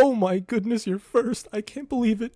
Oh my goodness, you're first. I can't believe it.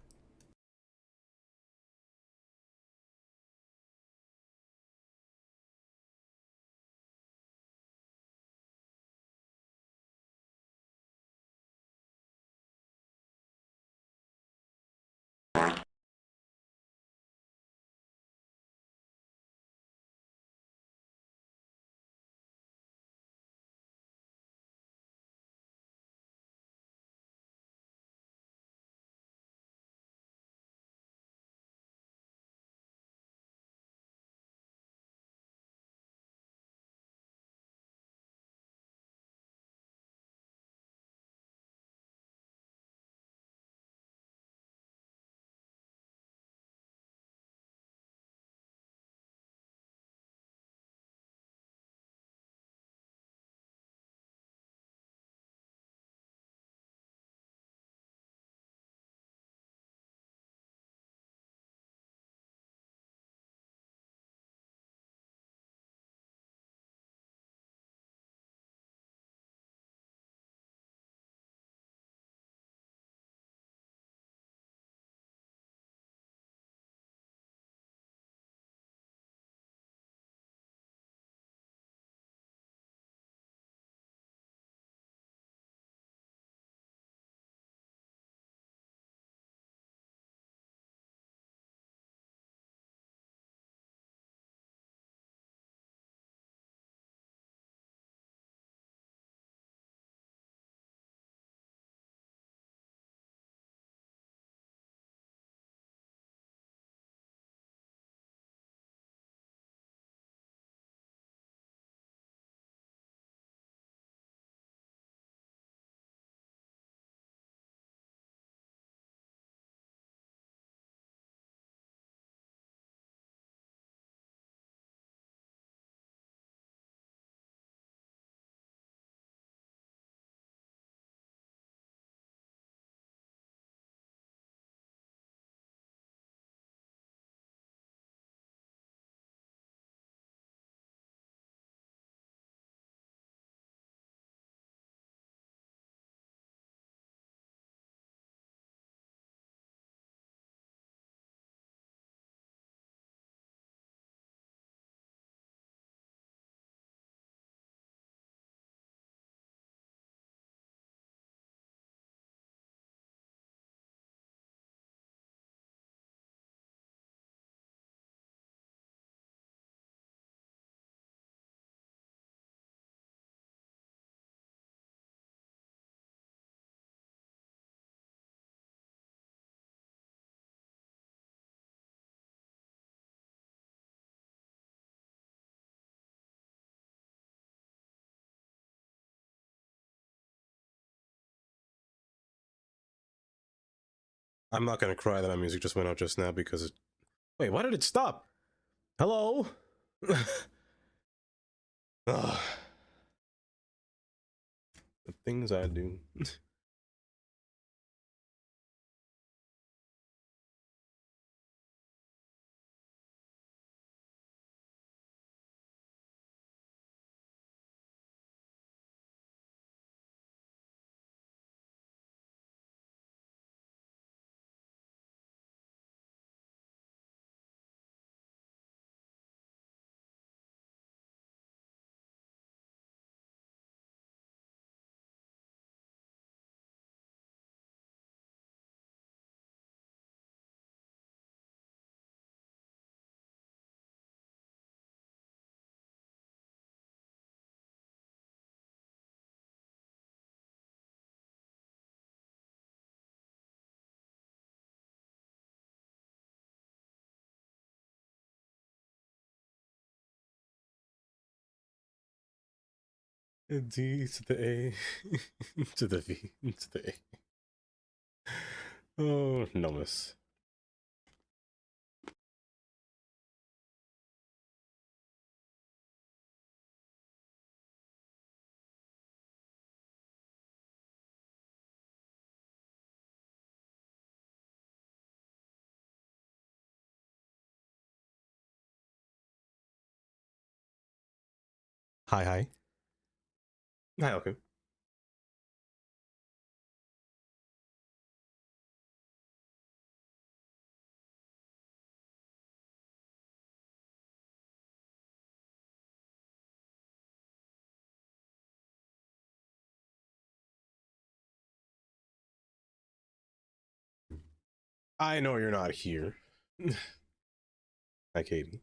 I'm not gonna cry that my music just went out just now because it... Wait, why did it stop? Hello? Ugh. The things I do. D to the A to the V to the A. Oh, numbness. Hi, hi. Hi, okay. I know you're not here. Hi, Katie.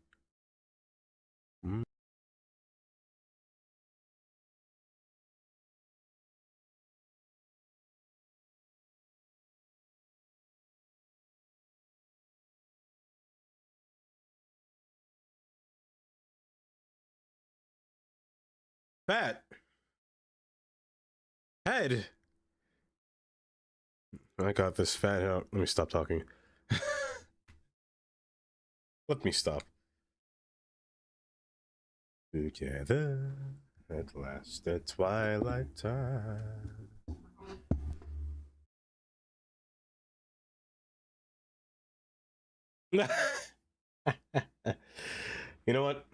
Fat head. I got this fat out. Let me stop talking. Let me stop. Together at last, the twilight time. You know what?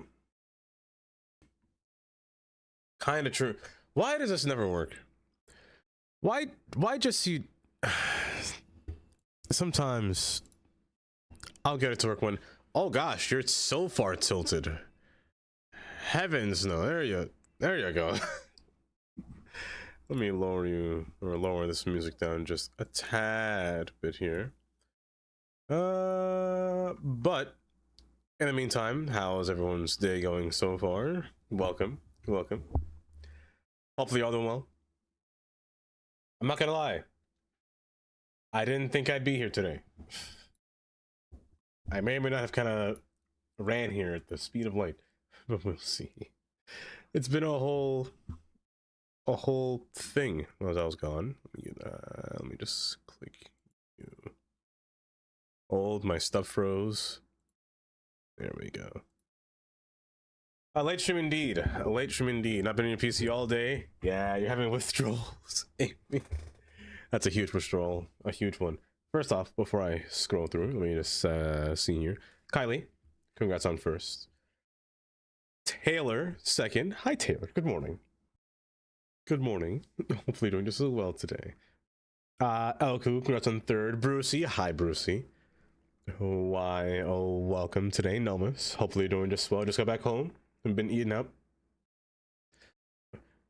Kind of true. Why does this never work? Why just you? Sometimes I'll get it to work when, oh gosh, you're so far tilted. Heavens no, there you go. Let me lower you, or lower this music down just a tad bit here. But in the meantime, how's everyone's day going so far? Welcome. Hopefully y'all doing well. I'm not gonna lie, I didn't think I'd be here today. I may or may not have kind of ran here at the speed of light, but we'll see. It's been a whole thing as I was gone. Let me just click you. My stuff froze. There we go. A late stream indeed. A late stream indeed. Not been on your PC all day. Yeah, you're having withdrawals. That's a huge withdrawal. A huge one. First off, before I scroll through, let me just see here. Kylie, congrats on first. Taylor, second. Hi, Taylor. Good morning. Good morning. Hopefully doing just as well today. Elku, congrats on third. Brucey, hi, Brucey. Why, oh, welcome today, Nomus. Hopefully doing just well. Just got back home and been eating up.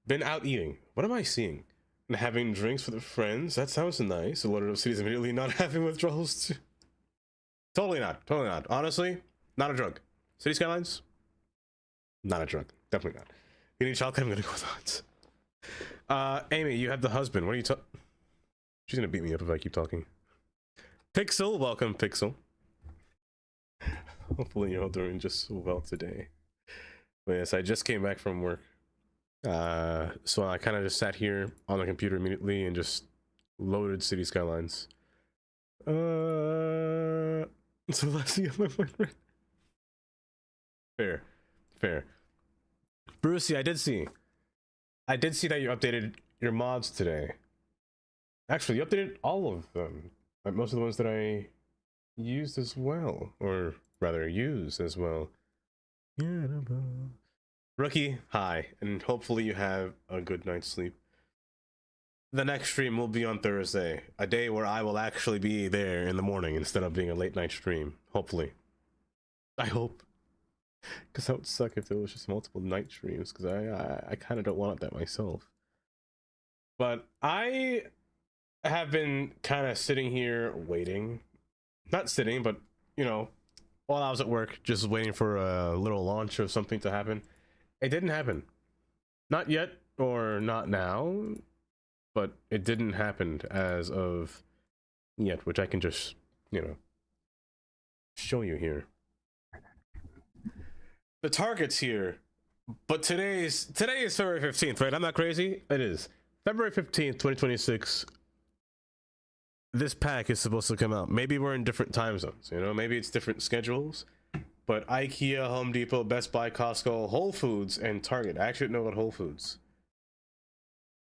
Been out eating. What am I seeing? And having drinks with friends. That sounds nice. A lot of cities immediately not having withdrawals too. Totally not. Honestly, not a drug. City Skylines? Not a drug. Definitely not. You need chocolate? I'm gonna go with that. Amy, you have the husband. What are you talking? She's gonna beat me up if I keep talking. Pixel, welcome, Pixel. Hopefully you're all doing just so well today. But yes, I just came back from work. So I kind of just sat here on the computer immediately and just loaded City Skylines. So let's see my friend. Fair. Brucey, I did see that you updated your mods today. Actually, you updated all of them. Like most of the ones that I used as well, or rather use as well. Yeah, Rookie, hi, and hopefully you have a good night's sleep. The next stream will be on Thursday, a day where I will actually be there in the morning instead of being a late night stream. Hopefully, I hope, because that would suck if there was just multiple night streams. Because I kind of don't want that myself. But I have been kind of sitting here waiting, not sitting, but you know, while I was at work, just waiting for a little launch of something to happen. It didn't happen. Not yet, or not now, but it didn't happen as of yet, which I can just, you know, show you here. The target's here, but today is February 15th, right? I'm not crazy. It is February 15th, 2026. This pack is supposed to come out. Maybe we're in different time zones, you know, maybe it's different schedules. But IKEA, Home Depot, Best Buy, Costco, Whole Foods, and Target. I actually know about Whole Foods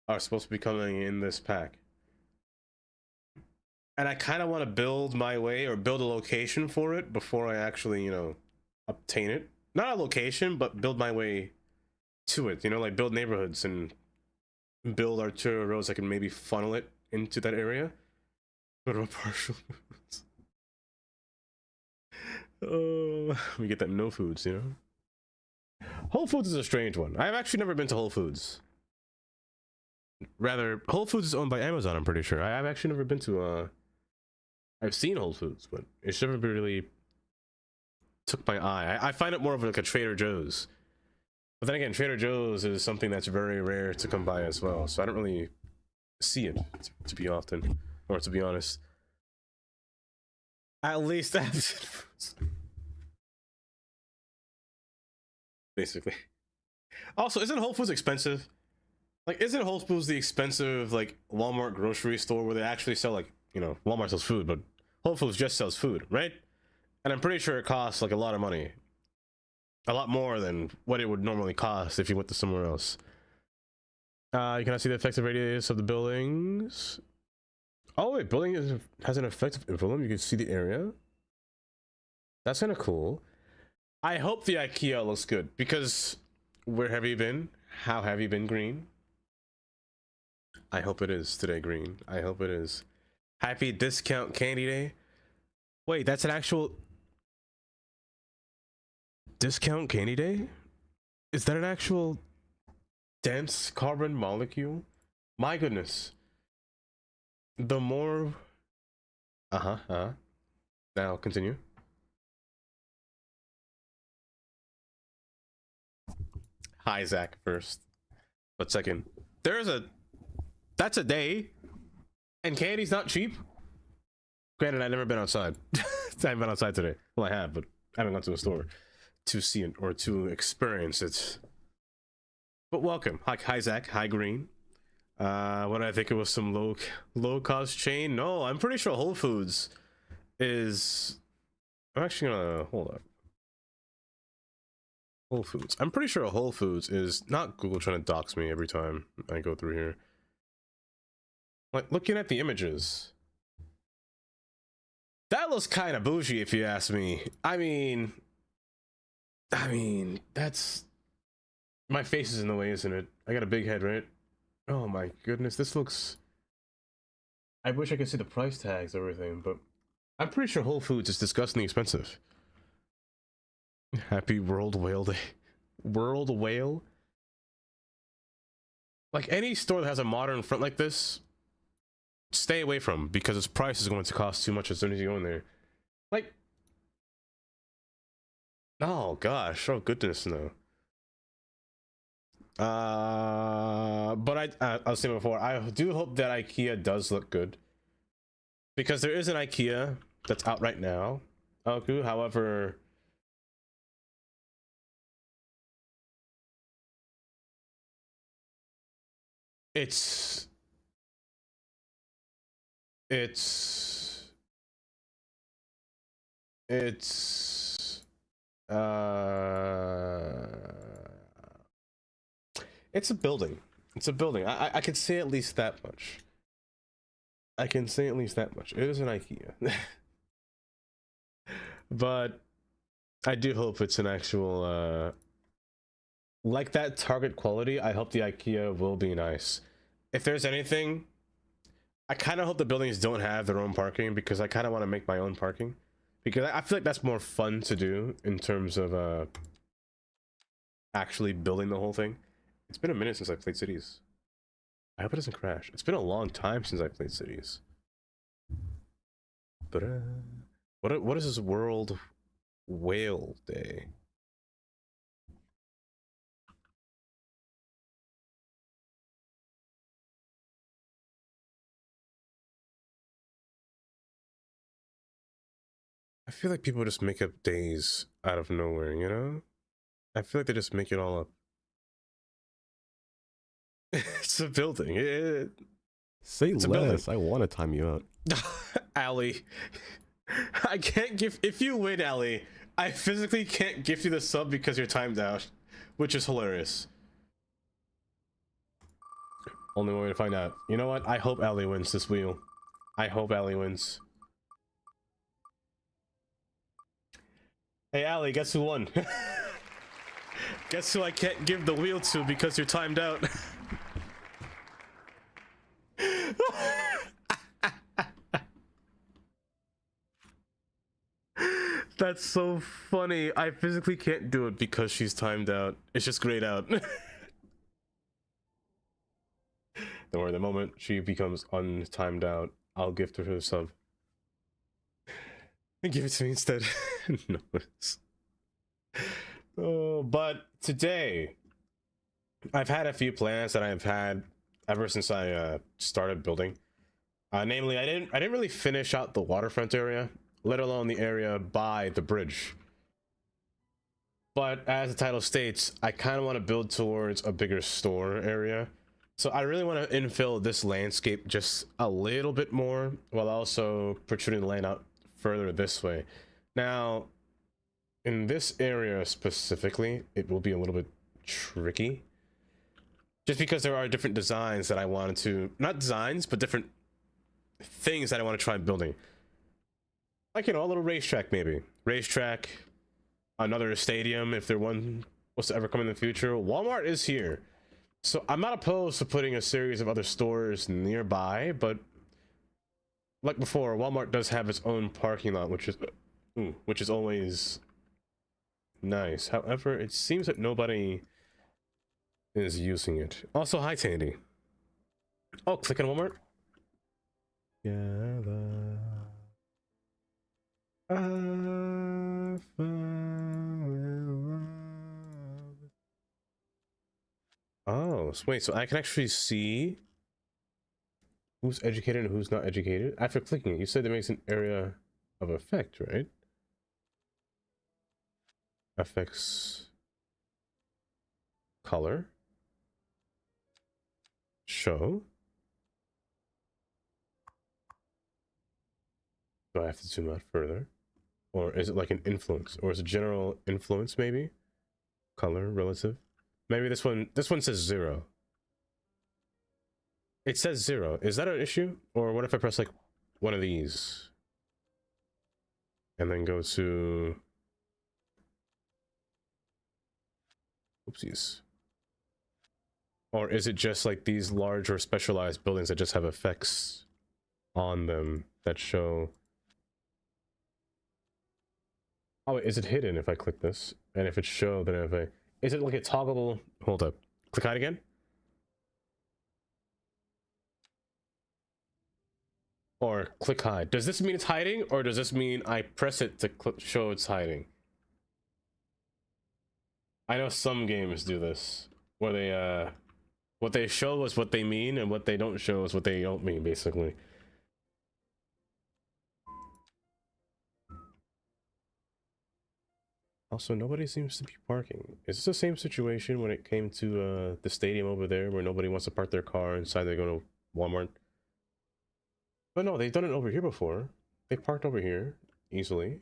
are supposed to be coming in this pack. And I kind of want to build my way, or build a location for it before I actually, you know, obtain it. Not a location, but build my way to it. You know, like build neighborhoods and build arterial roads. I can maybe funnel it into that area. What about partial foods? Oh, we get that no foods, you know. Whole Foods is a strange one. I've actually never been to Whole Foods. Rather, Whole Foods is owned by Amazon, I'm pretty sure. I've actually never been to I've seen Whole Foods, but it's never really took my eye. I find it more of like a Trader Joe's. But then again, Trader Joe's is something that's very rare to come by as well, so I don't really see it to be often, or to be honest. At least that's basically. Also, isn't Whole Foods expensive? Like, isn't Whole Foods the expensive like Walmart grocery store where they actually sell like, you know, Walmart sells food, but Whole Foods just sells food, right? And I'm pretty sure it costs like a lot of money, a lot more than what it would normally cost if you went to somewhere else. You cannot see the effective radius of the buildings. Oh wait, building has an effective envelope. You can see the area. That's kind of cool. I hope the IKEA looks good because where have you been? How have you been, Green? I hope it is today, Green. I hope it is. Happy discount candy day. Wait, that's an actual discount candy day? Is that an actual dense carbon molecule? My goodness. The more now continue. Hi Zach first, but second, that's a day, and candy's not cheap. Granted, I've never been outside. I haven't been outside today. Well, I have, but I haven't gone to a store to see it or to experience it. But welcome. Hi Zach. Hi Green. What did I think it was, some low cost chain? No, I'm pretty sure Whole Foods is. I'm actually gonna hold up. Whole Foods. I'm pretty sure Whole Foods is not Google trying to dox me every time I go through here. Like, looking at the images, that looks kind of bougie if you ask me. I mean, that's, my face is in the way, isn't it? I got a big head, right? Oh my goodness, this looks, I wish I could see the price tags and everything, but I'm pretty sure Whole Foods is disgustingly expensive. Happy World Whale Day. World Whale? Like, any store that has a modern front like this, stay away from, because its price is going to cost too much as soon as you go in there. Like, oh gosh, oh goodness, no. But I was saying before, I do hope that IKEA does look good, because there is an IKEA that's out right now. Okay, however, it's it's it's a building. It's a building. I can say at least that much. I can say at least that much. It is an IKEA. But I do hope it's an actual like that Target quality. I hope the IKEA will be nice. If there's anything, I kind of hope the buildings don't have their own parking, because I kind of want to make my own parking, because I feel like that's more fun to do in terms of actually building the whole thing. It's been a minute since I played Cities. I hope it doesn't crash. It's been a long time since I played Cities. But what is this World Whale Day? I feel like people just make up days out of nowhere, you know? I feel like they just make it all up. It's a building. Say It's a less. I want to time you out. Ali, I can't give. If you win, Ali, I physically can't gift you the sub because you're timed out, which is hilarious. Only way to find out. You know what? I hope Ali wins this wheel. I hope Ali wins. Hey, Ali, guess who won? Guess who I can't give the wheel to because you're timed out? That's so funny. I physically can't do it because she's timed out. It's just grayed out. Don't worry, the moment she becomes untimed out, I'll gift her a sub. Give it to me instead. No. Oh, but today I've had a few plans that I've had ever since I started building. Namely, I didn't really finish out the waterfront area, let alone the area by the bridge. But as the title states, I kind of want to build towards a bigger store area. So I really want to infill this landscape just a little bit more, while also protruding the land out further this way. Now, in this area specifically, it will be a little bit tricky. Just because there are different designs that I wanted to, not designs, but different things that I want to try building. Like, you know, a little racetrack maybe. Racetrack, another stadium if there one was to ever come in the future. Walmart is here. So I'm not opposed to putting a series of other stores nearby, but like before, Walmart does have its own parking lot, which is always nice. However, it seems that nobody is using it. Also, hi Tandy. Oh, click on Walmart. Yeah. Oh, so wait, so I can actually see who's educated and who's not educated after clicking it. You said it makes an area of effect, right? Affects color. Show. Do I have to zoom out further? Or is it like an influence? Or is it general influence maybe? Color, relative. Maybe this one says 0. It says 0. Is that an issue? Or what if I press like one of these? And then go to... Oopsies. Or is it just like these large or specialized buildings that just have effects on them that show... Oh, wait, is it hidden if I click this? And if it's show, then if I... Is it like a toggleable... Hold up. Click hide again? Or click hide. Does this mean it's hiding? Or does this mean I press it to show it's hiding? I know some games do this. Where they, what they show is what they mean, and what they don't show is what they don't mean, basically. Also, nobody seems to be parking. Is this the same situation when it came to the stadium over there, where nobody wants to park their car inside they go to Walmart? But no, they've done it over here before. They parked over here easily.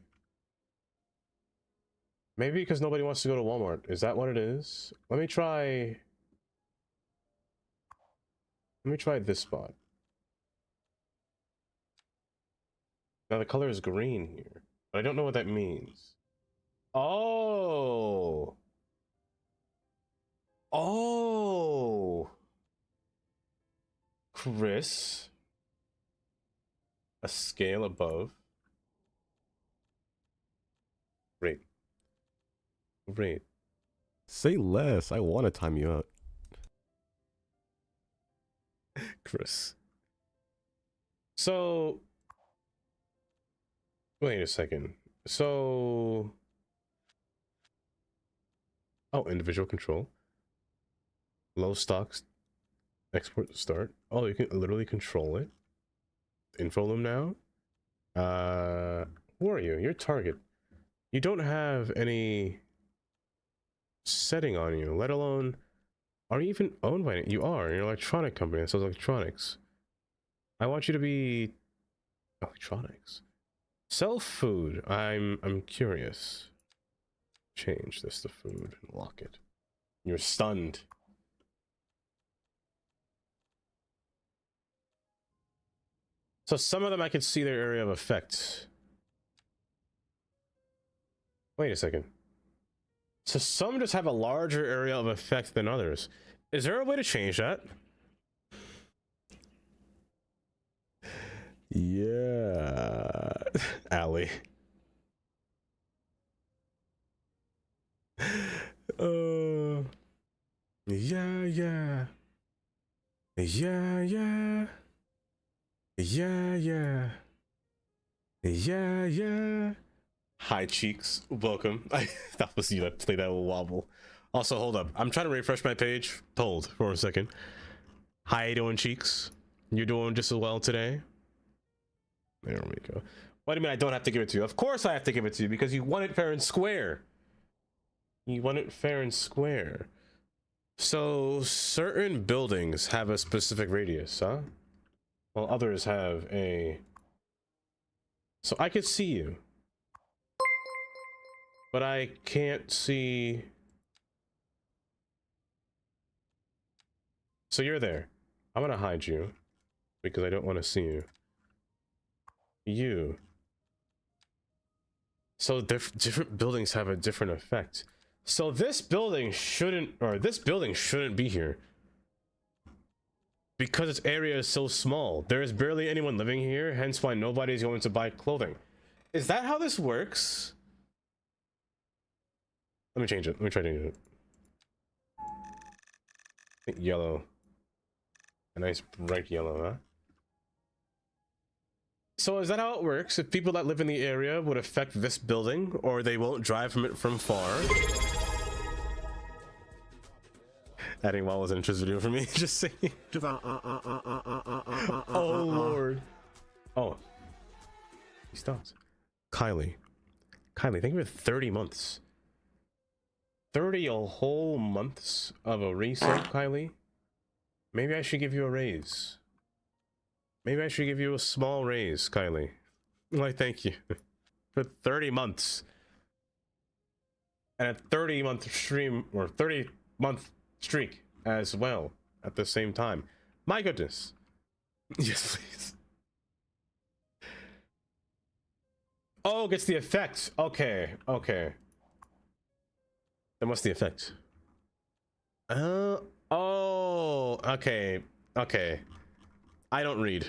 Maybe because nobody wants to go to Walmart. Is that what it is? Let me try this spot. Now the color is green here, but I don't know what that means. Oh. Oh. Chris. A scale above. Great. Great. Say less. I want to time you out. Chris. So, wait a second. So, oh, individual control. Low stocks. Export start. Oh, you can literally control it. Info loom now. Who are you? You're target. You don't have any setting on you, let alone, are you even owned by it? You are. You're an electronic company that sells electronics. I want you to be electronics. Sell food. I'm curious. Change this to food and lock it. You're stunned. So some of them I could see their area of effect. Wait a second. So some just have a larger area of effect than others. Is there a way to change that? Yeah. Allie. Yeah, yeah. Yeah, yeah. Yeah, yeah. Yeah, yeah. Hi, cheeks. Welcome. That was you that played that little wobble. Also, hold up. I'm trying to refresh my page. Hold for a second. How you doing, cheeks? You doing just as well today? There we go. What do you mean I don't have to give it to you? Of course I have to give it to you because you won it fair and square. You won it fair and square. So certain buildings have a specific radius, huh? While others have a... So I could see you. But I can't see... So you're there. I'm gonna hide you because I don't want to see you. You. So different buildings have a different effect. So this building shouldn't, or this building shouldn't be here. Because its area is so small. There is barely anyone living here, hence why nobody's going to buy clothing. Is that how this works? Let me change it. Let me try to change it. I think yellow. A nice bright yellow, huh? So is that how it works? If people that live in the area would affect this building, or they won't drive from it from far? Adding wall was an interest video for me. Just saying. Oh lord. Oh. He stopped. Kylie. Kylie, thank you for 30 months. 30 whole months of a resub, Kylie? Maybe I should give you a raise. Maybe I should give you a small raise, Kylie. Why, thank you. For 30 months. And a 30-month stream, or 30-month streak as well, at the same time. My goodness. Yes, please. Oh, gets the effect. Okay, okay. Then what's the effect? Oh, okay, okay. I don't read.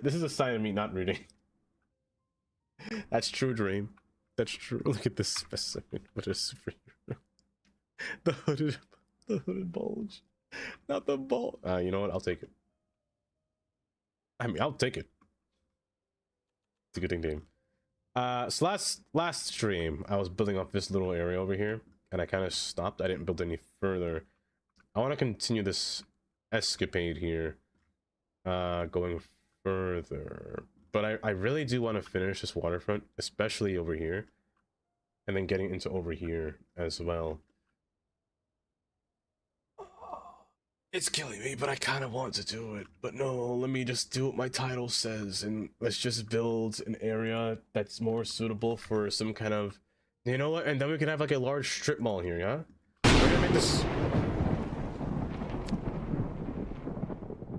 This is a sign of me not reading. That's true, Dream. That's true. Look at this specimen. What a superhero. The hooded bulge. Not the bulge. You know what? I'll take it. I mean, I'll take it. It's a good thing, Dame. So last stream, I was building up this little area over here, and I kind of stopped. I didn't build any further. I want to continue this escapade here, going further. But I really do want to finish this waterfront, especially over here, and then getting into over here as well. It's killing me, but I kind of want to do it. But no, let me just do what my title says, and let's just build an area that's more suitable for some kind of... You know what? And then we can have like a large strip mall here, yeah? We're gonna make this...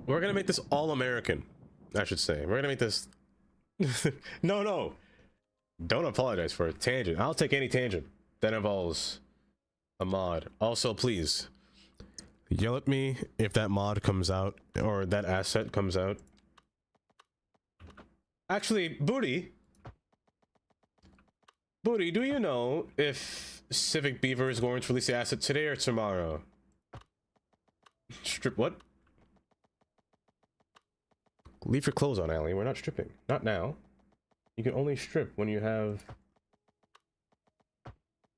We're gonna make this all-American, I should say. We're gonna make this... No. Don't apologize for a tangent. I'll take any tangent that involves a mod. Also, please... yell at me if that mod comes out, or that asset comes out. Actually, Booty, do you know if Civic Beaver is going to release the asset today or tomorrow? Strip what? Leave your clothes on, Allie. We're not stripping. Not now. You can only strip when you have...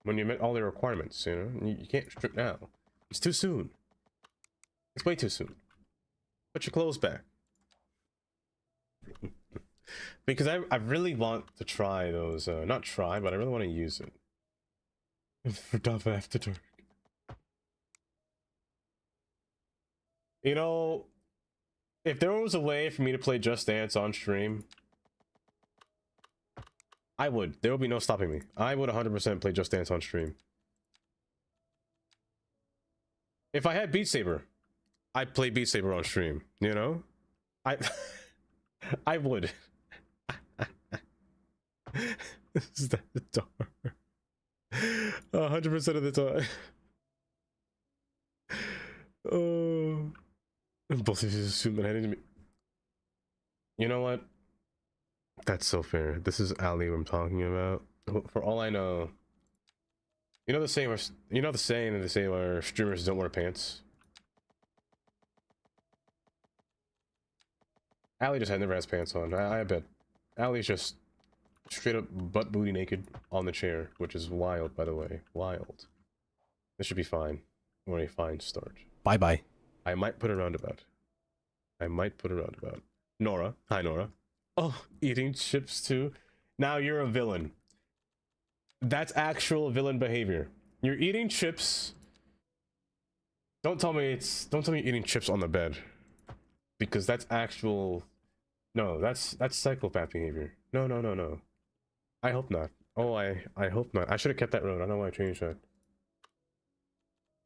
when you met all the requirements, you know? You can't strip now. It's too soon. It's way too soon. Put your clothes back. Because I really want to try those, not try, but I really want to use it. For Dava After Dark. You know, if there was a way for me to play Just Dance on stream, I would. There would be no stopping me. I would 100% play Just Dance on stream. If I had Beat Saber, I'd play Beat Saber on stream, you know? I would. Is that the door? 100% of the time. Oh. Both of you assume that I didn't... You know what? That's so fair. This is Ali I'm talking about. For all I know... You know the saying, that they say where streamers don't wear pants? Ali just never has pants on. I bet. Ali's just straight up butt booty naked on the chair, which is wild, by the way. Wild. This should be fine. Or a fine start. Bye bye. I might put a roundabout. I might put a roundabout. Nora. Hi, Nora. Oh, eating chips too? Now you're a villain. That's actual villain behavior. You're eating chips. Don't tell me you're eating chips on the bed. Because that's actual... No, that's psychopath behavior. No, no, no, no. I hope not. Oh, I hope not. I should have kept that road. I don't know why I changed that.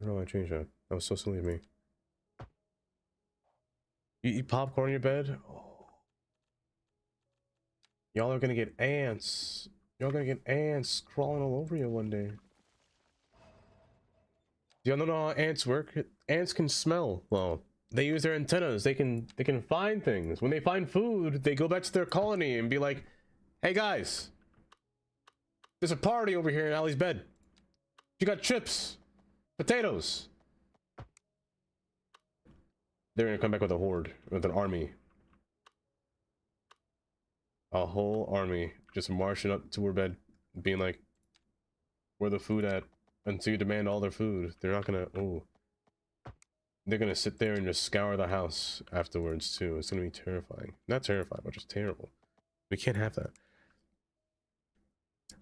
I don't know why I changed that. That was so silly of me. You eat popcorn in your bed? Oh. Y'all are gonna get ants. Y'all gonna get ants crawling all over you one day. Do y'all know how ants work? Ants can smell. Well, they use their antennas. They can find things. When they find food, they go back to their colony and be like, "Hey guys, there's a party over here in Allie's bed. You got chips, potatoes." They're gonna come back with a horde, with an army. A whole army just marching up to her bed, being like, "Where the food at?" Until you demand all their food. They're not gonna, oh. They're gonna sit there and just scour the house afterwards too. It's gonna be terrifying. Not terrifying, but just terrible. We can't have that.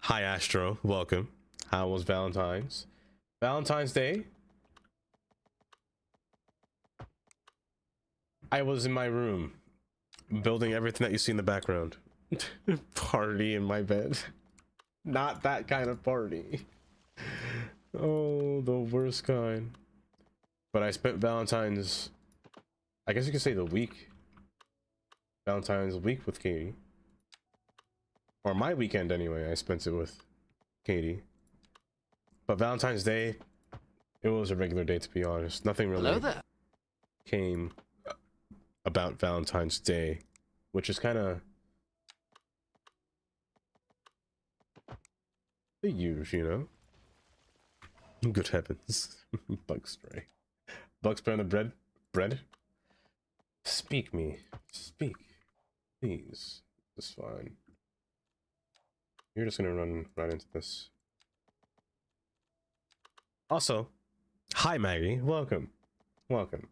Hi Astro, welcome. How was Valentine's? Valentine's Day? I was in my room, building everything that you see in the background. Party in my bed. Not that kind of party. Oh, the worst kind. But I spent Valentine's, I guess you could say the week. Valentine's week with Katie. Or my weekend anyway, I spent it with Katie. But Valentine's Day, it was a regular day to be honest. Nothing really came about Valentine's Day, which is kind of the usual, you know? Good heavens. Bug spray. Bug spray on the bread? Bread? Speak me. Speak. Please. It's fine. You're just gonna run right into this. Also, hi Maggie. Welcome. Welcome.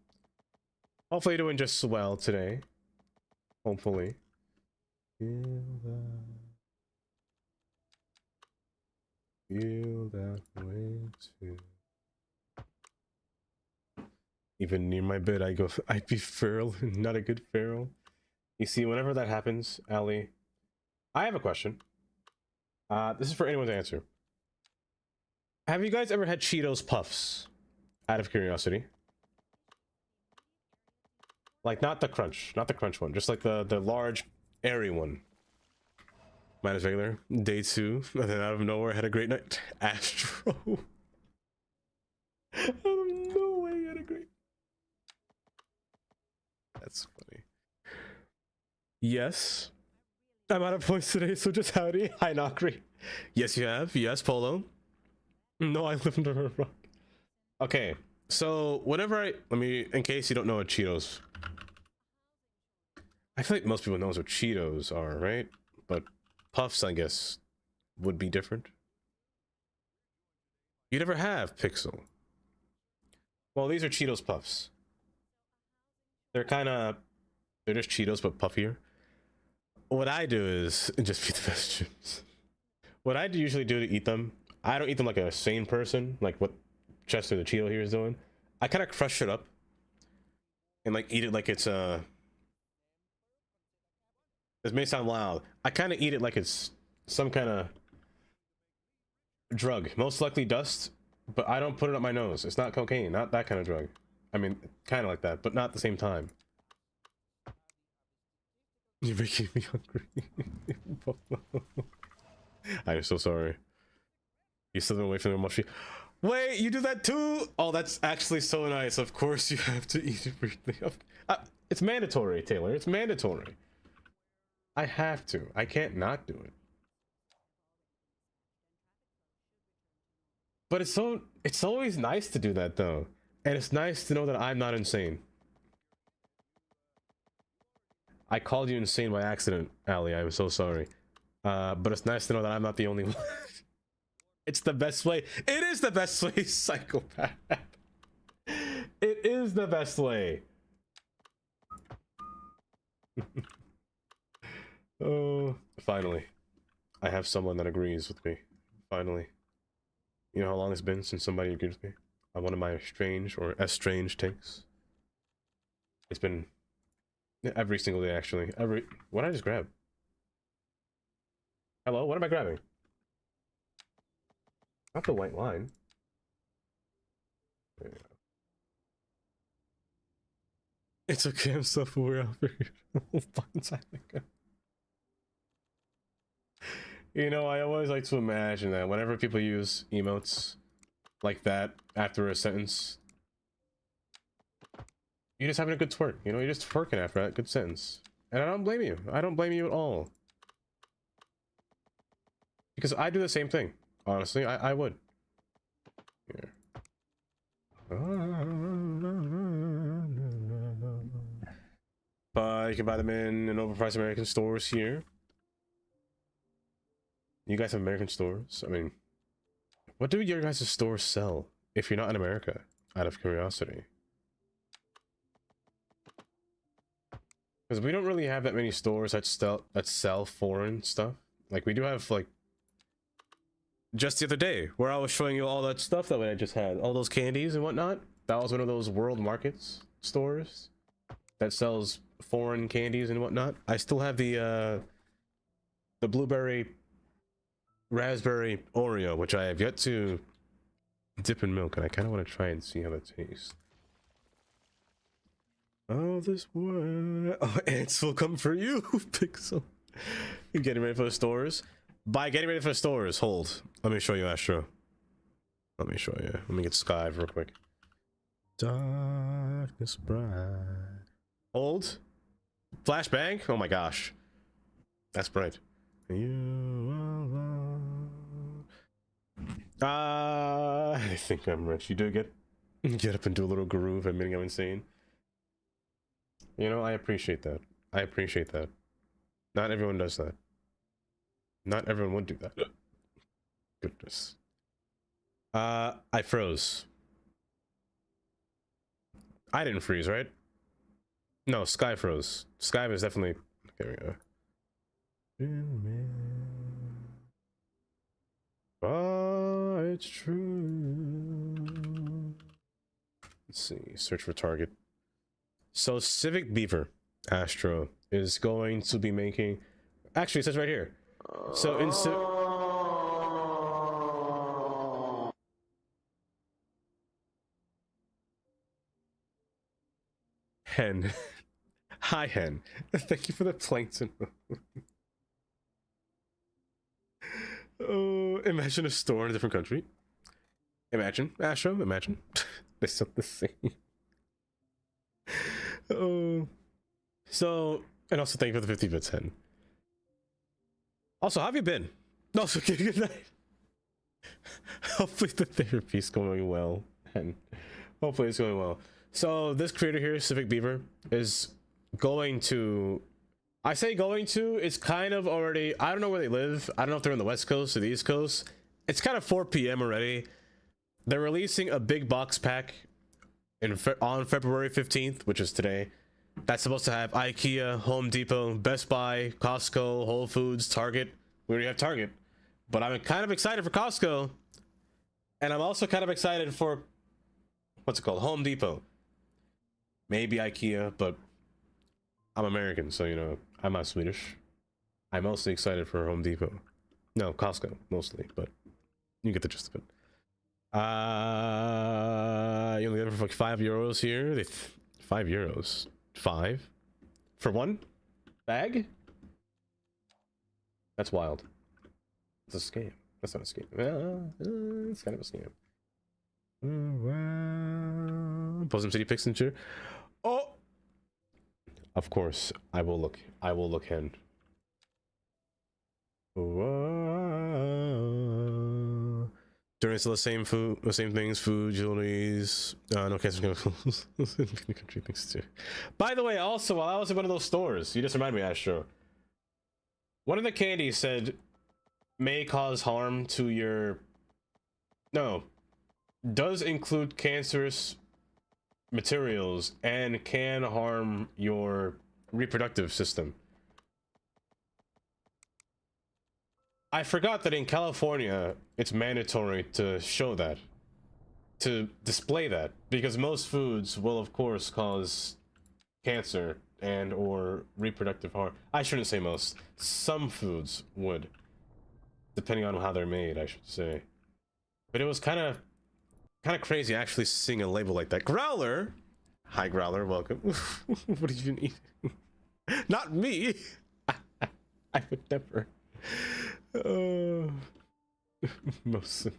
Hopefully you're doing just well today. Hopefully. Feel that way too. Even near my bed, I'd be feral, not a good feral. You see, whenever that happens, Allie, I have a question. This is for anyone to answer. Have you guys ever had Cheetos Puffs? Out of curiosity. Like, not the crunch one, just like the large, airy one. Mine is regular. Day 2, and then out of nowhere, had a great night. Astro. Out of nowhere, had a great. That's funny. Yes. I'm out of points today, so just howdy. Hi, Nokri. Yes, you have. Yes, Polo. No, I live under a rock. Okay, so whenever in case you don't know what Cheetos. I feel like most people know what Cheetos are, right? But Puffs, I guess, would be different. You never have Pixel. Well, these are Cheetos Puffs. They're just Cheetos, but puffier. What I do is just be the best chips. What I usually do to eat them, I don't eat them like a sane person, like what Chester the Cheeto here is doing. I kind of crush it up and like eat it like it's this may sound wild. I kind of eat it like it's some kind of drug, most likely dust, but I don't put it up my nose. It's not cocaine, not that kind of drug. I mean, kind of like that, but not at the same time. You're making me hungry. I'm so sorry. You still away from the mushy. Wait, you do that too? Oh, that's actually so nice. Of course you have to eat everything. It's mandatory, Taylor. It's mandatory. I have to. I can't not do it. But it's always nice to do that though. And it's nice to know that I'm not insane. I called you insane by accident, Allie. I'm so sorry. But it's nice to know that I'm not the only one. It's the best way. It is the best way, psychopath. It is the best way. Oh, finally. I have someone that agrees with me. Finally. You know how long it's been since somebody agreed with me on one of my strange or estranged takes? It's been every single day, actually. What did I just grab? Hello? What am I grabbing? Not the white line. There you go. It's okay, I'm self-aware. I'll figure it out. You know, I always like to imagine that whenever people use emotes like that after a sentence, you're just having a good twerk. You know, you're just twerking after that good sentence. And I don't blame you. I don't blame you at all. Because I do the same thing. Honestly, I would. Here. But you can buy them in overpriced American stores here. You guys have American stores? I mean, what do your guys' stores sell if you're not in America? Out of curiosity. Because we don't really have that many stores that sell foreign stuff. Like, we do have, like, just the other day, where I was showing you all that stuff that I just had. All those candies and whatnot. That was one of those World Markets stores that sells foreign candies and whatnot. I still have the blueberry raspberry Oreo, which I have yet to dip in milk, and I kind of want to try and see how that tastes. Oh, this one. Oh, ants will come for you, Pixel. You're getting ready for the stores. By getting ready for the stores, hold. Let me show you Astro. Let me show you. Let me get Sky real quick. Darkness bright. Hold. Flashbang. Oh my gosh. That's bright. I think I'm rich. You do get up and do a little groove admitting I'm insane. You know, I appreciate that. I appreciate that. Not everyone does that. Not everyone would do that. Goodness. I froze. I didn't freeze, right? No, Sky froze. Sky was definitely... There we go. Oh, it's true. Let's see. Search for target. So Civic Beaver Astro is going to be making... Actually, it says right here. So in Hen. Hi, Hen. Thank you for the plankton. Oh, imagine a store in a different country. Imagine, Astro, imagine. They sound the same. Oh. So, and also thank you for the 50 bits, Hen. Also, how have you been? Also, good night. Hopefully the therapy's going well, and hopefully it's going well. So this creator here, Civic Beaver, is going to... I say going to, it's kind of already... I don't know where they live. I don't know if they're on the West Coast or the East Coast. It's kind of 4 p.m. already. They're releasing a big box pack on February 15th, which is today. That's supposed to have IKEA, Home Depot, Best Buy, Costco, Whole Foods, Target. We already have Target. But I'm kind of excited for Costco. And I'm also kind of excited for... What's it called? Home Depot. Maybe IKEA, but... I'm American, so, you know, I'm not Swedish. I'm mostly excited for Home Depot. No, Costco, mostly, but... You get the gist of it. You only get it for like €5 here. 5 euros. 5 for one bag? That's wild. It's a scam. That's not a scam. It's kind of a scam. Bosom City Pixel cheer. Oh, of course I will look. I will look Hen. During the same food, the same things, food, jewelries, no cancer chemicals, country things too. By the way, also while I was in one of those stores, you just reminded me, Astro. One of the candies said may cause harm to your... No. Does include cancerous materials and can harm your reproductive system. I forgot that in California, it's mandatory to show that. To display that. Because most foods will, of course, cause cancer and or reproductive harm. I shouldn't say most. Some foods would. Depending on how they're made, I should say. But it was kind of crazy actually seeing a label like that. Growler! Hi, Growler, welcome. What did you need? Not me! I would never. Mostly.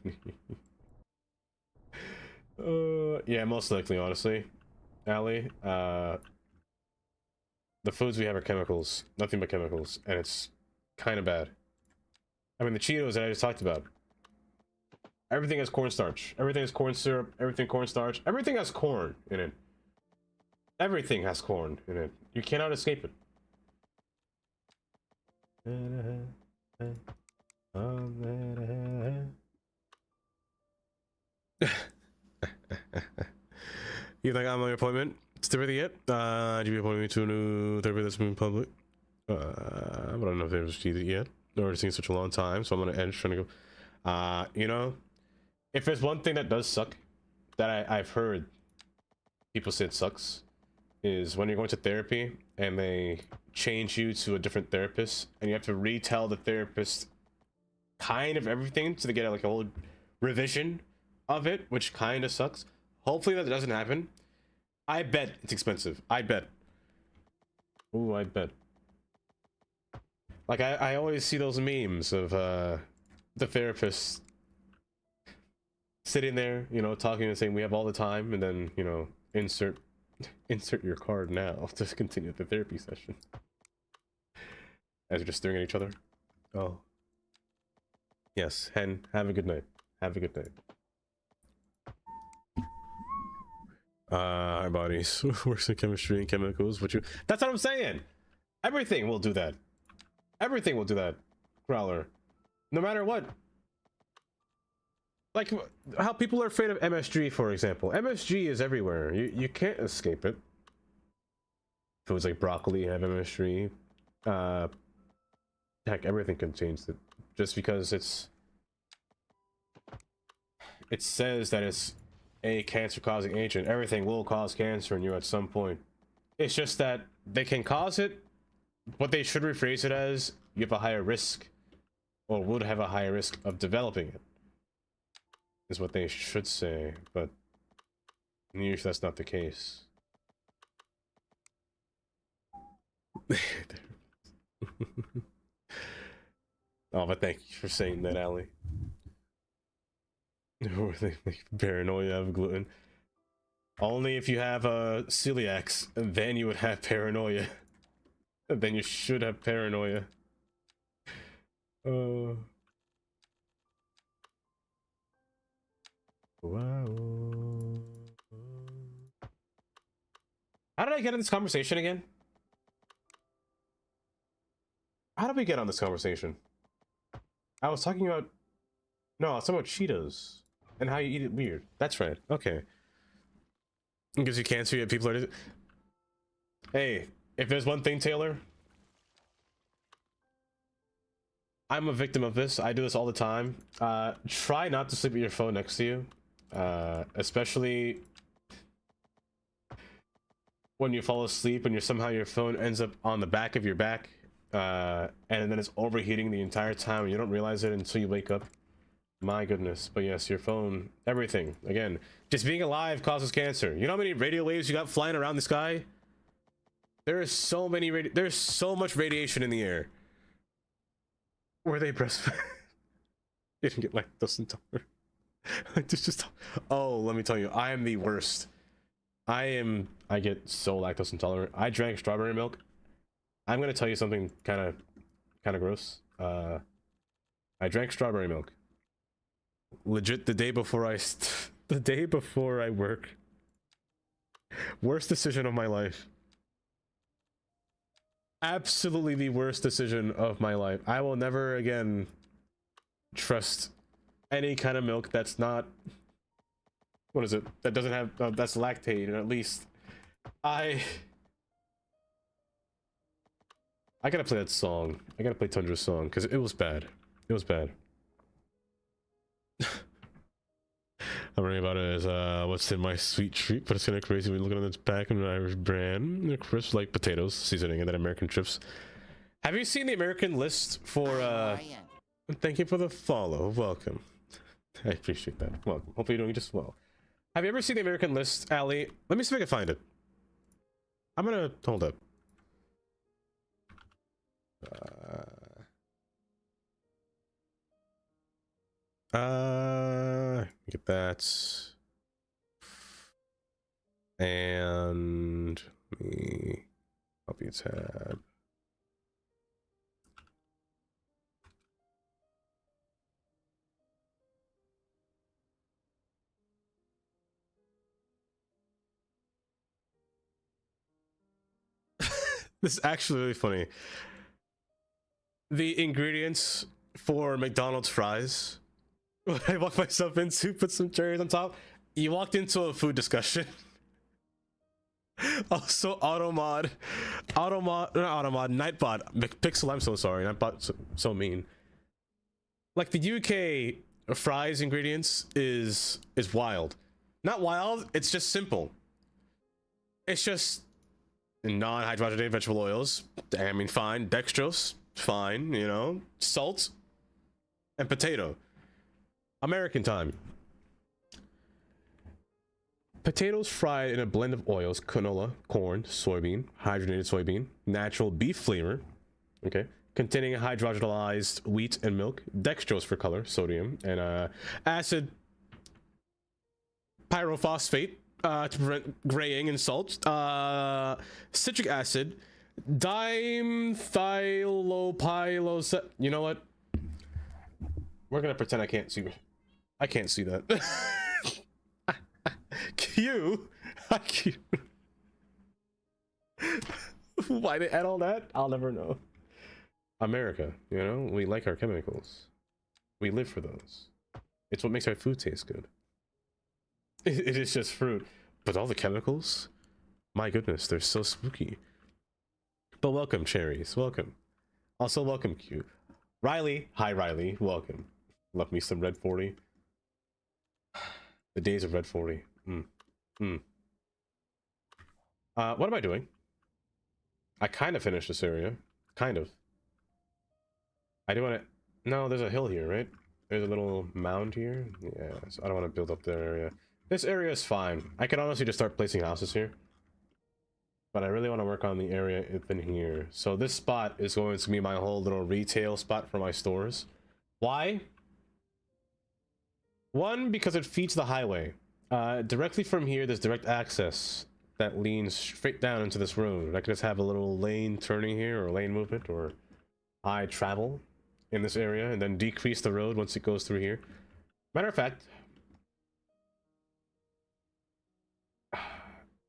Yeah, most likely, honestly. Allie, the foods we have are chemicals. Nothing but chemicals. And it's kind of bad. I mean, the Cheetos that I just talked about. Everything has cornstarch. Everything has corn syrup. Everything cornstarch. Everything has corn in it. Everything has corn in it. You cannot escape it. You think I'm on your appointment? It's therapy yet? Do you appoint me to a new therapy that's been public? But I don't know if they've received it yet. I've already seen such a long time, so I'm gonna end trying to go. You know, if there's one thing that does suck, that I've heard people say it sucks, is when you're going to therapy and they change you to a different therapist and you have to retell the therapist kind of everything so they get like a whole revision of it, which kind of sucks. Hopefully that doesn't happen. I bet it's expensive. I bet. Ooh, I bet. Like I always see those memes of the therapist sitting there, you know, talking and saying we have all the time, and then, you know, insert your card now to continue the therapy session. As we're just staring at each other. Oh. Yes, Hen, have a good night. Have a good night. Our bodies works in chemistry and chemicals, but that's what I'm saying. Everything will do that. Everything will do that, Growler. No matter what. Like how people are afraid of MSG, for example. MSG is everywhere. You can't escape it. Foods like broccoli have MSG. Heck, everything contains it. Just because it says that it's a cancer-causing agent. Everything will cause cancer in you at some point. It's just that they can cause it. What they should rephrase it as, you have a higher risk, or would have a higher risk of developing it, is what they should say, but usually that's not the case. Oh, but thank you for saying that, Allie. Paranoia of gluten. Only if you have celiacs, then you would have paranoia. Then you should have paranoia. Wow. How did I get in this conversation again? How did we get on this conversation? I was talking about... No, I was talking about Cheetos. And how you eat it weird. That's right. Okay. It gives you cancer, yet people are... Hey, if there's one thing, Taylor... I'm a victim of this. I do this all the time. Try not to sleep with your phone next to you. Especially... when you fall asleep and somehow your phone ends up on the back of your back. And then it's overheating the entire time and you don't realize it until you wake up. My goodness. But yes, your phone, everything. Again, just being alive causes cancer. You know how many radio waves you got flying around the sky? There's so much radiation in the air. Were they breastfed? You didn't get lactose intolerant. Oh, let me tell you, I am the worst. I get so lactose intolerant. I drank strawberry milk. I'm gonna tell you something kind of gross. I drank strawberry milk. Legit the day before I work. Worst decision of my life. Absolutely the worst decision of my life. I will never again trust any kind of milk that's not, what is it, that doesn't have that's lactate, or at least I gotta play that song. I gotta play Tundra's song because it was bad. It was bad. I'm reading about it as what's in my sweet treat, but it's kind of crazy when looking on its back of an Irish brand. Crisps like potatoes, seasoning, and then American chips. Have you seen the American list for thank you for the follow. Welcome. I appreciate that. Welcome. Hopefully you're doing just well. Have you ever seen the American list, Ali? Let me see if I can find it. I'm gonna hold up. Get that. And let me copy tab. This is actually really funny. The ingredients for McDonald's fries. When I walked myself into, put some cherries on top. You walked into a food discussion. Also, Automod, not Automod, Nightbot, Pixel. I'm so sorry, Nightbot, so mean. Like the UK fries ingredients is wild. Not wild. It's just simple. It's just non-hydrogenated vegetable oils. I mean, fine. Dextrose, fine. You know, salt, and potato. American time. Potatoes fried in a blend of oils: canola, corn, soybean, hydrogenated soybean, natural beef flavor, okay, containing hydrogenized wheat and milk, dextrose for color, sodium, and acid pyrophosphate to prevent graying, and salt, citric acid, dimethylopylos. You know what? We're gonna pretend I can't see. I can't see that. Q. Why they add all that? I'll never know. America, you know, we like our chemicals. We live for those. It's what makes our food taste good. It is just fruit, but all the chemicals, my goodness, they're so spooky. But welcome, cherries. Welcome. Also, welcome, Q. Riley. Hi, Riley. Welcome. Love me some Red 40. The days of Red 40. What am I doing? I kind of finished this area. Kind of. I do want to... No, there's a hill here, right? There's a little mound here. Yeah, so I don't want to build up that area. This area is fine. I could honestly just start placing houses here. But I really want to work on the area in here. So this spot is going to be my whole little retail spot for my stores. Why? One, because it feeds the highway. Directly from here, there's direct access that leans straight down into this road. I could just have a little lane turning here, or lane movement, or high travel in this area, and then decrease the road once it goes through here. Matter of fact,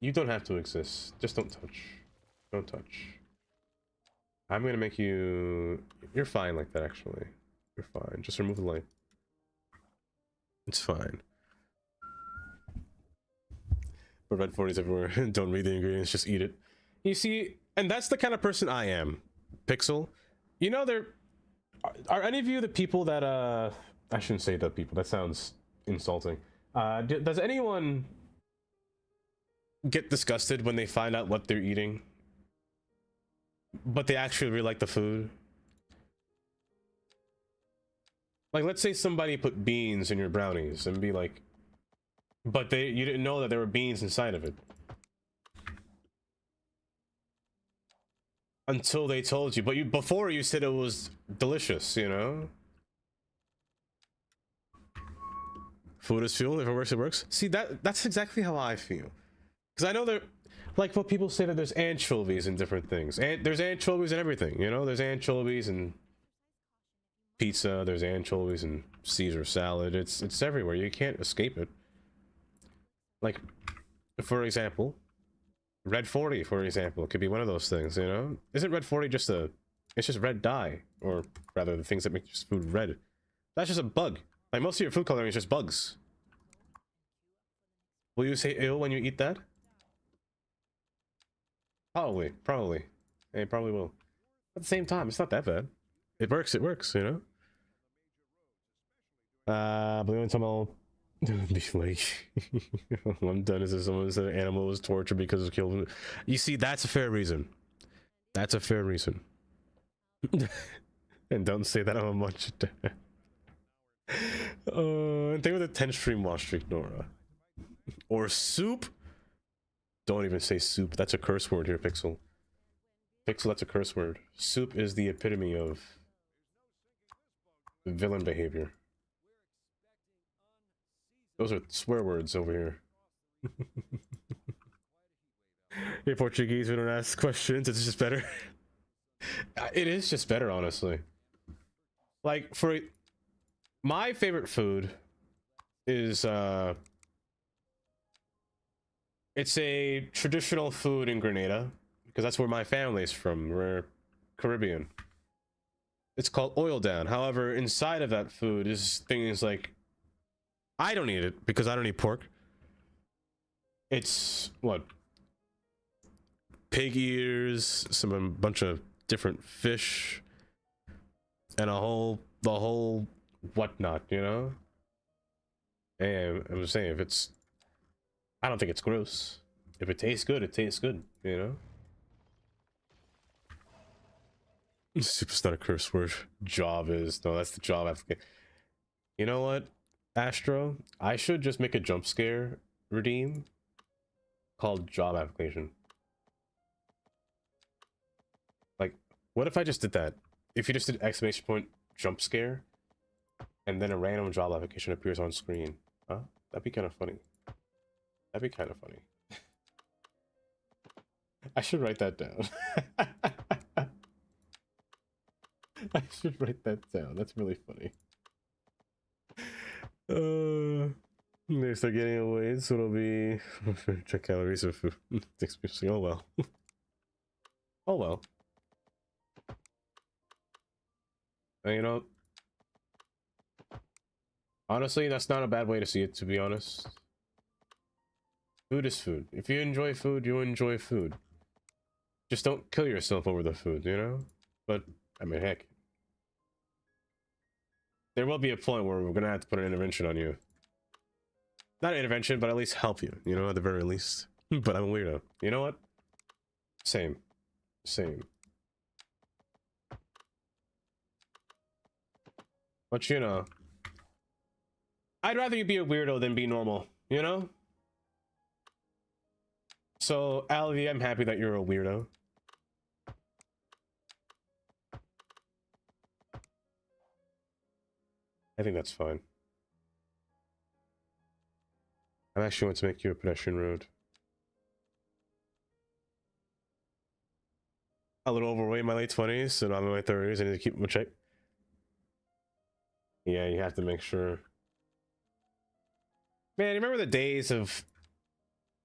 you don't have to exist. Just don't touch. Don't touch. I'm gonna make you... You're fine like that, actually. You're fine. Just remove the light. It's fine. For Red 40s everywhere. Don't read the ingredients, just eat it. You see, and that's the kind of person I am. Pixel. You know, there... Are any of you the people that, I shouldn't say the people. That sounds insulting. Does anyone get disgusted when they find out what they're eating, but they actually really like the food? Like, let's say somebody put beans in your brownies and be like, but you didn't know that there were beans inside of it until they told you. But before you said it was delicious, you know? Food is fuel. If it works, it works. See, that's exactly how I feel. Because I know there, like what people say, that there's anchovies in different things. And there's anchovies in everything, you know? There's anchovies in pizza, there's anchovies in Caesar salad. It's everywhere. You can't escape it. Like, for example, Red 40, for example, could be one of those things, you know? Isn't red 40 just a... It's just red dye, or rather the things that make your food red. That's just a bug. Like most of your food coloring is just bugs. Will you say ill when you eat that? Probably, probably. It probably will. At the same time, it's not that bad. It works, you know? But the only time I'll be like, I'm done is if someone said an animal was tortured because it killed him. You see, that's a fair reason. That's a fair reason. And don't say that I'm a much. And think with a 10 stream watch streak, Nora. Or soup? Don't even say soup. That's a curse word here, Pixel. Pixel, that's a curse word. Soup is the epitome of villain behavior. Those are swear words over here. Hey, Portuguese, we don't ask questions. It's just better. It is just better, honestly. Like, for my favorite food is it's a traditional food in Grenada because that's where my family's from. We're Caribbean. It's called oil down. However, inside of that food is things like, I don't eat it because I don't eat pork. It's what, pig ears, a bunch of different fish, and the whole whatnot, you know. And I'm just saying, I don't think it's gross. If it tastes good, it tastes good, you know. Soup's not a curse word. Job is. No, that's the job application. You know what, Astro? I should just make a jump scare redeem called job application. Like, what if I just did that? If you just did exclamation point jump scare, and then a random job application appears on screen. Huh? That'd be kind of funny. That'd be kind of funny. I should write that down. I should write that down. That's really funny. They start getting away, so it'll be check calories of food. Oh well. Oh well. And you know, honestly, that's not a bad way to see it, to be honest. Food is food. If you enjoy food, you enjoy food. Just don't kill yourself over the food, you know? But, I mean, heck. There will be a point where we're gonna have to put an intervention on you. Not an intervention, but at least help you, you know, at the very least. But I'm a weirdo. You know what? Same. Same. But, you know, I'd rather you be a weirdo than be normal, you know? So, Alvy, I'm happy that you're a weirdo. I think that's fine. I actually want to make you a pedestrian road. A little overweight in my late 20s, so I'm in my 30s. I need to keep them in check. Yeah, you have to make sure. Man, you remember the days of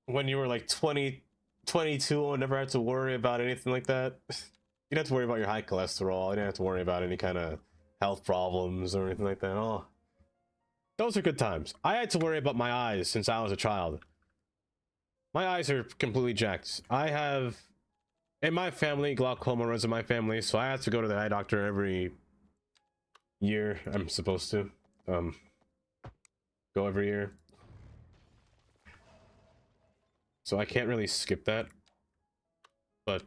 when you were like 20, 22 and never had to worry about anything like that? You didn't have to worry about your high cholesterol. You didn't have to worry about any kind of health problems or anything like that. Oh, those are good times. I had to worry about my eyes since I was a child. My eyes are completely jacked. I have, in my family, glaucoma runs in my family, so I have to go to the eye doctor every year. I'm supposed to go every year, so I can't really skip that. But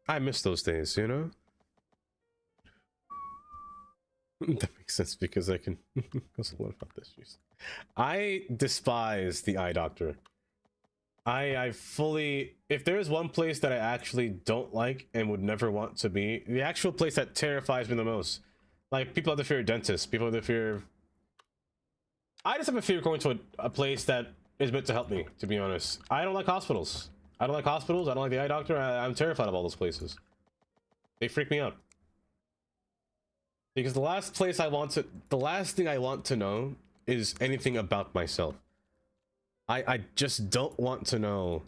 I miss those days, you know. That makes sense because I can goes a lot about this. Jeez. I despise the eye doctor. I fully, if there is one place that I actually don't like and would never want to be, the actual place that terrifies me the most, like, people have the fear of dentists, people have the fear of, I just have a fear of going to a place that is meant to help me, to be honest. I don't like hospitals. I don't like hospitals. I don't like the eye doctor. I'm terrified of all those places. They freak me out. Because the last thing I want to know is anything about myself. I just don't want to know.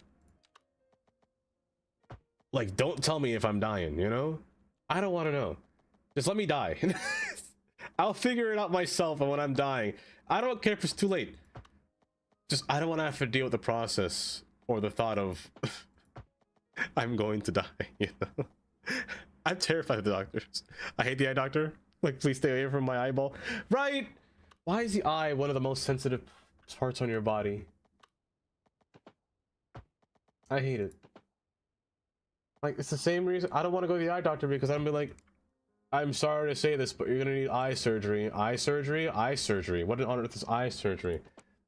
Like, don't tell me if I'm dying, you know? I don't want to know. Just let me die. I'll figure it out myself when I'm dying. I don't care if it's too late. Just, I don't want to have to deal with the process or the thought of I'm going to die, you know? I'm terrified of the doctors. I hate the eye doctor. Like, please stay away from my eyeball. Right? Why is the eye one of the most sensitive parts on your body? I hate it. Like, it's the same reason I don't want to go to the eye doctor, because I'm be like, I'm sorry to say this, but you're gonna need eye surgery. Eye surgery? Eye surgery. What on earth is eye surgery?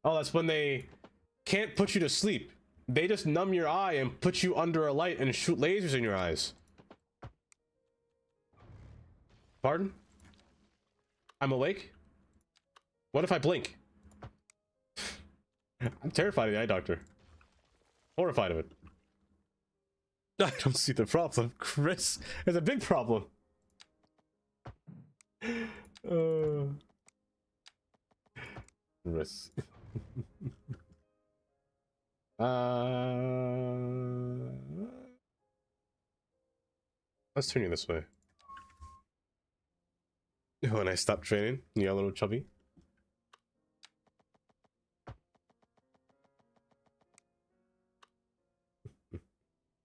Oh, that's when they can't put you to sleep. They just numb your eye and put you under a light and shoot lasers in your eyes. Pardon? I'm awake? What if I blink? I'm terrified of the eye doctor. Horrified of it. I don't see the problem, Chris. There's a big problem. Chris. Let's turn you this way. When I stop training, you got a little chubby.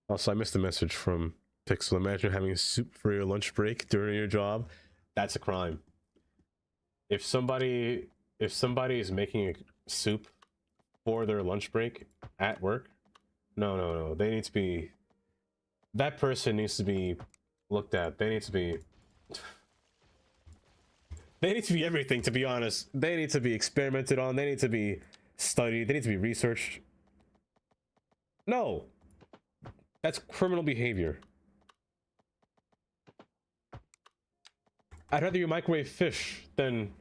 Also, I missed a message from Pixel. Imagine having soup for your lunch break during your job. That's a crime. If somebody is making a soup for their lunch break at work, no. They need to be. That person needs to be looked at. They need to be. They need to be everything, to be honest. They need to be experimented on. They need to be studied. They need to be researched. No. That's criminal behavior. I'd rather you microwave fish than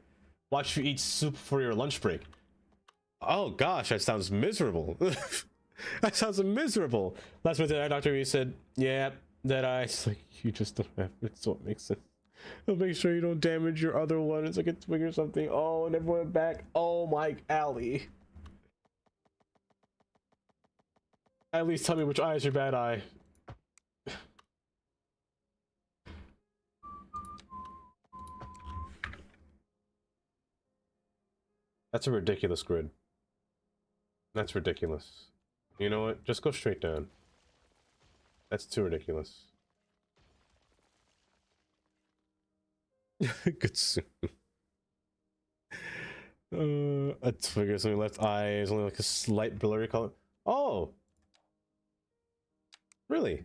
watch you eat soup for your lunch break. Oh gosh, that sounds miserable. That sounds miserable. Last minute, our doctor, he said, yeah, that eye. It's like, you just don't have it, so it makes sense. I'll make sure you don't damage your other one. It's like a twig or something. Oh, and everyone back. Oh my, Allie. At least tell me which eye is your bad eye. That's a ridiculous grid. That's ridiculous. You know what? Just go straight down. That's too ridiculous. Good soup. A twig or something. Left eye is only like a slight blurry color. Oh! Really?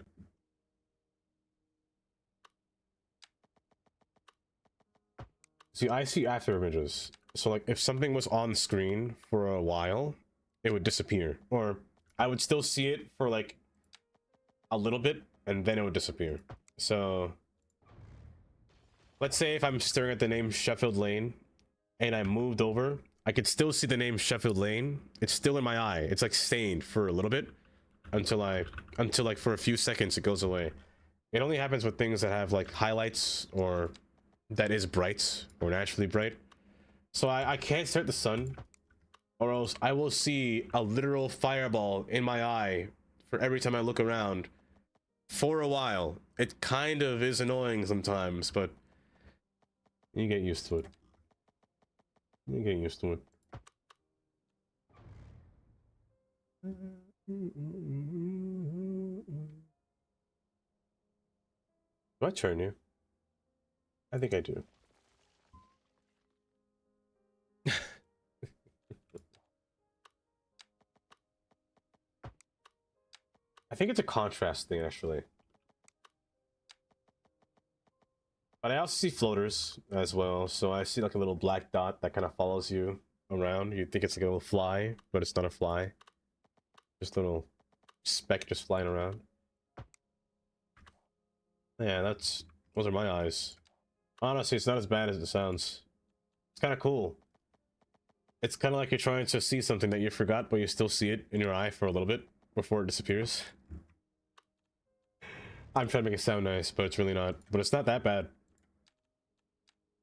See, I see after images. So like if something was on screen for a while, it would disappear. Or I would still see it for like a little bit and then it would disappear. So let's say if I'm staring at the name Sheffield Lane and I moved over, I could still see the name Sheffield Lane. It's still in my eye. It's like stained for a little bit until like for a few seconds it goes away. It only happens with things that have like highlights or that is bright or naturally bright. So I can't stare at the sun, or else I will see a literal fireball in my eye for every time I look around for a while. It kind of is annoying sometimes, but you get used to it. You get used to it. Do I turn you? I think I do. I think it's a contrast thing, actually. But I also see floaters as well, so I see like a little black dot that kind of follows you around. You think it's like a little fly, but it's not a fly. Just a little speck just flying around. Yeah, those are my eyes. Honestly, it's not as bad as it sounds. It's kind of cool. It's kind of like you're trying to see something that you forgot, but you still see it in your eye for a little bit before it disappears. I'm trying to make it sound nice, but it's really not. But it's not that bad.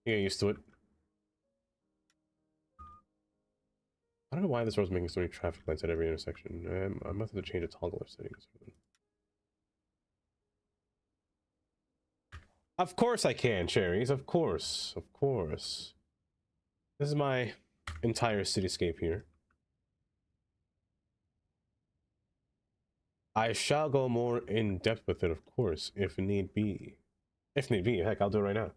You get used to it. I don't know why this road's making so many traffic lights at every intersection. I must have to change the toggle settings. Of course I can, Cherries. Of course. Of course. This is my entire cityscape here. I shall go more in depth with it, of course, if need be. If need be, heck, I'll do it right now.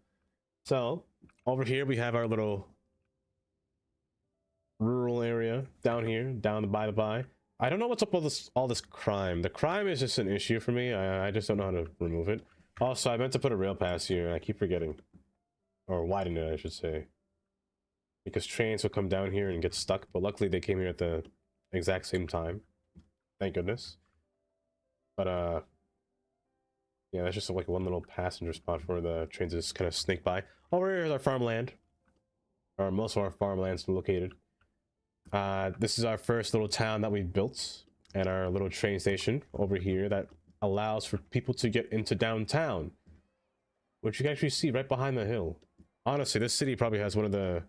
So, over here we have our little rural area down here, down by the by. I don't know what's up with all this crime. The crime is just an issue for me. I just don't know how to remove it. Also, I meant to put a rail pass here, and I keep forgetting. Or widen it, I should say. Because trains will come down here and get stuck, but luckily they came here at the exact same time. Thank goodness. But, yeah, that's just like one little passenger spot for the trains to just kind of snake by. Over here is our farmland. Or most of our farmland's located. This is our first little town that we built. And our little train station over here that allows for people to get into downtown. Which you can actually see right behind the hill. Honestly, this city probably has one of a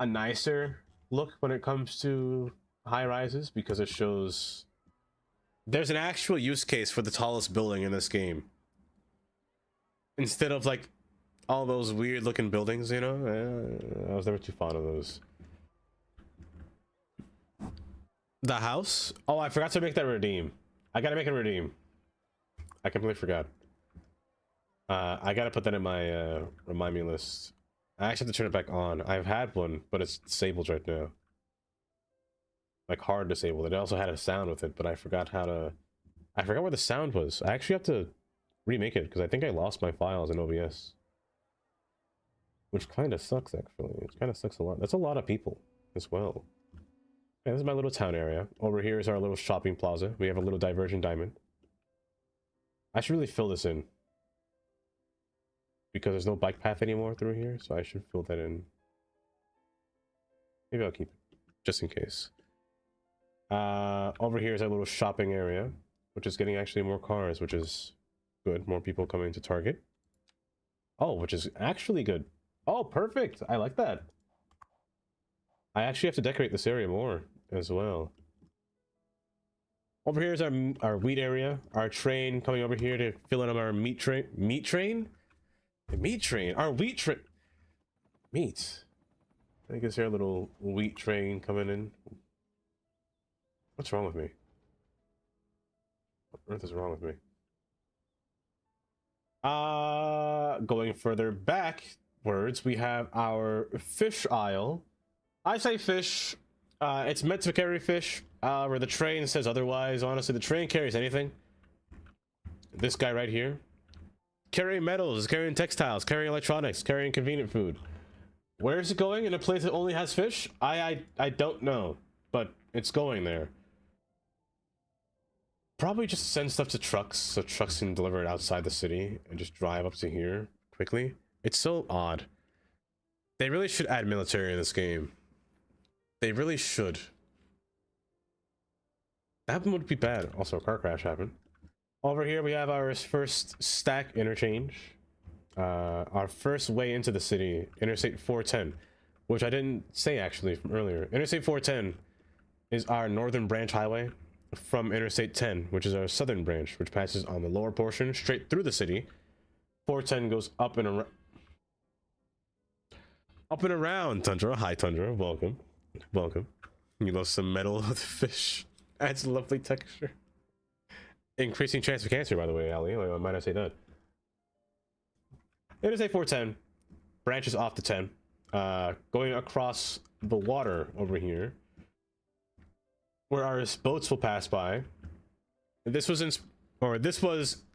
nicer look when it comes to high rises, because it shows there's an actual use case for the tallest building in this game, instead of like all those weird looking buildings, you know. I was never too fond of those. The house, oh, I forgot to make that redeem. I gotta make it redeem. I completely forgot. I gotta put that in my remind me list. I actually have to turn it back on. I've had one, but it's disabled right now. Like hard disabled. It also had a sound with it, but I forgot how to. I forgot where the sound was. I actually have to remake it because I think I lost my files in OBS, which kind of sucks. Actually, it kind of sucks a lot. That's a lot of people as well. Yeah, this is my little town area. Over here is our little shopping plaza. We have a little diversion diamond. I should really fill this in, because there's no bike path anymore through here, so I should fill that in. Maybe I'll keep it, just in case. Over here is our little shopping area, which is getting actually more cars, which is good. More people coming to Target. Oh, which is actually good. Oh, perfect. I like that. I actually have to decorate this area more as well. Over here is our wheat area. Our train coming over here to fill in on our meat train. Meat train? The meat train? Our wheat train. Meat. I think it's our little wheat train coming in. What's wrong with me? What on earth is wrong with me? Going further backwards, we have our fish aisle. I say fish. It's meant to carry fish. Where the train says otherwise. Honestly, the train carries anything. This guy right here, carrying metals, carrying textiles, carrying electronics, carrying convenient food. Where is it going? In a place that only has fish? I don't know, but it's going there. Probably just send stuff to trucks, so trucks can deliver it outside the city and just drive up to here quickly. It's so odd. They really should add military in this game. They really should. That would be bad. Also, a car crash happened. Over here we have our first stack interchange. Our first way into the city, Interstate 410, which I didn't say actually from earlier. Interstate 410 is our northern branch highway from Interstate 10, which is our southern branch, which passes on the lower portion straight through the city. 410 goes up and around. Up and around, Tundra. Hi, Tundra. Welcome. Welcome. You love some metal with fish. Adds a lovely texture. Increasing chance of cancer, by the way, Ali. Might I say that? Interstate 410 branches off the 10, going across the water over here, where our boats will pass by. This was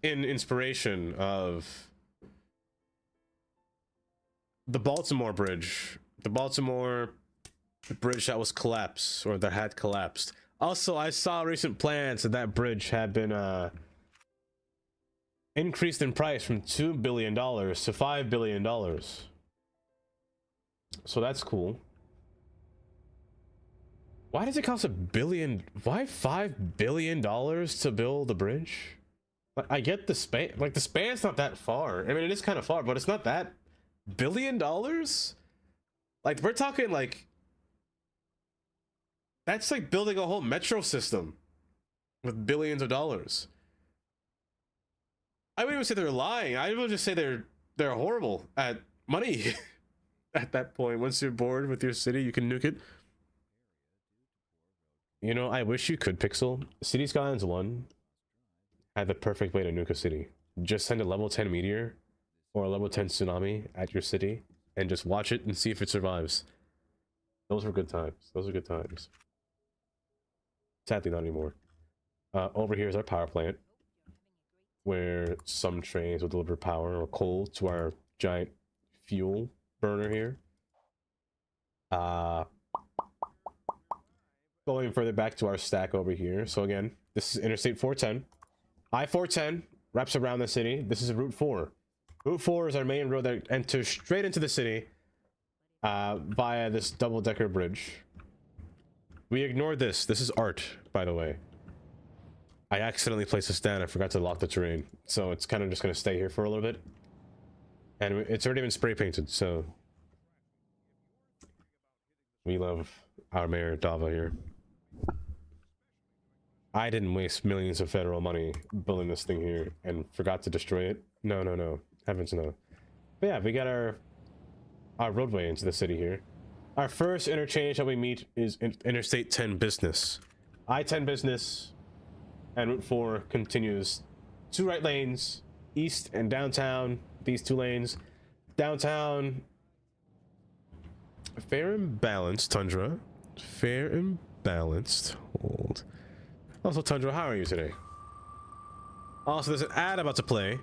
in inspiration of the Baltimore Bridge, the Baltimore bridge that was collapsed, or that had collapsed. Also, I saw recent plans that that bridge had been increased in price from $2 billion to $5 billion. So that's cool. Why does it cost $1 billion? Why $5 billion to build the bridge? I get the span, like the span's not that far. I mean, it is kind of far, but it's not that $1 billion. Like, Like we're talking like that's like building a whole metro system with billions of dollars. I wouldn't even say they're lying. I would just say they're horrible at money. At that point, once you're bored with your city, you can nuke it. You know, I wish you could Pixel. City Skylines 1 had the perfect way to nuke a city. Just send a level 10 meteor or a level 10 tsunami at your city and just watch it and see if it survives. Those were good times. Those are good times. Sadly, not anymore. Over here is our power plant, where some trains will deliver power or coal to our giant fuel burner here. Going further back to our stack over here. So again, this is Interstate 410. I-410 wraps around the city. This is Route 4. Route 4 is our main road that enters straight into the city via this double-decker bridge. We ignored this. This is art, by the way. I accidentally placed a stand. I forgot to lock the terrain. So it's kind of just going to stay here for a little bit. And it's already been spray painted, so... We love our mayor, Dava, here. I didn't waste millions of federal money building this thing here and forgot to destroy it. No, no, no. Heavens no. But yeah, we got our roadway into the city here. Our first interchange that we meet is Interstate 10 Business. I-10 Business and Route 4 continues 2 right lanes, east and downtown, these 2 lanes. Downtown, fair and balanced, Tundra. Fair and balanced. Hold. Also, Tundra, how are you today? Also, there's an ad about to play.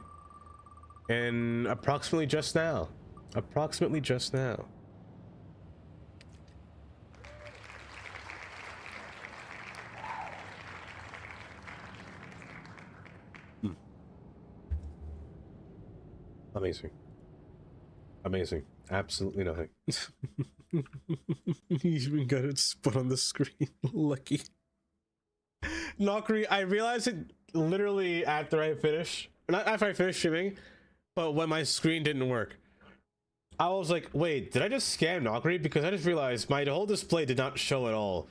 And approximately just now. Approximately just now. Amazing. Amazing. Absolutely nothing. You even got it put on the screen. Lucky. Nokri, I realized it literally after I finished. Not after I finished streaming, but when my screen didn't work. I was like, wait, did I just scam Nokri? Because I just realized my whole display did not show at all.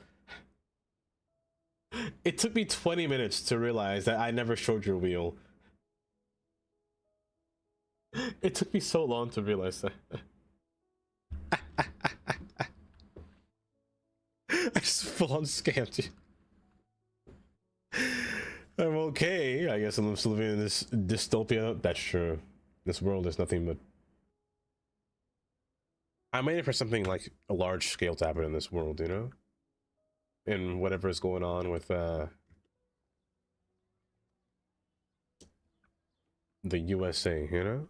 It took me 20 minutes to realize that I never showed your wheel. It took me so long to realize that. I just full on scammed you. I'm okay. I guess I'm still living in this dystopia. That's true. This world is nothing but... I'm waiting for something like a large scale to happen in this world, you know? And whatever is going on with the USA, you know?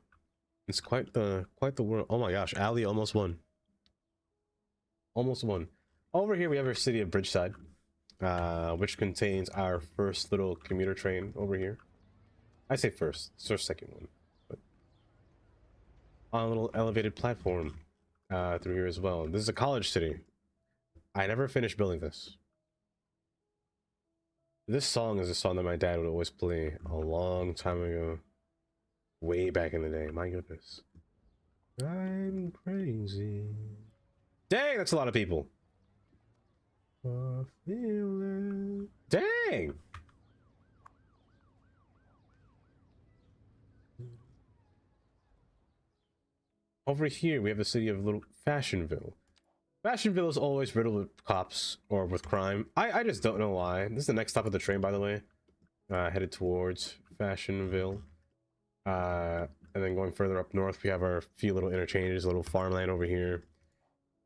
It's quite the world. Oh my gosh, Ali almost won. Almost won. Over here we have our city of Bridgeside, which contains our first little commuter train over here. I say first, it's our second one, but on a little elevated platform through here as well. This is a college city. I never finished building this. This song is a song that my dad would always play a long time ago. Way back in the day, my goodness. I'm crazy. Dang, that's a lot of people. Dang! Over here, we have the city of Little Fashionville. Fashionville is always riddled with cops or with crime. I just don't know why. This is the next stop of the train, by the way. Headed towards Fashionville. And then going further up north, we have our few little interchanges, a little farmland over here.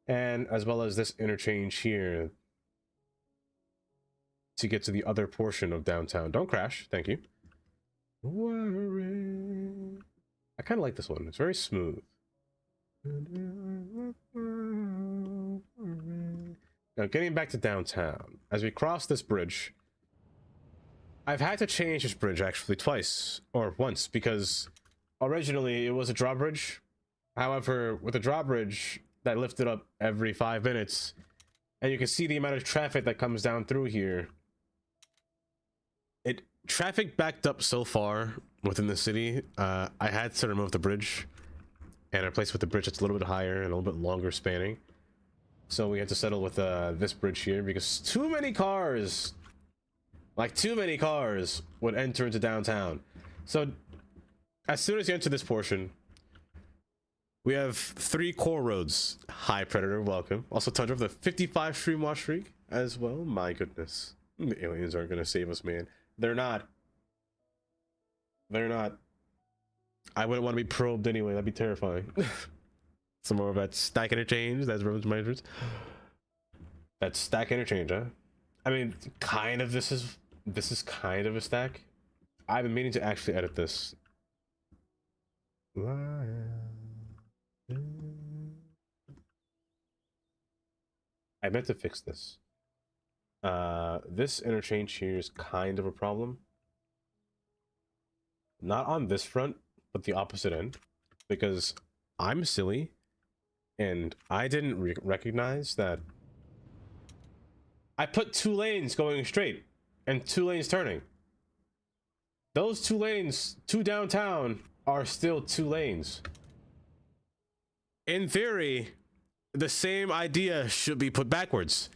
And as well as this interchange here to get to the other portion of downtown. Don't crash, thank you. I kind of like this one. It's very smooth. Now, getting back to downtown. As we cross this bridge, I've had to change this bridge actually twice, or once, because originally it was a drawbridge. However, with a drawbridge that lifted up every 5 minutes, and you can see the amount of traffic that comes down through here. Traffic backed up so far within the city, I had to remove the bridge and replace with the bridge that's a little bit higher and a little bit longer spanning. So we had to settle with this bridge here because too many cars, like too many cars, would enter into downtown. So as soon as you enter this portion, we have 3 core roads. Hi Predator, welcome. Also Tundra with the 55 stream watch streak as well. My goodness, the aliens aren't gonna save us, man. They're not. They're not. I wouldn't want to be probed anyway. That'd be terrifying. Some more of that stack interchange. That's Roman's measures. That stack interchange, huh? I mean, kind of. This is kind of a stack. I've been meaning to actually edit this. I meant to fix this. This interchange here is kind of a problem. Not on this front, but the opposite end. Because I'm silly, and I didn't recognize that I put 2 lanes going straight, and 2 lanes turning. Those 2 lanes to downtown are still 2 lanes. In theory, the same idea should be put backwards.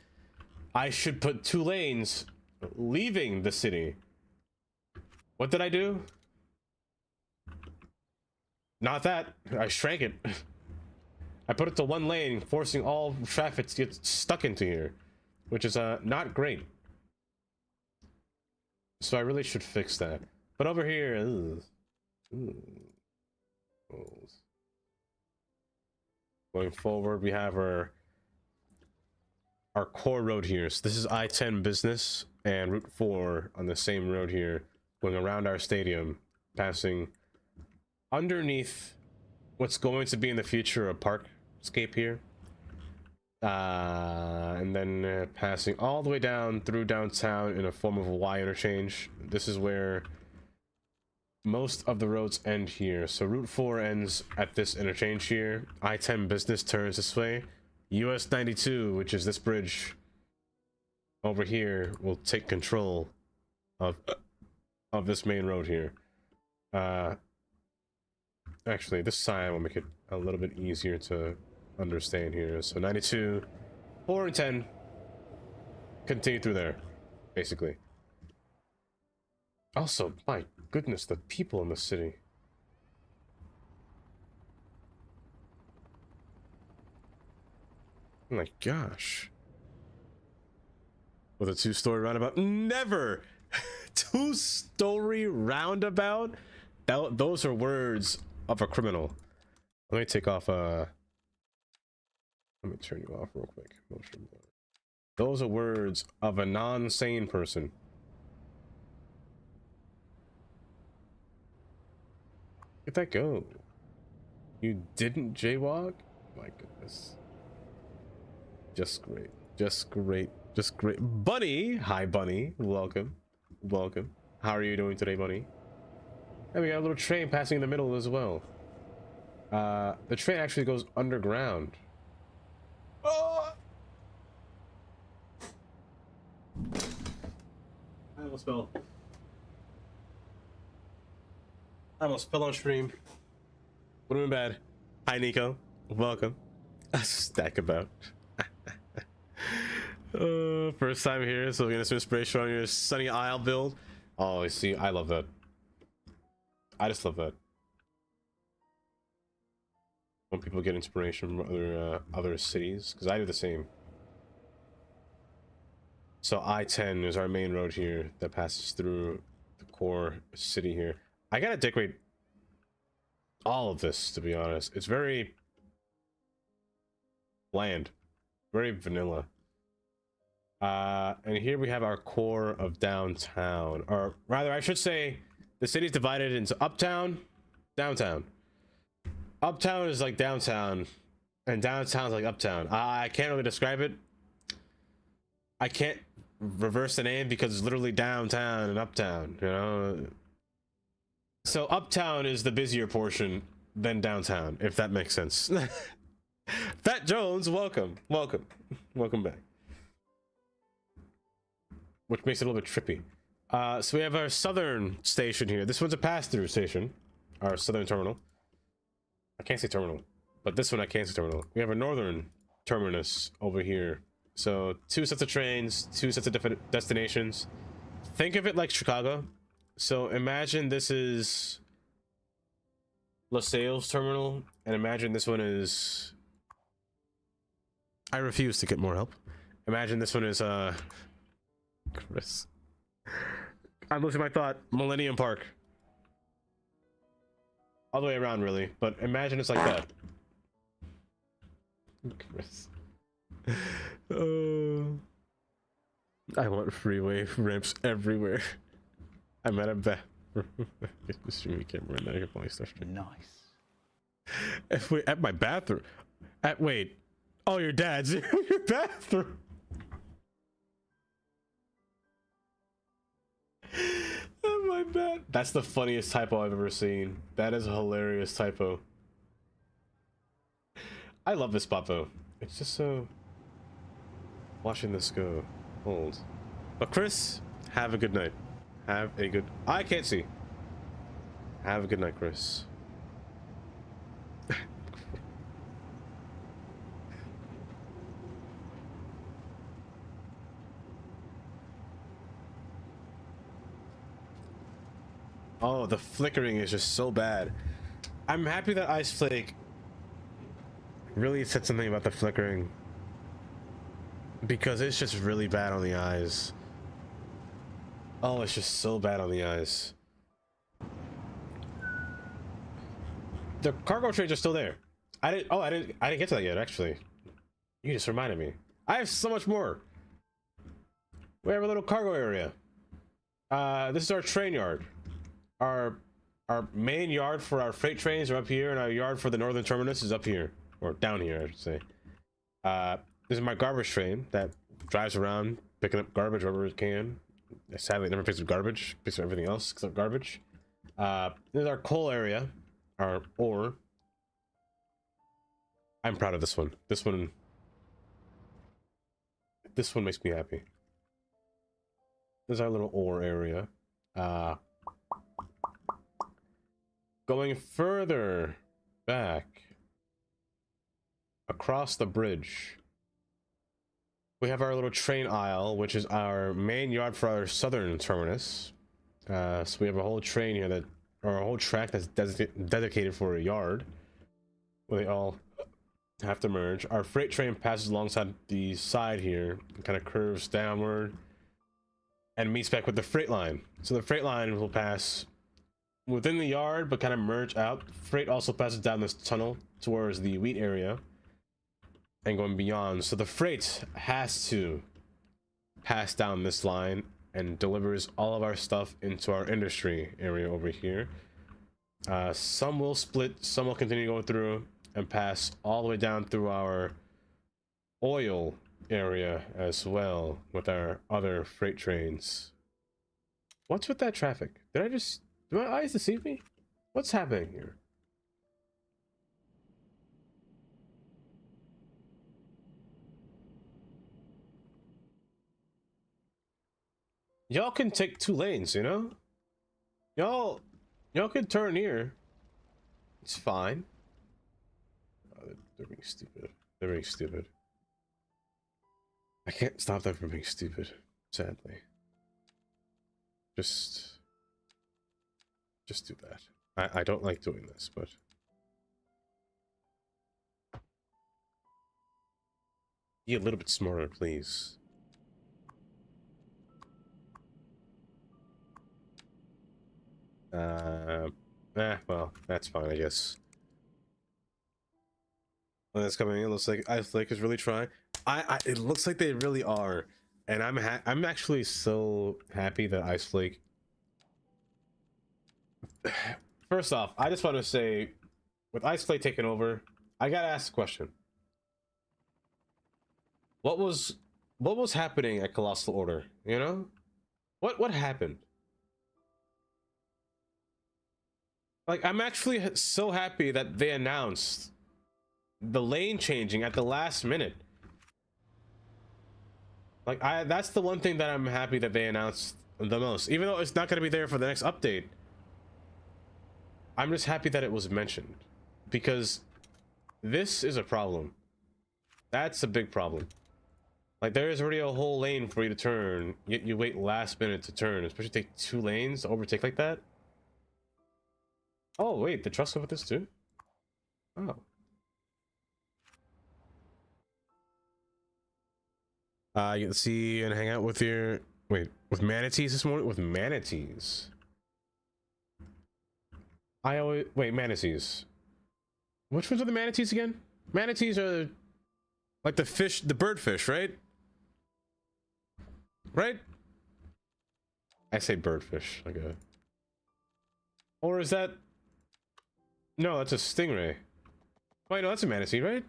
I should put 2 lanes leaving the city. What did I do? Not that. I shrank it. I put it to 1 lane, forcing all traffic to get stuck into here, which is not great. So I really should fix that. But over here, going forward, we have our core road here. So this is I-10 business and Route 4 on the same road here, going around our stadium, passing underneath what's going to be in the future a parkscape here, and then passing all the way down through downtown in a form of a Y interchange. This is where most of the roads end here. So Route 4 ends at this interchange here. I-10 business turns this way. US 92, which is this bridge over here, will take control of this main road here. Actually, this side will make it a little bit easier to understand here. So 92, 4 and 10 continue through there, basically. Also, my goodness, the people in the city. Oh my gosh. With a 2-story roundabout? Never! 2-story roundabout? Those are words of a criminal. Let me take off let me turn you off real quick. Those are words of a non-sane person. Look at that go. You didn't jaywalk? My goodness. Just great. Just great. Just great. Bunny! Hi, Bunny. Welcome. Welcome. How are you doing today, Bunny? And we got a little train passing in the middle as well. The train actually goes underground. Oh! I almost fell. I almost fell on stream. Would have been bad. Hi, Nico. Welcome. Stack about. First time here, so we're gonna some inspiration on your Sunny Isle build. Oh, I see. I love that. I just love that. When people get inspiration from other cities, because I do the same. So I-10 is our main road here that passes through the core city here. I gotta decorate all of this, to be honest. It's very bland, very vanilla. And here we have our core of downtown, or rather I should say the city is divided into uptown, downtown. Uptown is like downtown, and downtown is like uptown. I can't really describe it. I can't reverse the name because it's literally downtown and uptown, you know? So uptown is the busier portion than downtown, if that makes sense. Fat Jones, welcome. Welcome. Welcome back. Which makes it a little bit trippy. So we have our southern station here. This one's a pass-through station. Our southern terminal. I can't say terminal, but this one I can say terminal. We have a northern terminus over here. So 2 sets of trains, 2 sets of different destinations. Think of it like Chicago. So imagine this is LaSalle's terminal, and imagine this one is... I refuse to get more help. Imagine this one is Chris. I'm losing my thought. Millennium Park. All the way around, really. But imagine it's like that. Chris. I want freeway ramps everywhere. I'm at a bathroom. Streaming camera and I can play stuff. Nice. At my bathroom. Wait. Oh, your dad's in your bathroom. Oh my bad. That's the funniest typo I've ever seen. That is a hilarious typo. I love this spot though. It's just so... Watching this go. Hold. But Chris, have a good night. Have a good... I can't see. Have a good night, Chris. Oh, the flickering is just so bad. I'm happy that Ice Flake really said something about the flickering, because it's just really bad on the eyes. Oh, it's just so bad on the eyes. The cargo trains are still there. I didn't get to that yet, actually. You just reminded me. I have so much more. We have a little cargo area. This is our train yard. Our main yard for our freight trains are up here, and our yard for the northern terminus is up here, or down here, I should say. This is my garbage train that drives around picking up garbage wherever it can. Sadly, it never picks up garbage, picks up everything else except garbage. This is our coal area, our ore. I'm proud of this one. This one makes me happy. This is our little ore area. Going further back across the bridge, we have our little train aisle, which is our main yard for our southern terminus. So we have a whole train here or a whole track that's dedicated for a yard, where they all have to merge. Our freight train passes alongside the side here and kind of curves downward and meets back with the freight line. So the freight line will pass within the yard but kind of merge out. Freight also passes down this tunnel towards the wheat area and going beyond. So the freight has to pass down this line and delivers all of our stuff into our industry area over here. Some will split, some will continue to go through and pass all the way down through our oil area as well with our other freight trains. What's with that traffic? Do my eyes deceive me? What's happening here? Y'all can take 2 lanes, you know? Y'all can turn here. It's fine. Oh, they're being stupid. They're being stupid. I can't stop them from being stupid, sadly. Just do that. I don't like doing this, but be a little bit smarter, please. Well, that's fine, I guess. When that's coming in, looks like Ice Flake is really trying. It looks like they really are, and I'm actually so happy that Ice Flake. First off, I just want to say, with Ice Flake taking over, I gotta ask a question. What was happening at Colossal Order? You know, what happened? Like, I'm actually so happy that they announced the lane changing at the last minute. Like, that's the one thing that I'm happy that they announced the most, even though it's not going to be there for the next update. I'm just happy that it was mentioned, because this is a problem. That's a big problem. Like, there is already a whole lane for you to turn, yet you wait last minute to turn, especially take 2 lanes to overtake like that. Oh, wait, the trucks come with this too? Oh. You can see and hang out with your... Wait, with manatees this morning? With manatees? I always... Wait, manatees. Which ones are the manatees again? Manatees are... like the fish, the bird fish, right? Right? I say birdfish, like a... Or is that... No, that's a stingray. Wait, no, that's a manatee, right?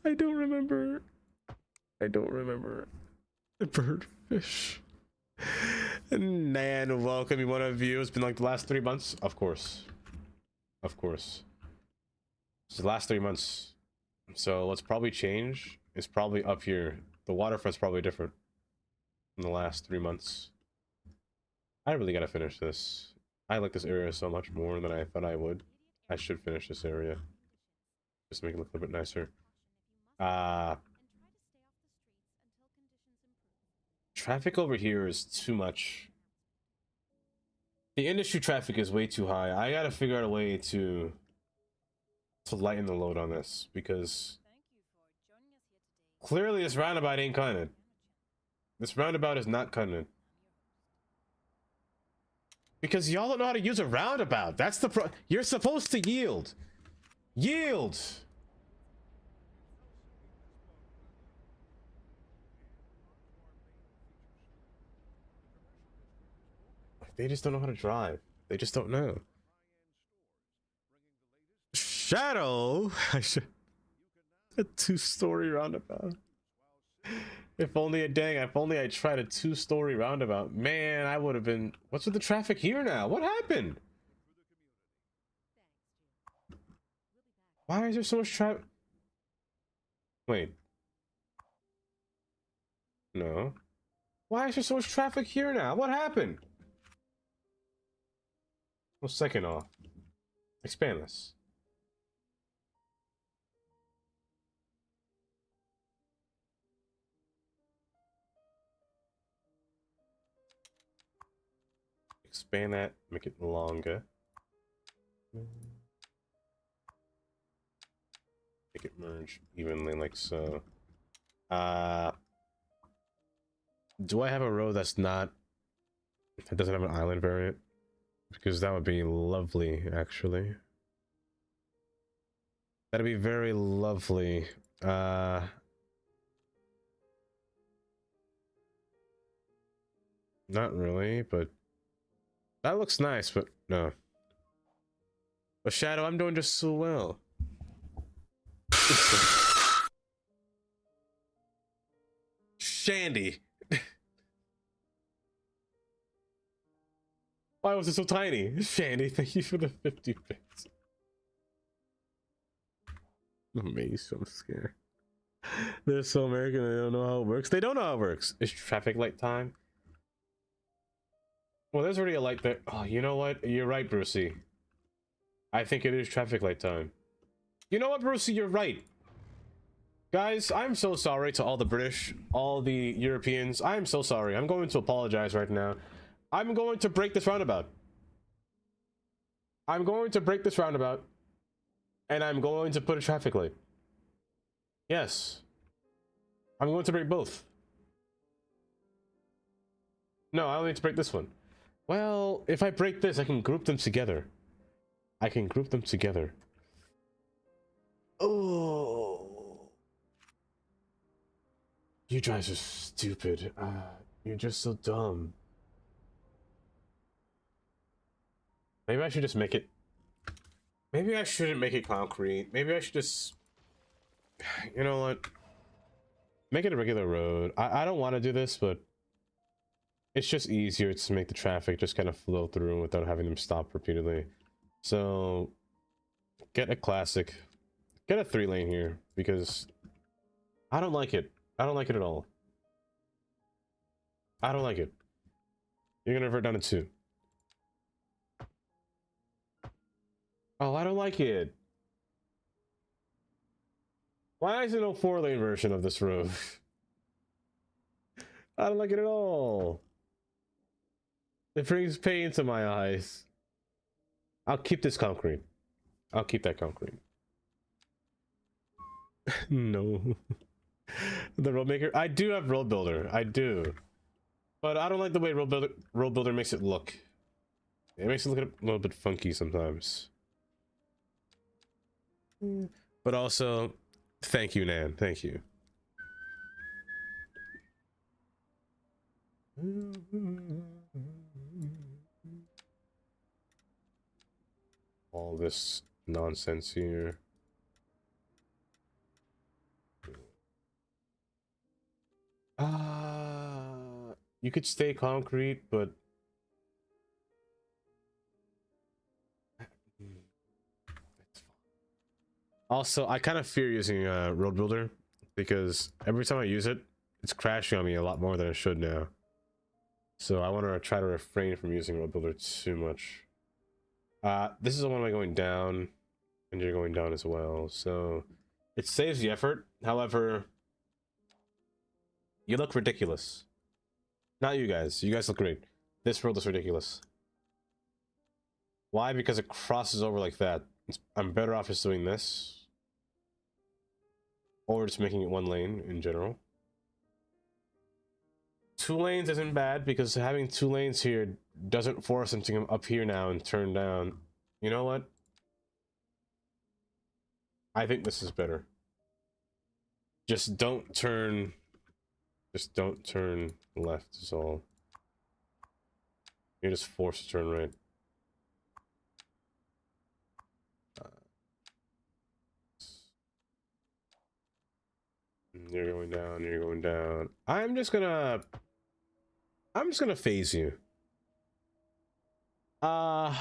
I don't remember. I don't remember. The birdfish. And welcome you, one of you. It's been like the last 3 months. Of course. Of course. It's the last 3 months. So let's probably change. It's probably up here. The waterfront's probably different in the last 3 months. I really gotta finish this. I like this area so much more than I thought I would. I should finish this area. Just make it look a little bit nicer. Traffic over here is too much. The industry traffic is way too high. I gotta figure out a way to lighten the load on this, because clearly this roundabout ain't cutting it. This roundabout is not cutting it. Because y'all don't know how to use a roundabout. That's the you're supposed to yield. Yield! They just don't know how to drive. They just don't know. Shadow! I should... A 2-story roundabout. If only if only I tried a 2-story roundabout. Man, I would have been... What's with the traffic here now? What happened? Why is there so much traffic? Wait. No. Why is there so much traffic here now? What happened? Well, second off. Expand this. Expand that, make it longer. Make it merge evenly like so. Do I have a road that doesn't have an island variant? Because that would be lovely, actually. That'd be very lovely. Not really, but that looks nice, but no. But Shadow, I'm doing just so well. Shandy. Why was it so tiny? Shandy, thank you for the 50 bits. Amazed, I'm scared. They're so American, they don't know how it works. They don't know how it works. Is traffic light time? Well, there's already a light there. Oh, you know what? You're right, Brucey. I think it is traffic light time. You know what, Brucey? You're right. Guys, I'm so sorry to all the British, all the Europeans. I am so sorry. I'm going to apologize right now. I'm going to break this roundabout. I'm going to break this roundabout. And I'm going to put a traffic light. Yes. I'm going to break both. No, I only need to break this one. Well, if I break this, I can group them together. I can group them together. Oh. You guys are stupid. You're just so dumb. Maybe I should just make it... Maybe I shouldn't make it concrete. Maybe I should just... You know what? Make it a regular road. I don't want to do this, but... It's just easier to make the traffic just kind of flow through without having them stop repeatedly. So... Get a classic. Get a 3-lane here, because... I don't like it. I don't like it at all. I don't like it. You're gonna revert down to 2. Oh, I don't like it. Why is there no 4-lane version of this road? I don't like it at all. It brings pain to my eyes. I'll keep this concrete. I'll keep that concrete. No. The road maker. I do have road builder. I do. But I don't like the way road builder makes it look. It makes it look a little bit funky sometimes. But also, thank you, Nan. Thank you. All this nonsense here. You could stay concrete, but also I kind of fear using road builder because every time I use it, it's crashing on me a lot more than it should now. So I want to try to refrain from using road builder too much. This is the one way going down, and you're going down as well. So it saves the effort. However, you look ridiculous. Not you guys. You guys look great. This road is ridiculous. Why? Because it crosses over like that. I'm better off just doing this. Or just making it 1 lane in general. 2 lanes isn't bad because having 2 lanes here doesn't force them to come up here now and turn down. You know what? I think this is better. Just don't turn left is all. You're just forced to turn right. You're going down, you're going down. I'm just gonna phase you. Yeah,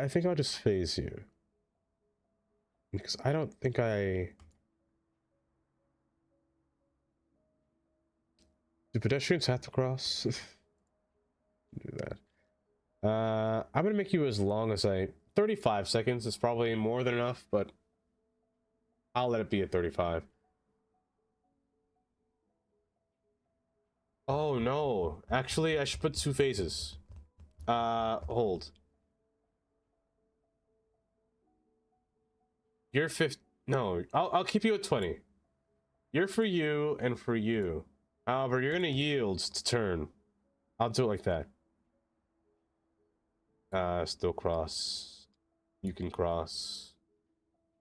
I think I'll just phase you. Because I don't think do pedestrians have to cross? Do that. I'm gonna make you as long as 35 seconds is probably more than enough, but I'll let it be at 35. Oh no, actually I should put 2 phases. Hold. You're 50. No, I'll keep you at 20. You're for you and for you. However, you're gonna yield to turn. I'll do it like that. Still cross. You can cross.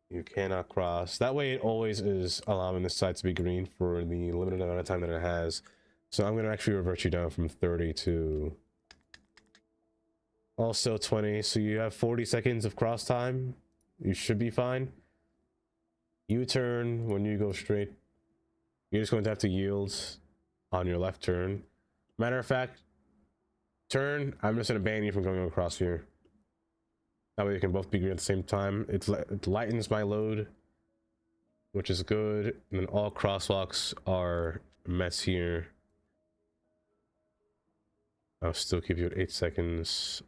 You cannot cross. That way it always is allowing this side to be green for the limited amount of time that it has. So I'm gonna actually revert you down from 30 to also 20. So you have 40 seconds of cross time. You should be fine. U-turn when you go straight. You're just going to have to yield on your left turn. Matter of fact, turn. I'm just going to ban you from going across here. That way you can both be green at the same time. It lightens my load, which is good. And then all crosswalks are mess here. I'll still keep you at 8 seconds.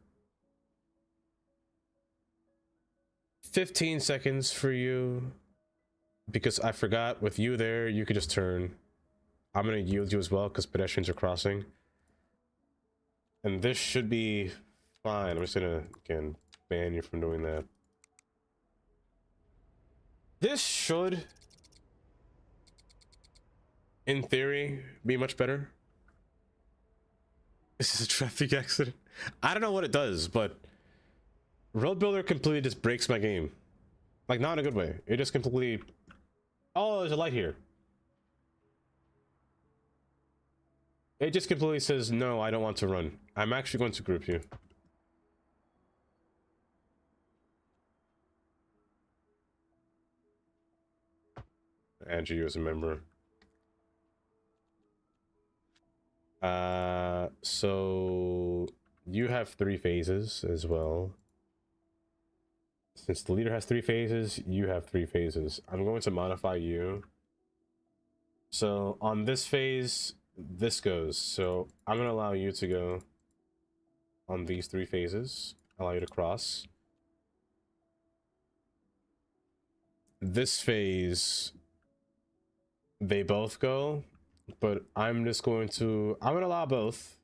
15 seconds for you. Because I forgot, with you there, you could just turn. I'm gonna yield you as well, because pedestrians are crossing. And this should be fine. I'm just gonna, again, ban you from doing that. This should, in theory, be much better. This is a traffic accident. I don't know what it does, but Road Builder completely just breaks my game. Like, not in a good way. It just completely... Oh, there's a light here. It just completely says, no, I don't want to run. I'm actually going to group you. Add you as a member. So you have 3 phases as well. Since the leader has 3 phases, you have 3 phases. I'm going to modify you. So on this phase, this goes. So I'm going to allow you to go on these 3 phases. Allow you to cross. this phase, they both go, but I'm gonna allow both.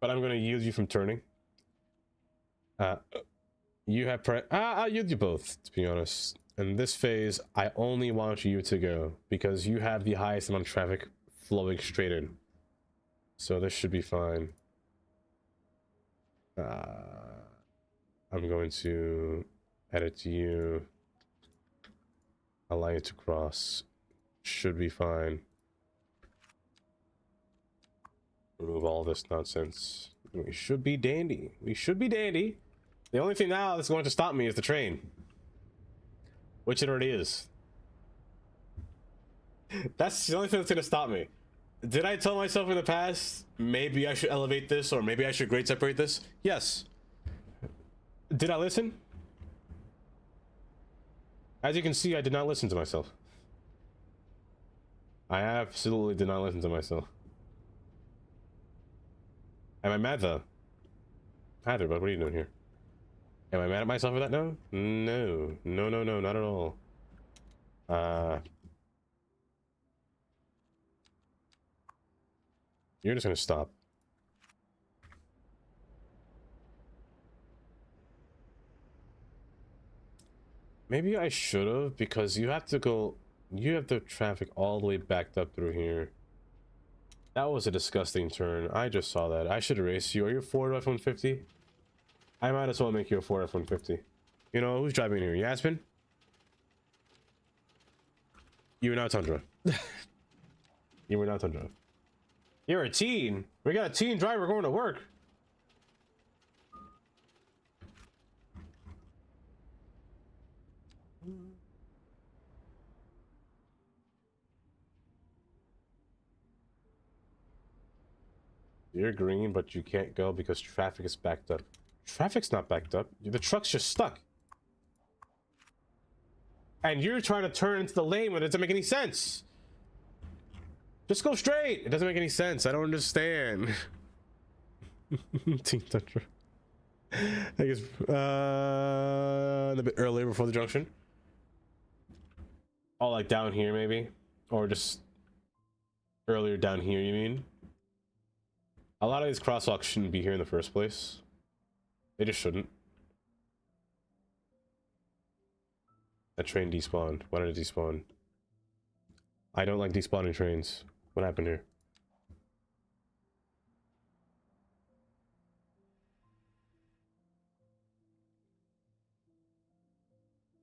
But I'm gonna yield you from turning. You have I'll yield you both, to be honest. In this phase, I only want you to go because you have the highest amount of traffic flowing straight in. So this should be fine. I'm going to edit to you. Allow you to cross. Should be fine. Remove all this nonsense. We should be dandy. We should be dandy. The only thing now that's going to stop me is the train. Which it already is. That's the only thing that's going to stop me. Did I tell myself in the past, maybe I should elevate this or maybe I should grade separate this? Yes. Did I listen? As you can see, I did not listen to myself. I absolutely did not listen to myself. Am I mad though? Hi there, bud. What are you doing here? Am I mad at myself for that? No? No. No, no, no, not at all. You're just gonna stop. Maybe I should have, because you have the traffic all the way backed up through here. That was a disgusting turn. I just saw that. I should erase you. Are you a Ford F-150? I might as well make you a Ford F-150. You know, who's driving here? Yasmin? You are now Tundra. You are now Tundra. You're a teen. We got a teen driver going to work. You're green, but you can't go because traffic is backed up. Traffic's not backed up. The truck's just stuck. And you're trying to turn into the lane when it doesn't make any sense. Just go straight. It doesn't make any sense. I don't understand. Team Tundra. I guess a bit earlier before the junction. Oh, like down here maybe? Or just earlier down here, you mean? A lot of these crosswalks shouldn't be here in the first place. They just shouldn't. That train despawned. Why did it despawn? I don't like despawning trains. What happened here?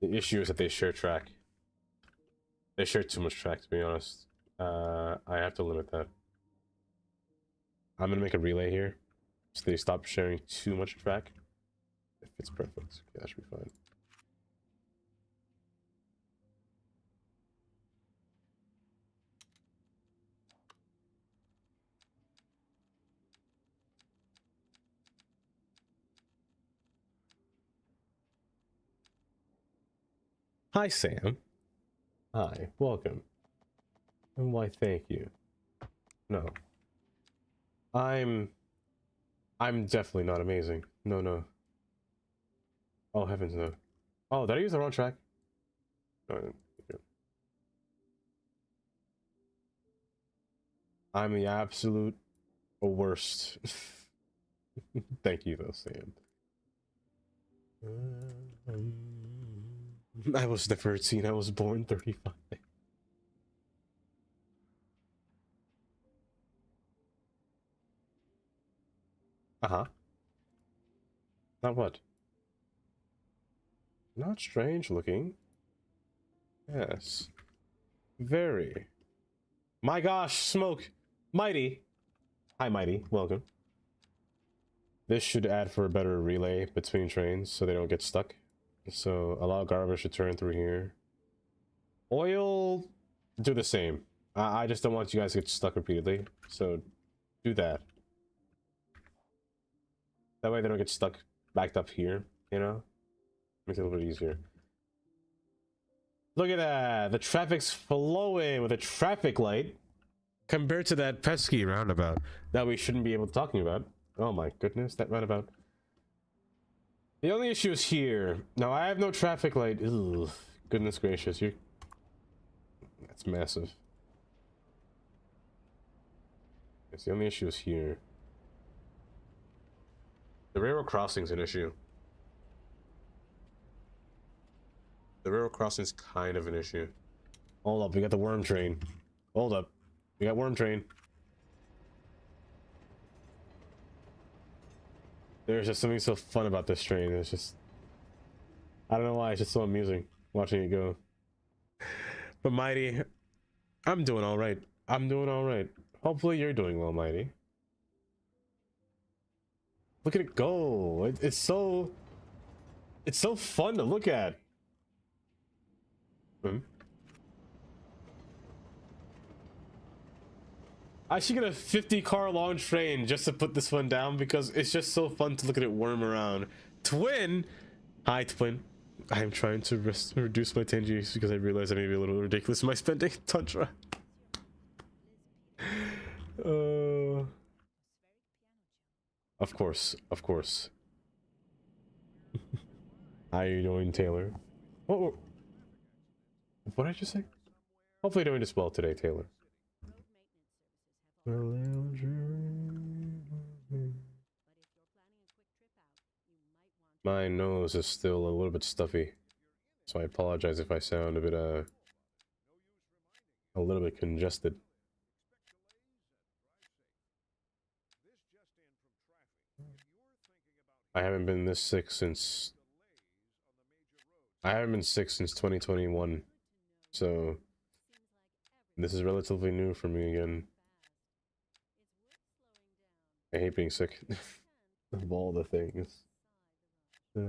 The issue is that they share track. They share too much track, to be honest. I have to limit that. I'm gonna make a relay here, so they stop sharing too much track. If it's perfect, okay, that should be fine. Hi, Sam. Hi, welcome. And why, thank you. No. I'm definitely not amazing. No, no. Oh, heavens, no. Oh, did I use the wrong track? No, I didn't. I'm the absolute worst. Thank you, though, Sam. I was never 13. I was born 35. Uh-huh. Not what? Not strange looking. Yes. Very. My gosh, smoke. Mighty. Hi, Mighty. Welcome. This should add for a better relay between trains so they don't get stuck. So allow garbage to turn through here. Oil, do the same. I just don't want you guys to get stuck repeatedly. So do that. That way they don't get stuck backed up here, you know? Makes it a little bit easier. Look at that! The traffic's flowing with a traffic light compared to that pesky roundabout that we shouldn't be able to talking about. Oh my goodness, that roundabout. The only issue is here. Now I have no traffic light. Ugh, goodness gracious, you're... That's massive. It's the only issue is here. The railroad crossing's an issue. The railroad crossing's kind of an issue. Hold up, we got the worm train. Hold up. We got worm train. There's just something so fun about this train. It's just... I don't know why, it's just so amusing watching it go. But Mighty, I'm doing alright. I'm doing alright. Hopefully you're doing well, Mighty. Look at it go. It's so fun to look at. I should get a 50-car long train just to put this one down because it's just so fun to look at it worm around. Twin! Hi, Twin. I'm trying to reduce my tangies because I realize I may be a little ridiculous in my spending. Tantra. Of course, of course. How are you doing, Taylor? What did I just say? Hopefully you're doing this well today, Taylor. My nose is still a little bit stuffy, so I apologize if I sound a little bit congested. I haven't been sick since 2021, so this is relatively new for me again. I hate being sick of all the things. Life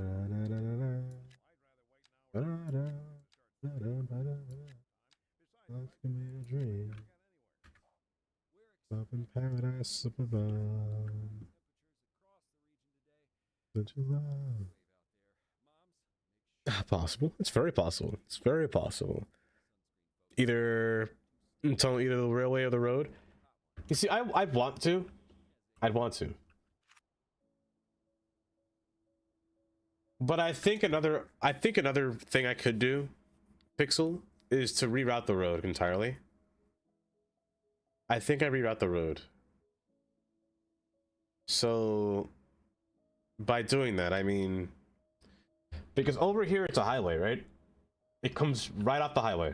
can be a dream. Up in paradise up above. That you love. Possible. It's very possible. It's very possible. Either the railway or the road. You see, I'd want to. I'd want to. But I think another thing I could do, Pixel, is to reroute the road entirely. I think I reroute the road. So by doing that, I mean, because over here it's a highway, right? It comes right off the highway.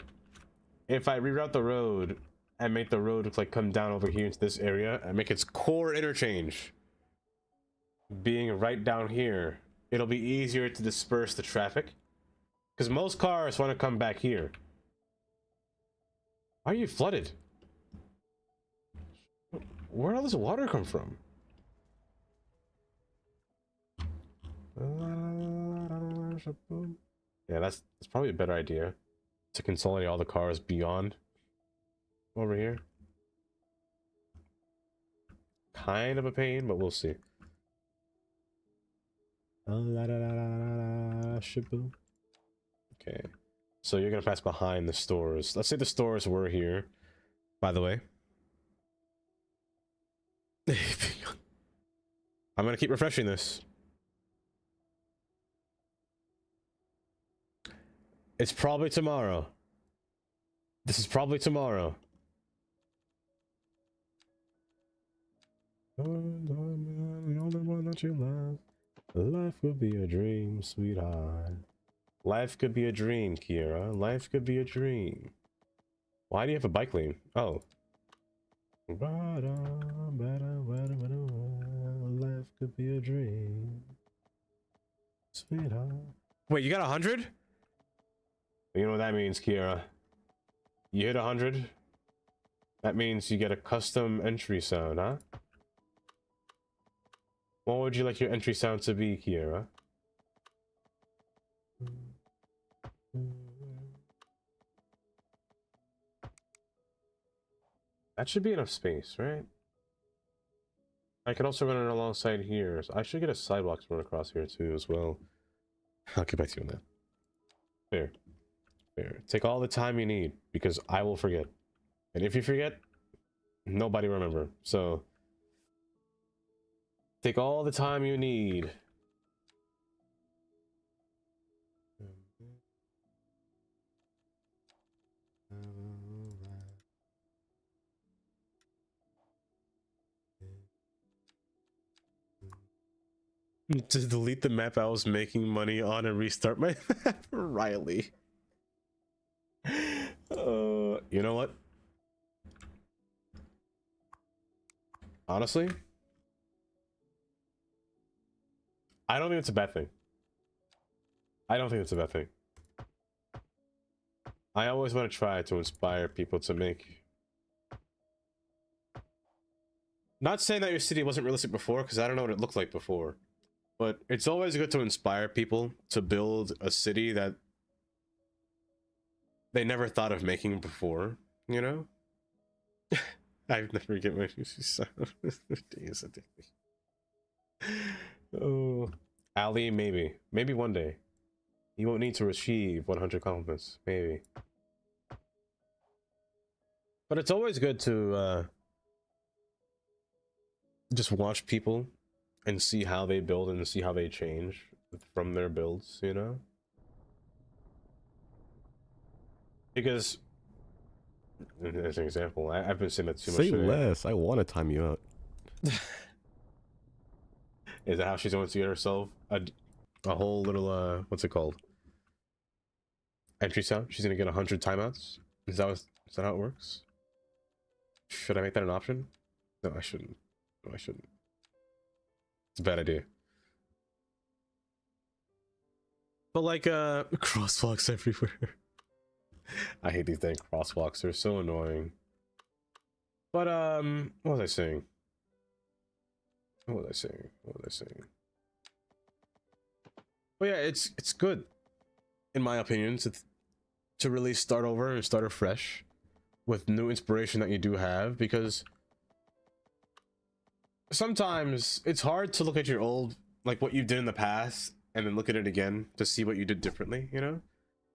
If I reroute the road and make the road like come down over here into this area and make its core interchange being right down here, it'll be easier to disperse the traffic. Because most cars want to come back here. Why are you flooded? Where did all this water come from? Yeah, that's probably a better idea. To consolidate all the cars beyond over here. Kind of a pain, but we'll see. Okay, so you're gonna pass behind the stores. Let's say the stores were here, by the way. I'm gonna keep refreshing this. It's probably tomorrow. This is probably tomorrow. The only one that you love. Life could be a dream, sweetheart. Life could be a dream, Kira. Life could be a dream. Why do you have a bike lane? Oh. Life could be a dream, sweetheart. Wait, you got 100? You know what that means, Kira? You hit 100? That means you get a custom entry sound, huh? What would you like your entry sound to be, Kira? That should be enough space, right? I could also run it alongside here. So I should get a sidewalk to run across here too as well. I'll get back to you on that. Fair. Fair. Take all the time you need, because I will forget. And if you forget, nobody remember. So take all the time you need. To delete the map I was making money on and restart my map. Riley. You know what? Honestly, I don't think it's a bad thing. I don't think it's a bad thing. I always want to try to inspire people to make... Not saying that your city wasn't realistic before, because I don't know what it looked like before. But it's always good to inspire people to build a city that they never thought of making before, you know? I've never get my sound. Oh, Ali, maybe. Maybe one day. You won't need to receive 100 compliments. Maybe. But it's always good to just watch people and see how they build and see how they change from their builds, you know? Because, as an example, I've been saying that too much Say today. less. I want to time you out. Is that how she's going to get herself a whole little, what's it called? Entry sound? She's going to get 100 timeouts? Is that how it works? Should I make that an option? No, I shouldn't. No, I shouldn't. It's a bad idea. But like, crosswalks everywhere. I hate these dang crosswalks. They're so annoying. But, what was I saying? What was I saying? What was I saying? Well, yeah, it's good, in my opinion, to really start over and start afresh with new inspiration that you do have, because sometimes it's hard to look at your old, like what you did in the past, and then look at it again to see what you did differently, you know?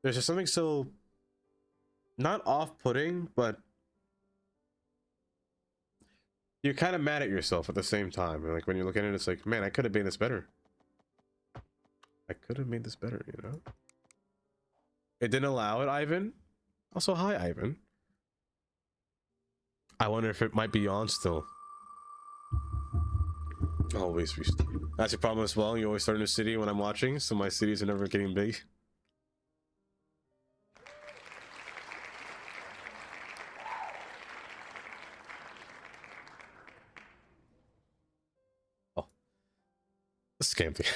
There's just something so, not off-putting, but you're kind of mad at yourself at the same time. Like when you're looking at it, it's like, man, I could have made this better. I could have made this better, you know? It didn't allow it, Ivan. Also, hi, Ivan. I wonder if it might be on still. Always restart. That's your problem as well. You always start in a city when I'm watching, so my cities are never getting big. Oh. Scam thing.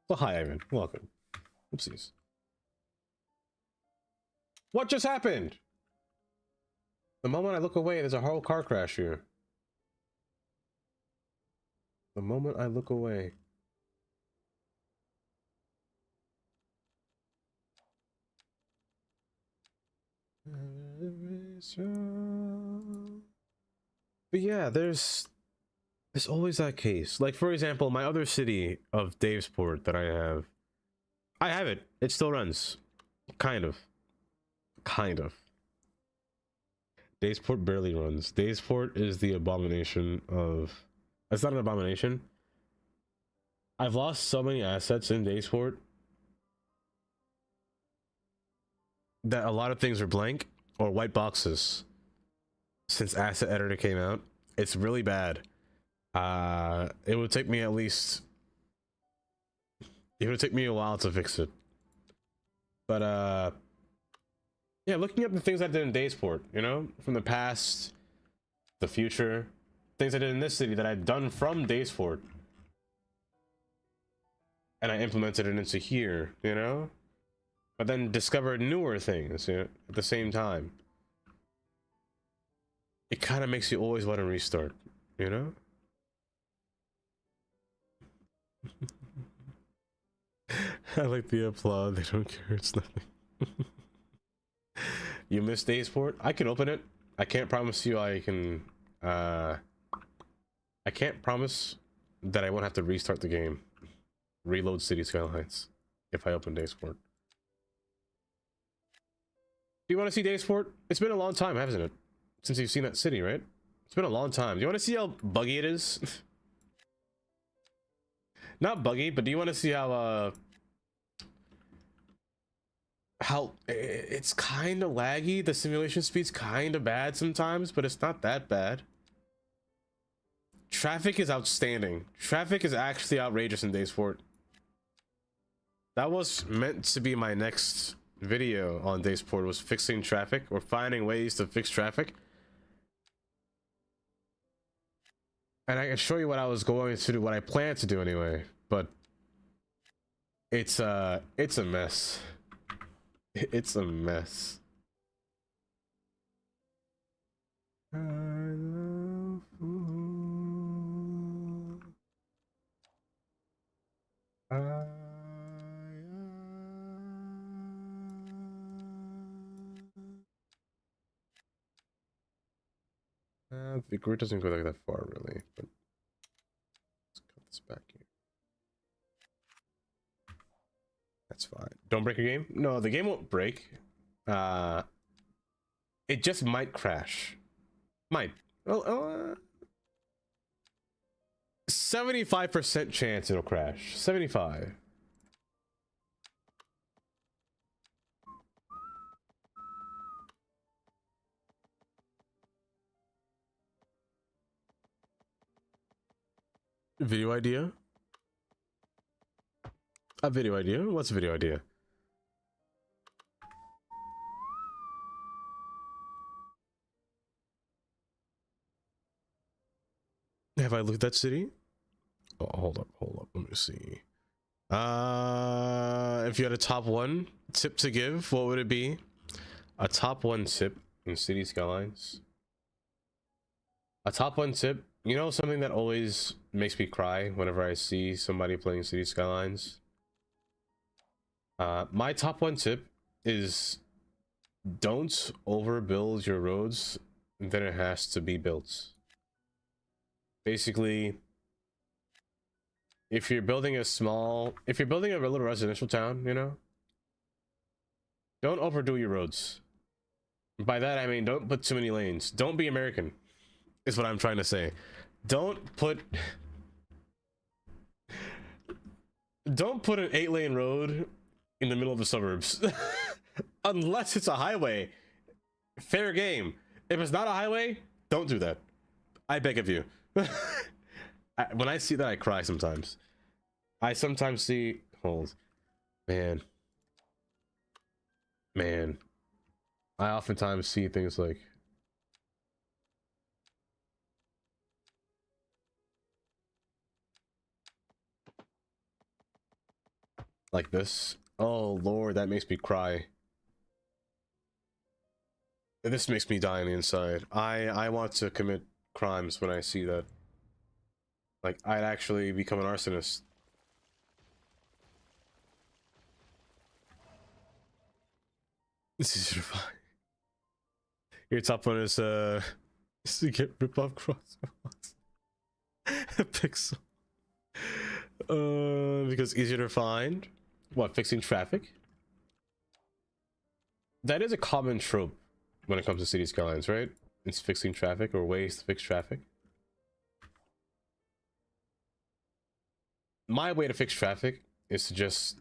Well, hi, Ivan. Welcome. Oopsies. What just happened? The moment I look away, there's a whole car crash here. The moment I look away. But yeah, there's always that case. Like, for example, my other city of Davesport that I have it. It still runs. Kind of. Davesport barely runs. Davesport is the abomination of... It's not an abomination. I've lost so many assets in Davesport that a lot of things are blank or white boxes since Asset Editor came out. It's really bad. It would take me at least... It would take me a while to fix it. But, yeah, looking at the things I did in Davesport, you know, from the past, the future, things I did in this city that I'd done from Davesport, and I implemented it into here, you know, but then discovered newer things, you know, at the same time. It kind of makes you always want to restart, you know? I like the applaud. They don't care. It's nothing. You missed Davesport? I can open it. I can't promise you I can, I can't promise that I won't have to restart the game. Reload City Skylines if I open Davesport. Do you want to see Davesport? It's been a long time, hasn't it? Since you've seen that city, right? It's been a long time. Do you want to see how buggy it is? Not buggy, but do you want to see how it's kind of laggy? The simulation speed's kind of bad sometimes, but it's not that bad. Traffic is outstanding. Traffic is actually outrageous in Daysport. That was meant to be my next video on Daysport, was fixing traffic or finding ways to fix traffic. And I can show you what I was going to do, what I planned to do anyway, but it's a mess. It's a mess. The grid doesn't go like that far, really, but let's cut this back here. That's fine. Don't break a game? No, the game won't break. It just might crash. Might. 75% chance it'll crash. 75. Video idea? A video idea? What's a video idea? Have I looked at that city? Oh, hold up. Let me see. If you had a top one tip to give, what would it be? A top one tip in City Skylines. A top one tip. You know something that always makes me cry whenever I see somebody playing City Skylines? My top one tip is don't overbuild your roads than it has to be built. Basically, if you're building a little residential town, you know, don't overdo your roads. By that I mean don't put too many lanes. Don't be American, is what I'm trying to say. Don't put an 8-lane road in the middle of the suburbs. Unless it's a highway. Fair game. If it's not a highway, don't do that. I beg of you. When I see that, I cry sometimes. I sometimes see... Man. I oftentimes see things like this. Oh Lord, that makes me cry. This makes me die on the inside. I want to commit crimes when I see that. Like, I'd actually become an arsonist. This is fine. Your top one is to get rip-off crosswalks. Pixel. Because easier to find. What, fixing traffic? That is a common trope when it comes to City Skylines, right? It's fixing traffic or ways to fix traffic. My way to fix traffic is to just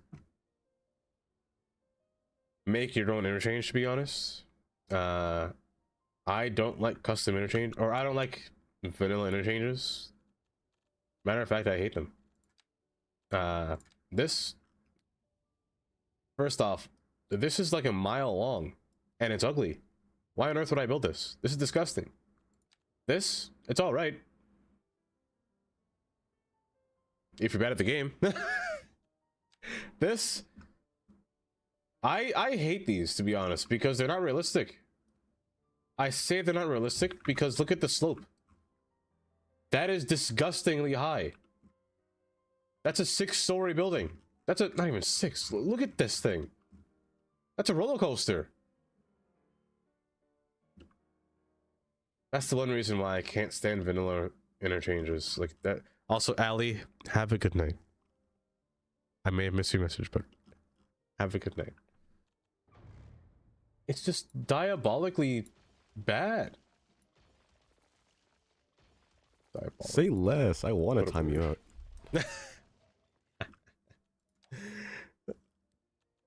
make your own interchange, to be honest. I don't like custom interchange, or I don't like vanilla interchanges. Matter of fact, I hate them. First off, this is like a mile long and it's ugly. Why on earth would I build this? This is disgusting. It's all right if you're bad at the game. I hate these, to be honest, because they're not realistic. I say they're not realistic because look at the slope. That is disgustingly high. That's a 6-story building. That's not even 6. Look at this thing. That's a roller coaster. That's the one reason why I can't stand vanilla interchanges like that. Also, Ali, have a good night. I may have missed your message, but have a good night. It's just diabolically bad. Say less. I want to time you out.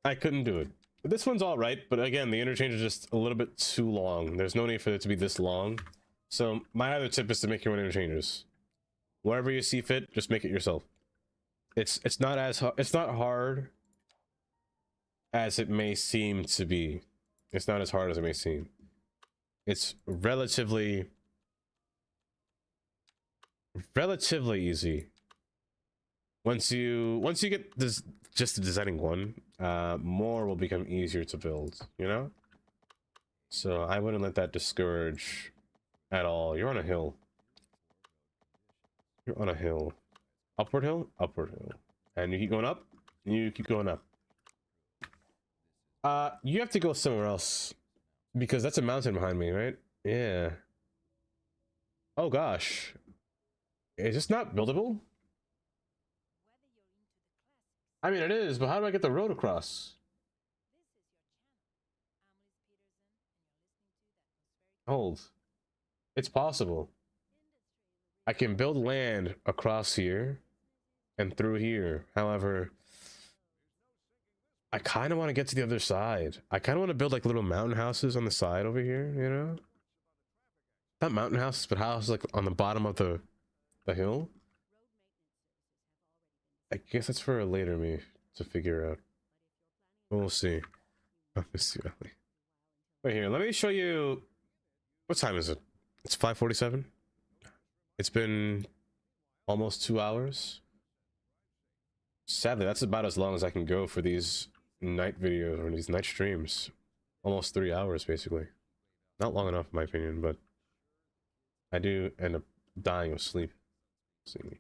I couldn't do it. This one's all right, but again, the interchange is just a little bit too long. There's no need for it to be this long. So my other tip is to make your own interchanges. Wherever you see fit, just make it yourself. It's not as it's not hard as it may seem to be. It's not as hard as it may seem. It's relatively easy. Once you get this, just designing one, more will become easier to build, you know? So I wouldn't let that discourage at all. You're on a hill. You're on a hill. Upward hill? Upward hill. And you keep going up? You keep going up. You have to go somewhere else. Because that's a mountain behind me, right? Yeah. Oh gosh. Is this not buildable? I mean, it is, but how do I get the road across? Hold. It's possible. I can build land across here and through here. However, I kind of want to get to the other side. I kind of want to build like little mountain houses on the side over here, you know? Not mountain houses, but houses like on the bottom of the hill. I guess that's for a later me to figure out. We'll see. Wait here, let me show you. What time is it? It's 5:47. It's been almost 2 hours. Sadly, that's about as long as I can go for these night videos or these night streams. Almost 3 hours, basically. Not long enough, in my opinion, but I do end up dying of sleep. See.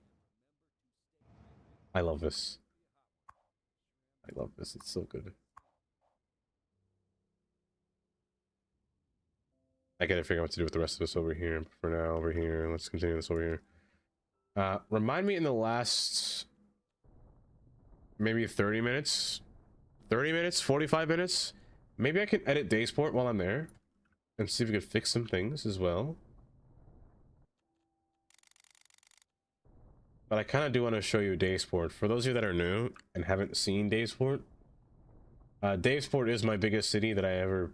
I love this. I love this. It's so good. I gotta figure out what to do with the rest of this over here. For now, over here. Let's continue this over here. Remind me in the last maybe 30 minutes, 45 minutes. Maybe I can edit Daysport while I'm there and see if we can fix some things as well. But I kind of do want to show you Daysport. For those of you that are new and haven't seen Daysport, Daysport is my biggest city that I ever...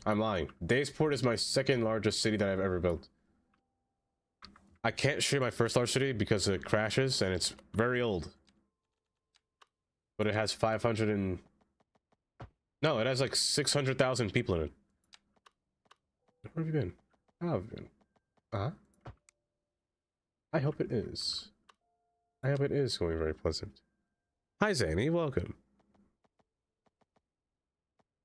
I'm lying. Daysport is my second largest city that I've ever built. I can't show you my first large city because it crashes and it's very old. But it has 500 and... No, it has like 600,000 people in it. Where have you been? How have you been? Uh-huh. I hope it is. I hope it is going very pleasant. Hi, Zany. Welcome.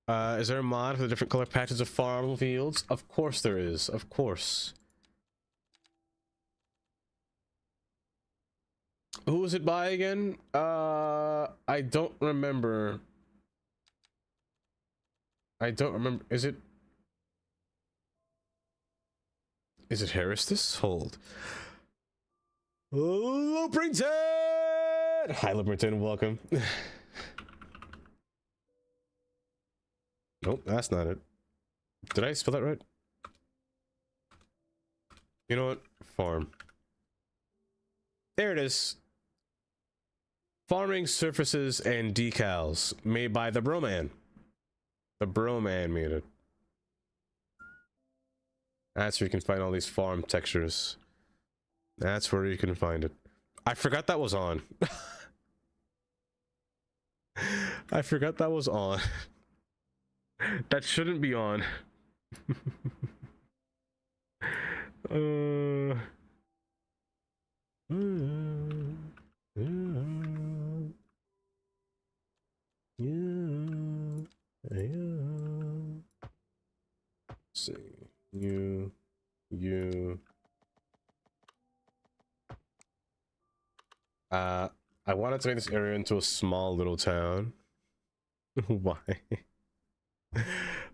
Is there a mod for the different color patches of farm fields? Of course there is. Of course. Who was it by again? I don't remember. I don't remember. Is it Harristus? Hold. Luprington! Hi, Luprington. Welcome. Nope, that's not it. Did I spell that right? You know what? Farm. There it is. Farming surfaces and decals made by the Broman. The Broman made it. That's where you can find all these farm textures. That's where you can find it. I forgot that was on. I forgot that was on. That shouldn't be on. See you. I wanted to make this area into a small little town. Why?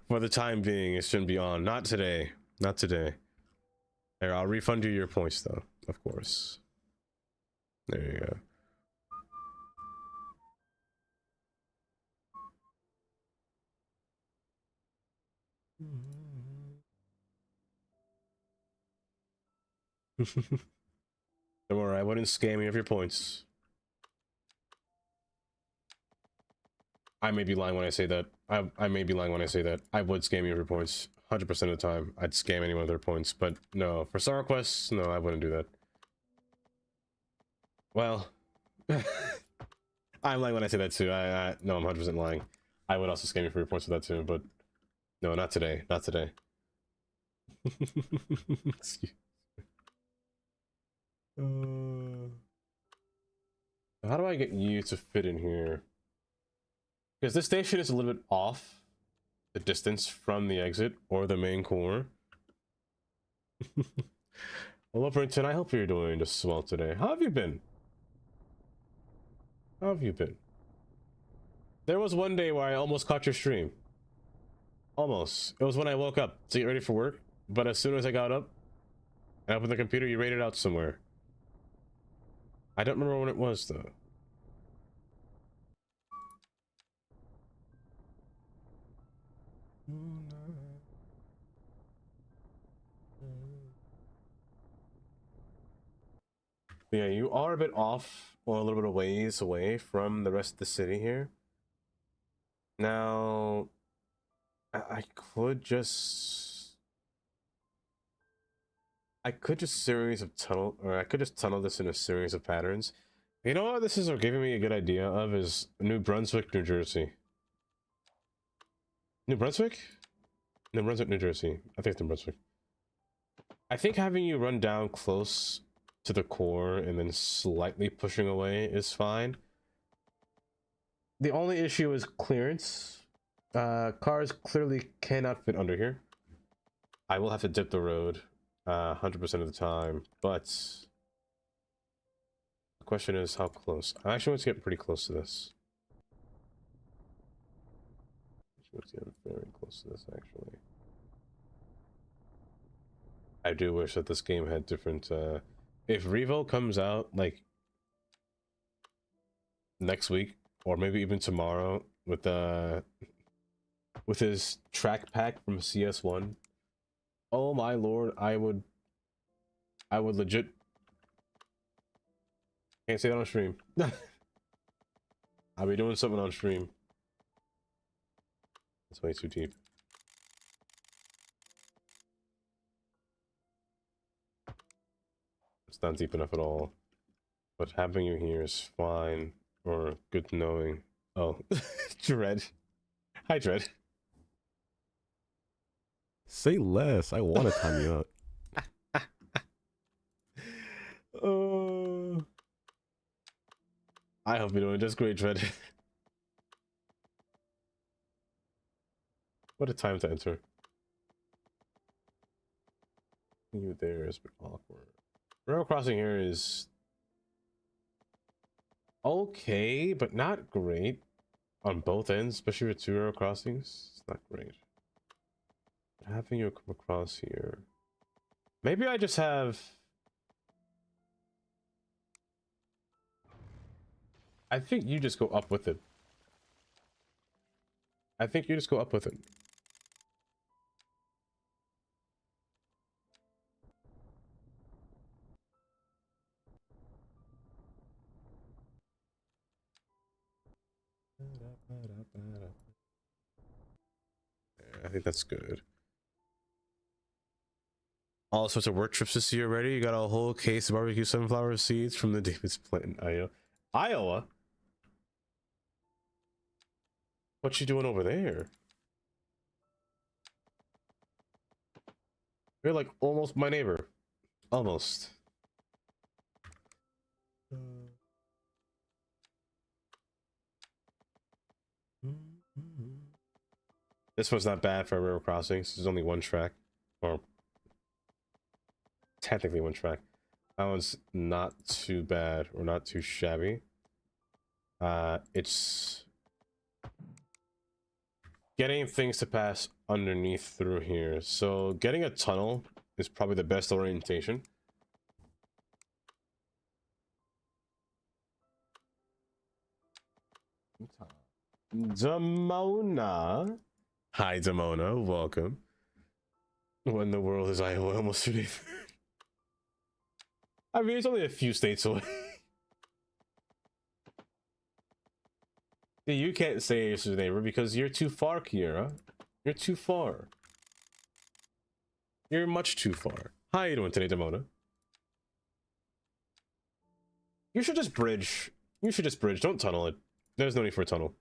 For the time being, it shouldn't be on. Not today. Not today. Here, I'll refund you your points, though. Of course. There you go. Don't worry, I wouldn't scam you of your points. I may be lying when I say that. I may be lying when I say that. I would scam you of your points. 100% of the time, I'd scam any one of their points. But no, for star quests, no, I wouldn't do that. Well, I'm lying when I say that too. No, I'm 100% lying. I would also scam you for your points with that too, but no, not today. Not today. Excuse. How do I get you to fit in here? Because this station is a little bit off the distance from the exit or the main core. Hello, Brenton. I hope you're doing just well today. How have you been? How have you been? There was one day where I almost caught your stream. Almost. It was when I woke up to get ready for work, but as soon as I got up and opened the computer, you raided out somewhere. I don't remember when it was, though. Yeah, you are a bit off, or a little bit of ways away from the rest of the city here. Now, I could just series of tunnel, or I could just tunnel this in a series of patterns. You know what this is giving me a good idea of is New Brunswick, New Jersey. New Brunswick? New Brunswick, New Jersey. I think it's New Brunswick. I think having you run down close to the core and then slightly pushing away is fine. The only issue is clearance. Cars clearly cannot fit under here. I will have to dip the road 100% of the time, but the question is how close. I actually want to get pretty close to this. Let's get very close to this, actually. I do wish that this game had different, if Revo comes out, like, next week, or maybe even tomorrow, with his track pack from CS1, oh my lord, I would legit, can't say that on stream. I'll be doing something on stream. It's way too deep. It's not deep enough at all. But having you here is fine, or good knowing. Oh, Dread. Hi, Dread. Say less. I want to time you out. I hope you're doing just great, Dread. What a time to enter. You there is a bit awkward. Rail crossing here is okay, but not great on both ends, especially with 2 rail crossings. It's not great. But having you come across here, maybe I just have. I think you just go up with it. I think you just go up with it. I think that's good. All sorts of work trips this year already. You got a whole case of barbecue sunflower seeds from the David's plant in Iowa. Iowa? What you doing over there? You're like almost my neighbor. Almost. This one's not bad for river crossings. There's only one track, or technically one track. That one's not too bad or not too shabby. It's getting things to pass underneath through here. So getting a tunnel is probably the best orientation. Damona. Hi, Damona. Welcome. When the world is Iowa, almost 2 days. I mean, it's only a few states away. You can't say it's your neighbor because you're too far, Kiera. You're too far. You're much too far. How you doing today, Demona? You should just bridge. You should just bridge. Don't tunnel it. There's no need for a tunnel.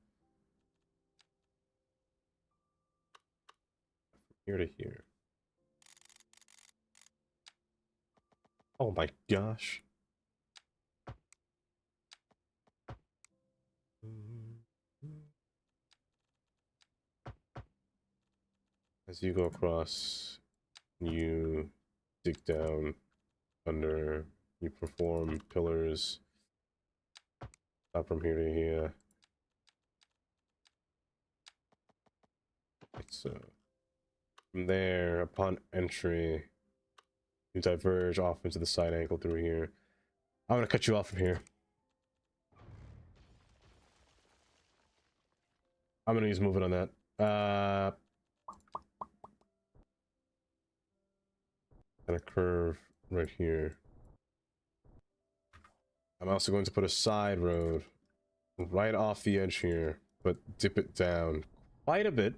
Here to here. Oh my gosh. As you go across, you dig down under, you perform pillars up from here to here. So from there, upon entry, you diverge off into the side angle through here. I'm gonna cut you off from here. I'm gonna use movement on that. And a curve right here. I'm also going to put a side road right off the edge here, but dip it down quite a bit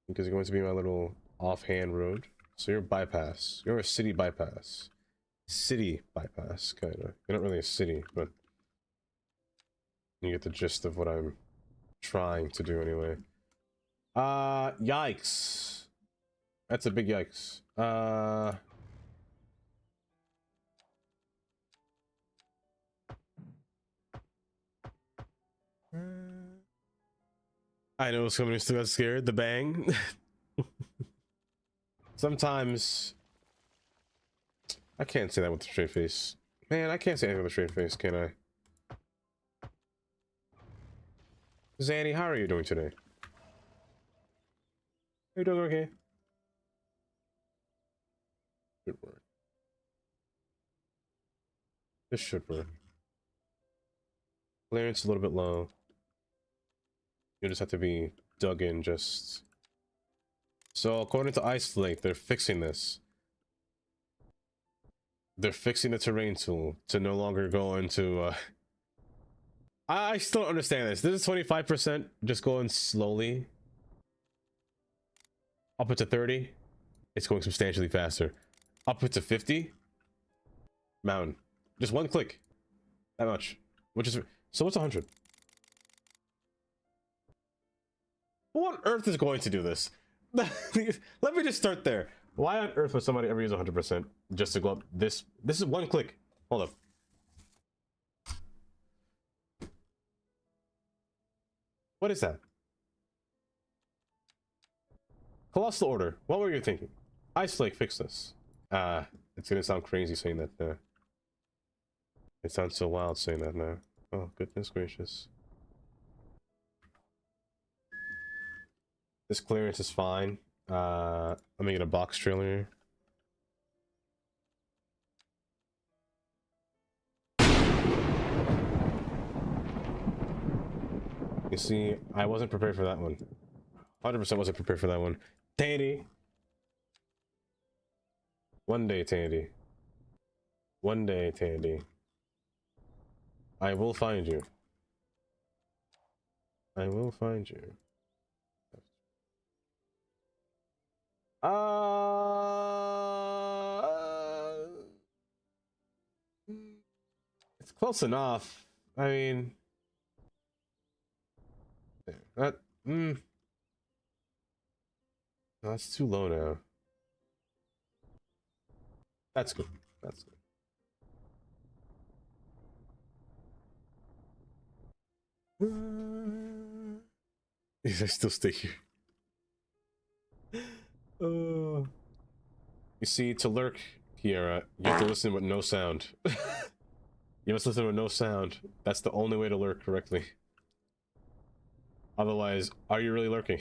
because you're going to be my little offhand road. So you're a bypass. You're a city bypass. City bypass, kind of. You're not really a city, but you get the gist of what I'm trying to do anyway. Yikes. That's a big yikes. I know somebody still got scared. The bang. Sometimes I can't say that with a straight face. Man, I can't say anything with a straight face, can I? Zanny, how are you doing today? Are you doing okay? Good work. This should work. Clearance a little bit low. You just have to be dug in just... So according to Isolate, they're fixing this. They're fixing the terrain tool to no longer go into... I still don't understand this. This is 25%, just going slowly. Up it to 30, it's going substantially faster. Up it to 50, mountain. Just one click. That much. Which is... So what's 100? Who on earth is going to do this? Let me just start there. Why on earth would somebody ever use 100% just to go up this? This is one click. Hold up. What is that? Colossal Order. What were you thinking? Isolate, fix this. It's gonna sound crazy saying that now. It sounds so wild saying that now. Oh, goodness gracious. This clearance is fine. I'm gonna get a box trailer. You see, I wasn't prepared for that one. 100% wasn't prepared for that one. Tandy. One day, Tandy. One day, Tandy. I will find you. I will find you. It's close enough. I mean, that no, that's too low now. That's good. That's good. I still stay here. You see, to lurk, Kiara, you have to listen with no sound. You must listen with no sound. That's the only way to lurk correctly. Otherwise, are you really lurking?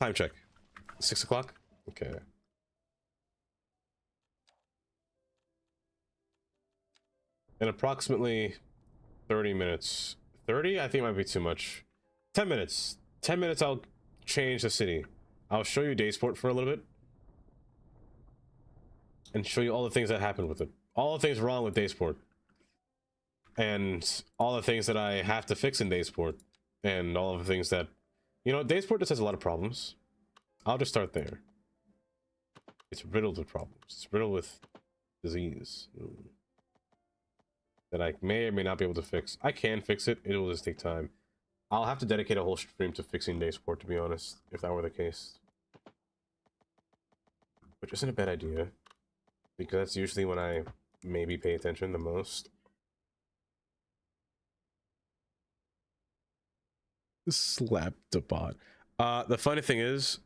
Time check. 6 o'clock? Okay. In approximately 30 minutes. 30? I think it might be too much. 10 minutes. 10 minutes I'll change the city. I'll show you Daysport for a little bit. And show you all the things that happened with it. All the things wrong with Daysport. And all the things that I have to fix in Daysport. And all of the things that... You know, Daysport just has a lot of problems. I'll just start there. It's riddled with problems. It's riddled with disease. That I may or may not be able to fix. I can fix it. It will just take time. I'll have to dedicate a whole stream to fixing day support, to be honest, if that were the case. Which isn't a bad idea, because that's usually when I maybe pay attention the most. Slap the bot. The funny thing is,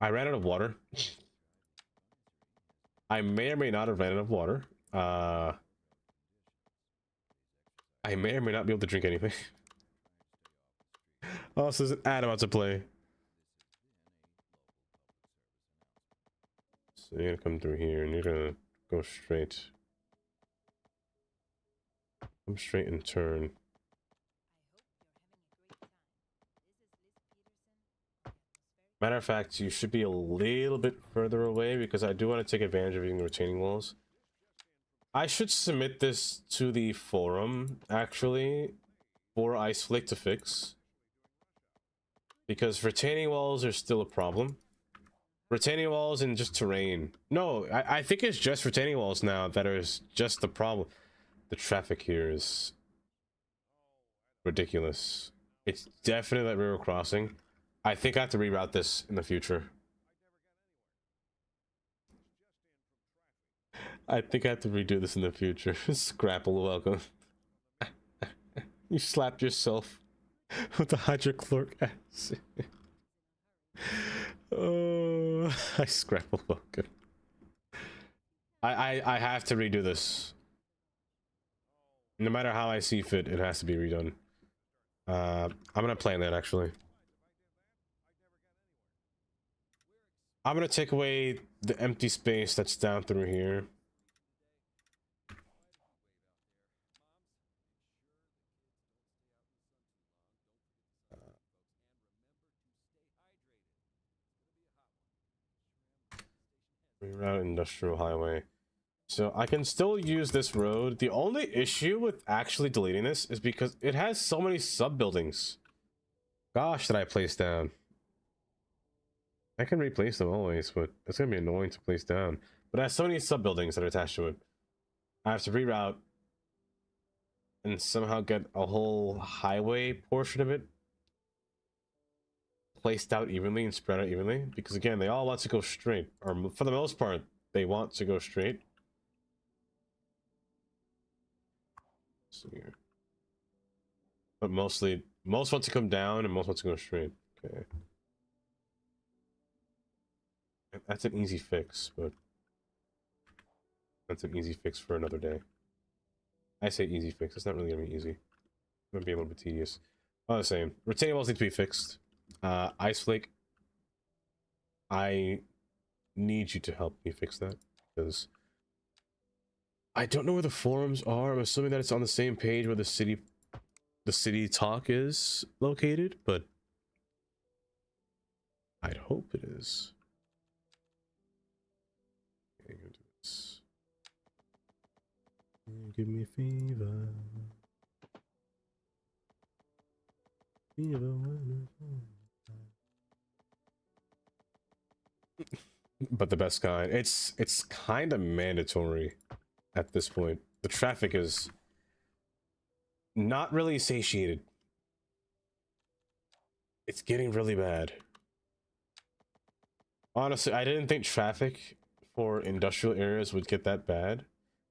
I ran out of water. I may or may not have ran out of water. I may or may not be able to drink anything. Oh, so there's an ad about to play. So you're gonna come through here and you're gonna go straight. Come straight and turn. Matter of fact, you should be a little bit further away because I do want to take advantage of using the retaining walls. I should submit this to the forum, actually, for Iceflake to fix. Because retaining walls are still a problem. Retaining walls and just terrain. No, I think it's just retaining walls now that are just the problem. The traffic here is ridiculous. It's definitely that river crossing. I think I have to reroute this in the future. I think I have to redo this in the future. Scrapple, welcome. You slapped yourself with the hydrochloric acid. Oh, I scrapple, welcome. I have to redo this. No matter how I see fit, it has to be redone. I'm gonna plan that actually. I'm gonna take away the empty space that's down through here. Reroute industrial highway. So I can still use this road. The only issue with actually deleting this is because it has so many sub buildings. Gosh, that I place down. I can replace them always, but it's gonna be annoying to place down. But it has so many sub buildings that are attached to it. I have to reroute and somehow get a whole highway portion of it placed out evenly and spread out evenly, because again, they all want to go straight, or for the most part, they want to go straight. So here. But most want to come down and most want to go straight. Okay. That's an easy fix, but that's an easy fix for another day. I say easy fix, it's not really gonna be easy. It's gonna be a little bit tedious. Oh, the same. Retaining walls need to be fixed. Iceflake, I need you to help me fix that, because I don't know where the forums are. I'm assuming that it's on the same page where the city talk is located, but I'd hope it is. Okay, go do this. Give me fever. Fever. But the best kind. It's kind of mandatory at this point. The traffic is not really satiated. It's getting really bad. Honestly, I didn't think traffic for industrial areas would get that bad.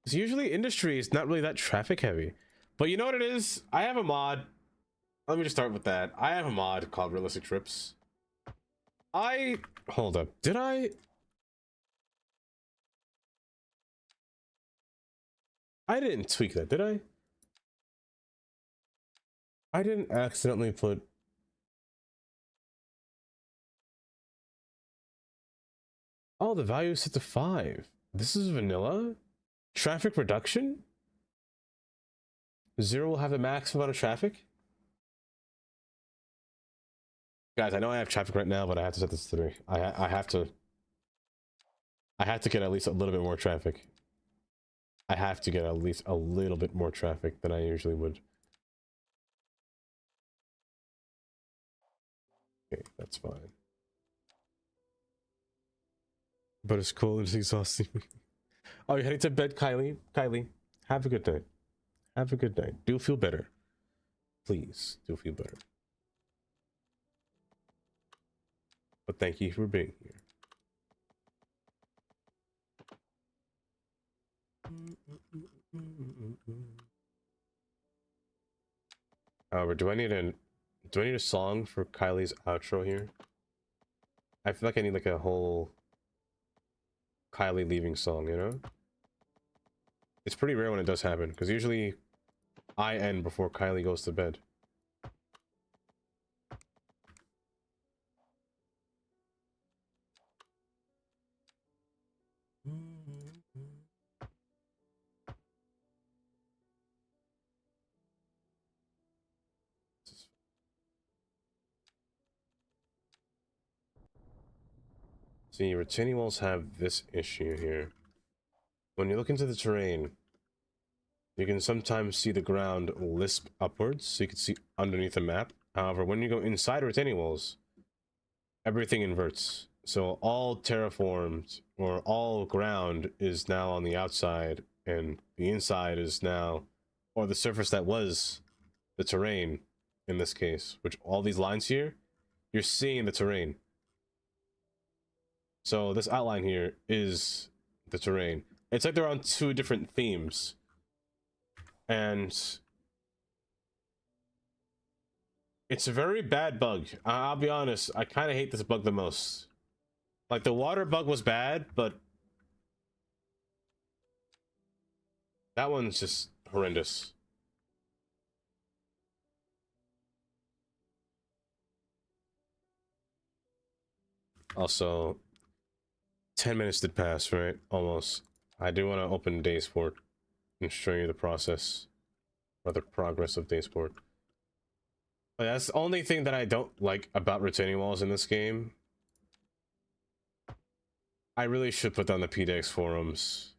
Because usually industry is not really that traffic heavy. But you know what it is? I have a mod. Let me just start with that. I have a mod called Realistic Trips. Hold up. Did I didn't tweak that, did I? I didn't accidentally put... Oh, the value is set to 5. This is vanilla? Traffic reduction? 0 will have the maximum amount of traffic? Guys, I know I have traffic right now, but I have to set this to 3. I have to get at least a little bit more traffic. I have to get at least a little bit more traffic than I usually would. Okay, that's fine. But it's cool and it's exhausting. Oh, you're heading to bed, Kylie? Kylie, have a good night. Have a good night. Do feel better. Please, do feel better. But thank you for being here. However, do I need a song for Kylie's outro here? I feel like I need like a whole Kylie leaving song, you know? It's pretty rare when it does happen, because usually I end before Kylie goes to bed. See, retaining walls have this issue here. When you look into the terrain, you can sometimes see the ground lisp upwards, so you can see underneath the map. However, when you go inside retaining walls, everything inverts. So all terraformed, or all ground, is now on the outside, and the inside is now, or the surface that was the terrain, in this case, which all these lines here, you're seeing the terrain. So this outline here is the terrain. It's like they're on two different themes. And it's a very bad bug. I'll be honest, I kind of hate this bug the most. Like, the water bug was bad, but that one's just horrendous. Also, 10 minutes did pass, right? Almost. I do want to open Daysport and show you the process, or the progress of Daysport. But that's the only thing that I don't like about retaining walls in this game. I really should put down the PDX forums,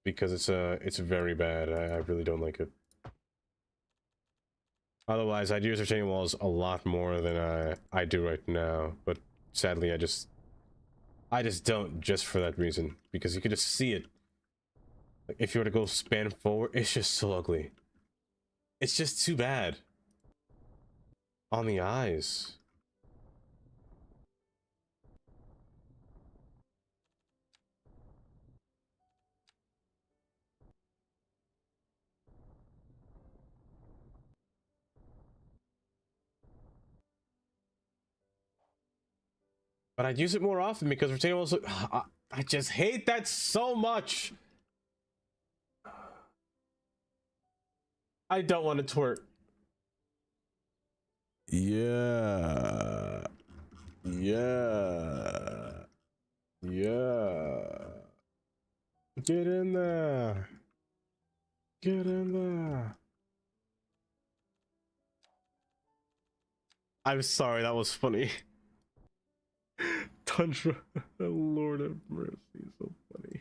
because it's very bad. I really don't like it. Otherwise, I'd use retaining walls a lot more than I do right now. But sadly, I just don't, just for that reason, because you can just see it. Like, if you were to go span forward, it's just so ugly. It's just too bad on the eyes. But I'd use it more often because retaining walls. I just hate that so much. I don't want to twerk. Yeah. Yeah. Yeah. Get in there. Get in there. I'm sorry, that was funny. Tundra. Lord have mercy, so funny.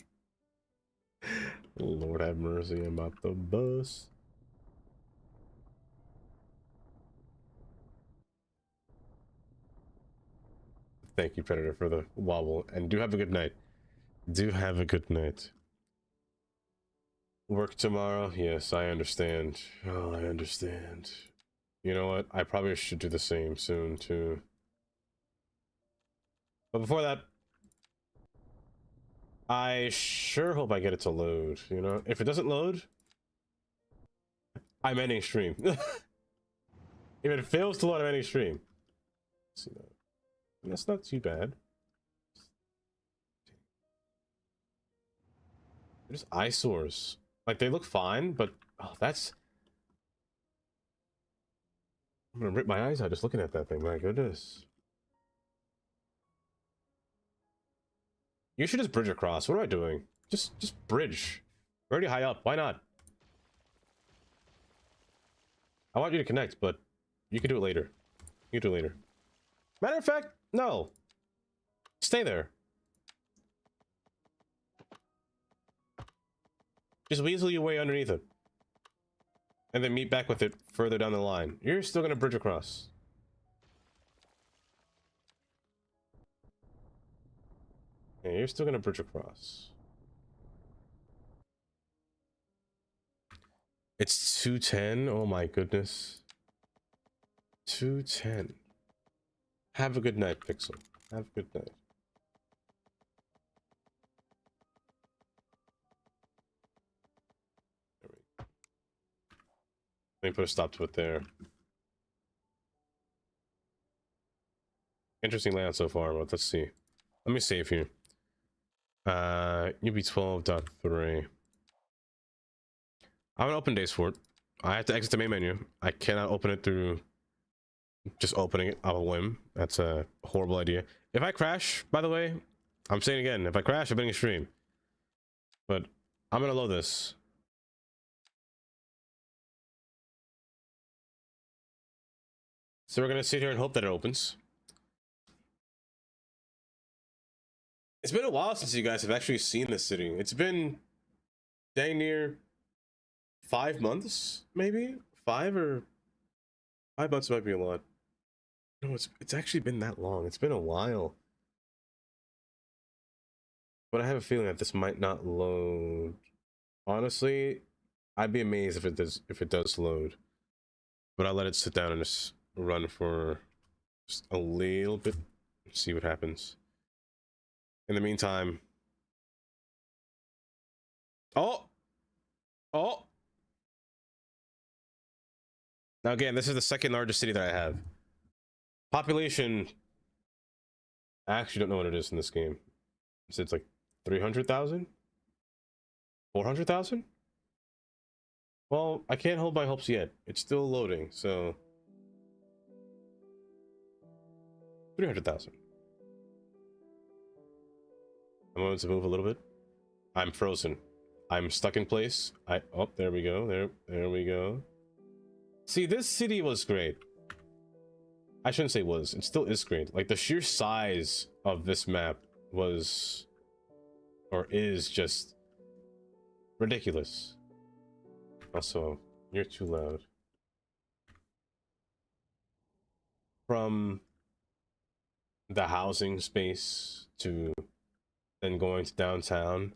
Lord have mercy, I'm about the bus. Thank you, Predator, for the wobble, and do have a good night. Do have a good night. Work tomorrow? Yes, I understand. Oh, I understand. You know what? I probably should do the same soon, too. But before that, I sure hope I get it to load, you know? If it doesn't load, I'm ending stream. If it fails to load, I'm ending stream. Let's see that. That's not too bad. There's eyesores. Like, they look fine, but oh, that's... I'm gonna rip my eyes out just looking at that thing. My goodness. You should just bridge across. What am I doing? Just bridge. We're already high up. Why not? I want you to connect, but you can do it later. You can do it later. Matter of fact, no. Stay there. Just weasel your way underneath it. And then meet back with it further down the line. You're still gonna bridge across. Yeah, you're still gonna bridge across. It's 210. Oh my goodness. 210. Have a good night, Pixel. Have a good night. Let me put a stop to it there. Interesting layout so far, but let's see. Let me save here. UB12.3. I'm gonna open days for it. I have to exit the main menu. I cannot open it through just opening it off a whim. That's a horrible idea. If I crash, by the way, I'm saying again, if I crash, I'm being a stream. But I'm gonna load this. So we're gonna sit here and hope that it opens. It's been a while since you guys have actually seen this city. It's been dang near 5 months, maybe 5 months might be a lot. No, it's actually been that long. It's been a while. But I have a feeling that this might not load. Honestly, I'd be amazed if it does load. But I'll let it sit down and just run for just a little bit, see what happens. In the meantime, oh. Now again, this is the second largest city that I have. Population, I actually don't know what it is in this game. So it's like 300,000? 400,000? Well, I can't hold my hopes yet. It's still loading, so 300,000. I'm going to move a little bit. I'm frozen. I'm stuck in place. Oh, there we go. There we go. See, this city was great. I shouldn't say was. It still is great. Like, the sheer size of this map was, or is, just ridiculous. Also, you're too loud. From the housing space to then going to downtown.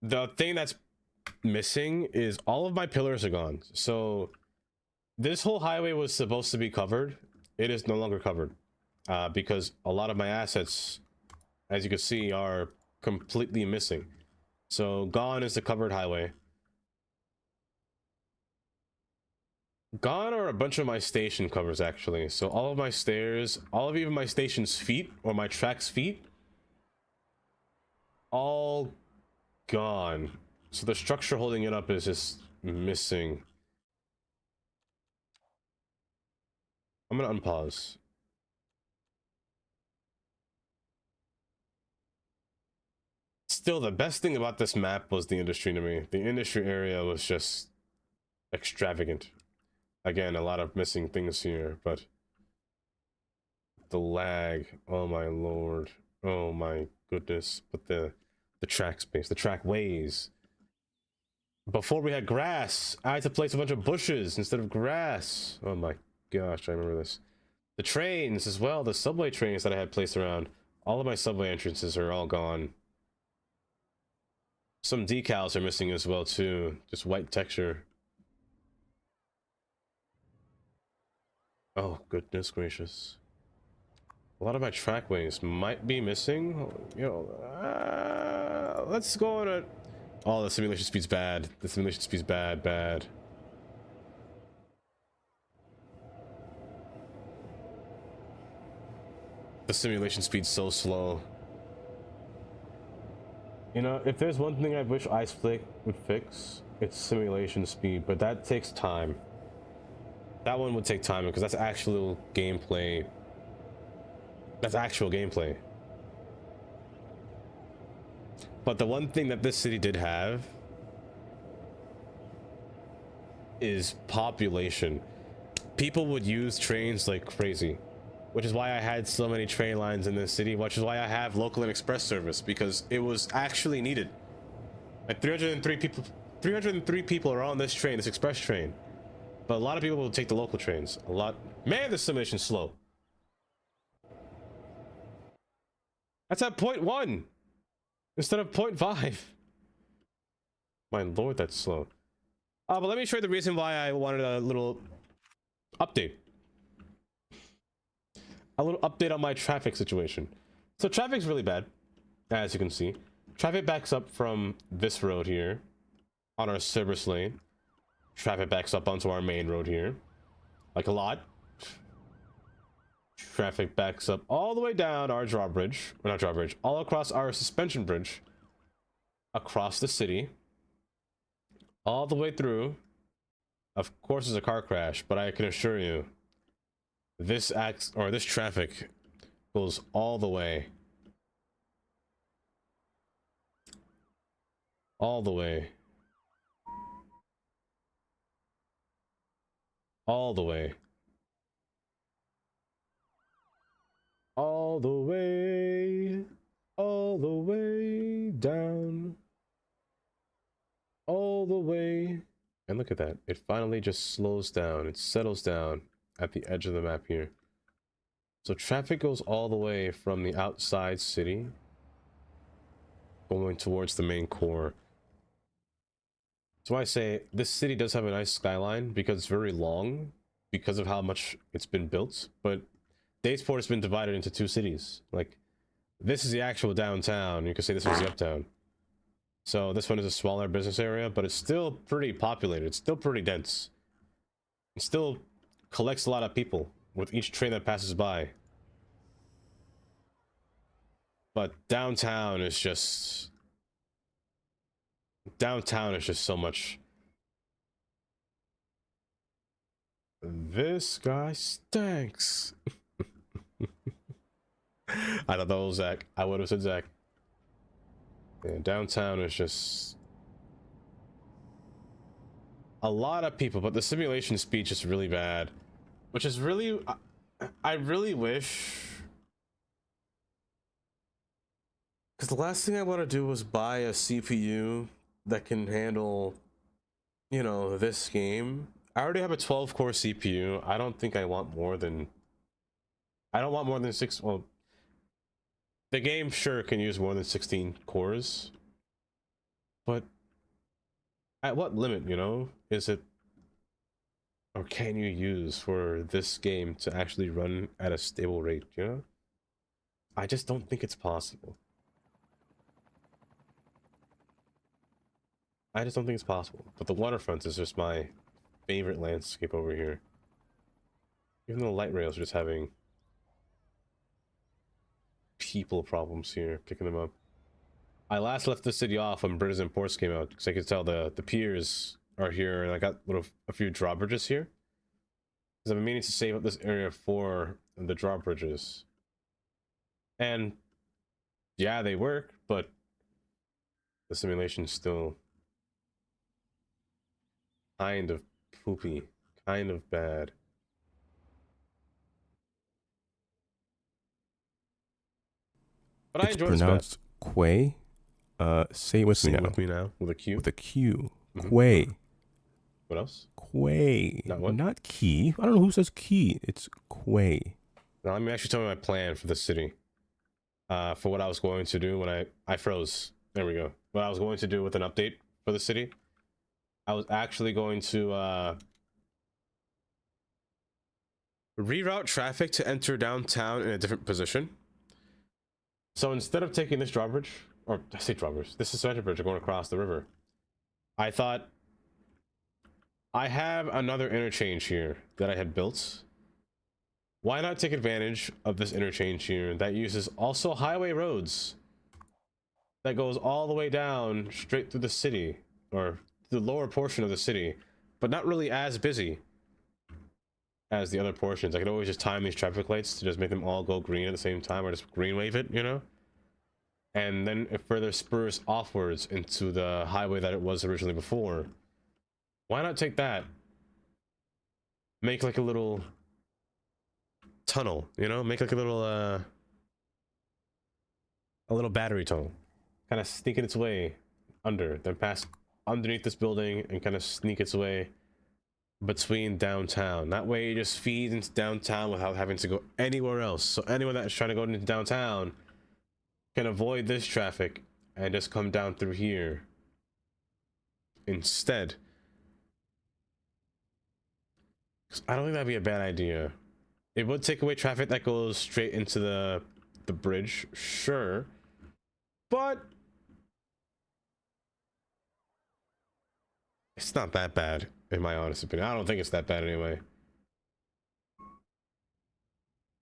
The thing that's missing is all of my pillars are gone. So this whole highway was supposed to be covered. It is no longer covered because a lot of my assets, as you can see, are completely missing. So gone is the covered highway. Gone are a bunch of my station covers, actually. So all of my stairs, all of even my station's feet, or my track's feet, all gone. So the structure holding it up is just missing. I'm gonna unpause. Still, the best thing about this map was the industry to me. The industry area was just extravagant. Again, a lot of missing things here, but the lag, oh my lord, oh my goodness. But the track space, the track ways. Before we had grass, I had to place a bunch of bushes instead of grass. Oh my gosh, I remember this. The trains as well, the subway trains that I had placed around. All of my subway entrances are all gone. Some decals are missing as well too, just white texture. Oh goodness gracious. A lot of my trackways might be missing. You know, let's go on a... Oh, the simulation speed's bad. The simulation speed's bad. The simulation speed's so slow. You know, if there's one thing I wish Ice Flake would fix, it's simulation speed, but that takes time. That one would take time because that's actual gameplay. That's actual gameplay. But the one thing that this city did have is population. People would use trains like crazy, which is why I had so many train lines in this city, which is why I have local and express service, because it was actually needed. Like 303 people are on this train, this express train. But a lot of people will take the local trains. A lot. Man, this simulation's slow. That's at 0.1 instead of 0.5. My lord, that's slow. But let me show you the reason why I wanted a little update. A little update on my traffic situation. So traffic's really bad, as you can see. Traffic backs up from this road here on our service lane. Traffic backs up onto our main road here, like a lot. Traffic backs up all the way down our drawbridge, or not drawbridge, all across our suspension bridge, across the city, all the way through. Of course, it's a car crash, but I can assure you, this traffic goes all the way, all the way, all the way, all the way, all the way down, all the way. And look at that, it finally just slows down, it settles down at the edge of the map here. So traffic goes all the way from the outside city going towards the main core. So I say this city does have a nice skyline because it's very long because of how much it's been built, but Datesport has been divided into two cities. Like, this is the actual downtown, you could say this is the uptown. So this one is a smaller business area, but it's still pretty populated. It's still pretty dense. It still collects a lot of people with each train that passes by. But downtown is just so much. This guy stinks. I don't know, Zach. I would have said Zach. Yeah, downtown is just a lot of people, but the simulation speech is really bad, which is really, I really wish, because the last thing I want to do was buy a CPU that can handle, you know, this game. I already have a 12-core CPU. I don't think I want more than, I don't want more than 6. Well, the game sure can use more than 16 cores, but at what limit, you know, is it, or can you use for this game to actually run at a stable rate, you know? I just don't think it's possible. I just don't think it's possible. But the waterfront is just my favorite landscape over here. Even though light rails are just having people problems here, picking them up. I last left the city off when Bridges and Ports came out, because I could tell the piers are here, and I got a few drawbridges here. Because I've been meaning to save up this area for the drawbridges. And yeah, they work, but the simulation's still kind of poopy, kind of bad. But I enjoy this map. It's pronounced Quay. Say it with me now. With me now, with a Q. With a Q. Quay. What else? Quay. Not what? Not key. I don't know who says key. It's Quay. Now let me actually tell you my plan for the city. For what I was going to do when I froze. There we go. What I was going to do with an update for the city. I was actually going to reroute traffic to enter downtown in a different position. So instead of taking this drawbridge, or I say drawbridge, this suspension bridge going across the river, I thought, I have another interchange here that I had built. Why not take advantage of this interchange here that uses also highway roads that goes all the way down straight through the city, or the lower portion of the city, but not really as busy as the other portions. I could always just time these traffic lights to just make them all go green at the same time, or just green wave it, you know? And then it further spurs offwards into the highway that it was originally before. Why not take that? Make like a little tunnel, you know? Make like a little battery tunnel. Kind of sneaking its way under, then pass underneath this building and kind of sneak its way between downtown. That way it just feeds into downtown without having to go anywhere else. So anyone that's trying to go into downtown can avoid this traffic and just come down through here instead. 'Cause I don't think that'd be a bad idea. It would take away traffic that goes straight into the bridge, sure, but it's not that bad, in my honest opinion. I don't think it's that bad anyway.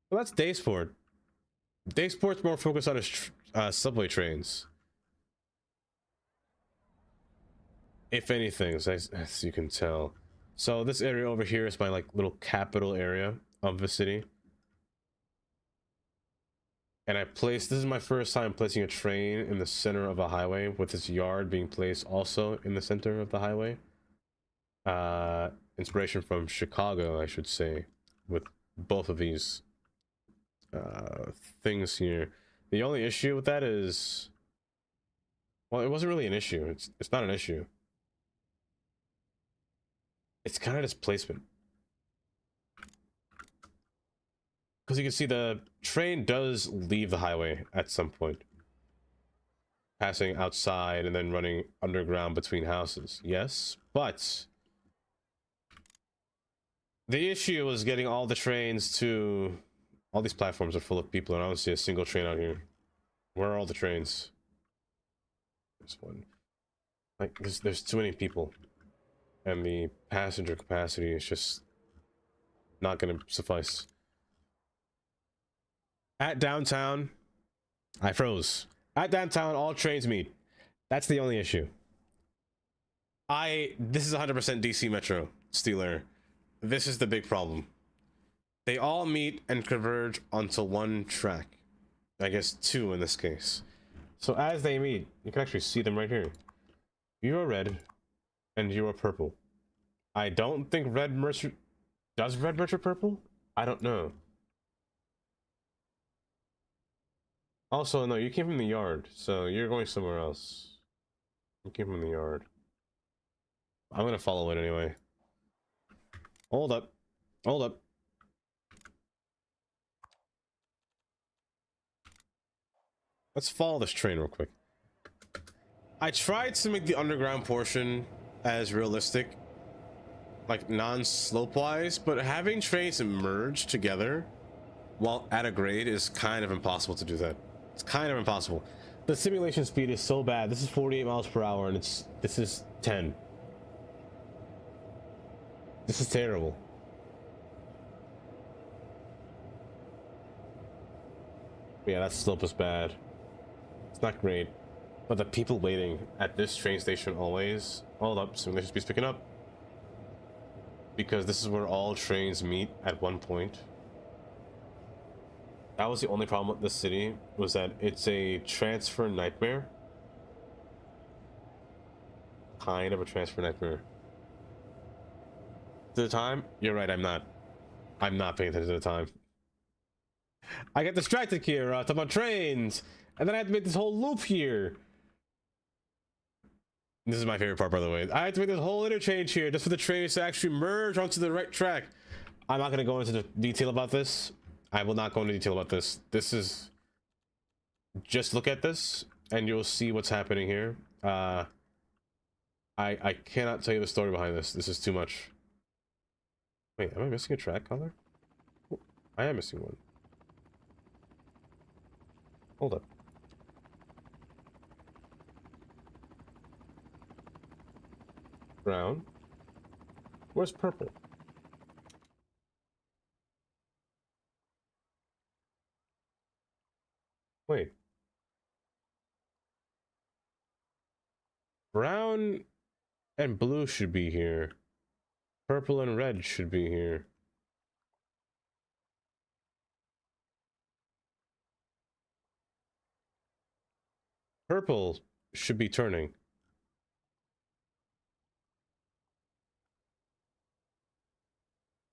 Well, that's Daysport. Daysport's more focused on its subway trains. If anything, as you can tell. So this area over here is my like little capital area of the city. And this is my first time placing a train in the center of a highway, with this yard being placed also in the center of the highway. Inspiration from Chicago, I should say, with both of these things here. The only issue with that is, well, it wasn't really an issue. It's not an issue. It's kind of displacement. Because you can see the train does leave the highway at some point, passing outside and then running underground between houses. Yes, but the issue was getting all the trains to... All these platforms are full of people, and I don't see a single train out here. Where are all the trains? There's one. Like, there's too many people. And the passenger capacity is just not gonna suffice. At downtown, I froze. At downtown, all trains meet. That's the only issue. This is 100% DC Metro, Steeler. This is the big problem. They all meet and converge onto one track. I guess two in this case. So as they meet, you can actually see them right here. You are red, and you are purple. I don't think red merchant... Does red merchant purple? I don't know. Also, no, you came from the yard, so you're going somewhere else. You came from the yard. I'm gonna follow it anyway. Hold up. Hold up. Let's follow this train real quick. I tried to make the underground portion as realistic, like non-slope wise, but having trains merge together while at a grade is kind of impossible to do that. It's kind of impossible. The simulation speed is so bad. This is 48 miles per hour and this is 10. This is terrible. Yeah, that slope is bad. It's not great. But the people waiting at this train station always... Hold up, simulation speed's picking up. Because this is where all trains meet at one point. That was the only problem with this city, was that it's a transfer nightmare. Kind of a transfer nightmare. To the time? You're right, I'm not paying attention to the time. I get distracted here, talking about trains, and then I have to make this whole loop here. This is my favorite part, by the way. I have to make this whole interchange here just for the trains to actually merge onto the right track. I'm not going to go into the detail about this. I will not go into detail about this. This is... Just look at this, and you'll see what's happening here. I cannot tell you the story behind this. This is too much. Wait, am I missing a track color? Oh, I am missing one. Hold up. Brown. Where's purple? Wait. Brown and blue should be here. Purple and red should be here. Purple should be turning.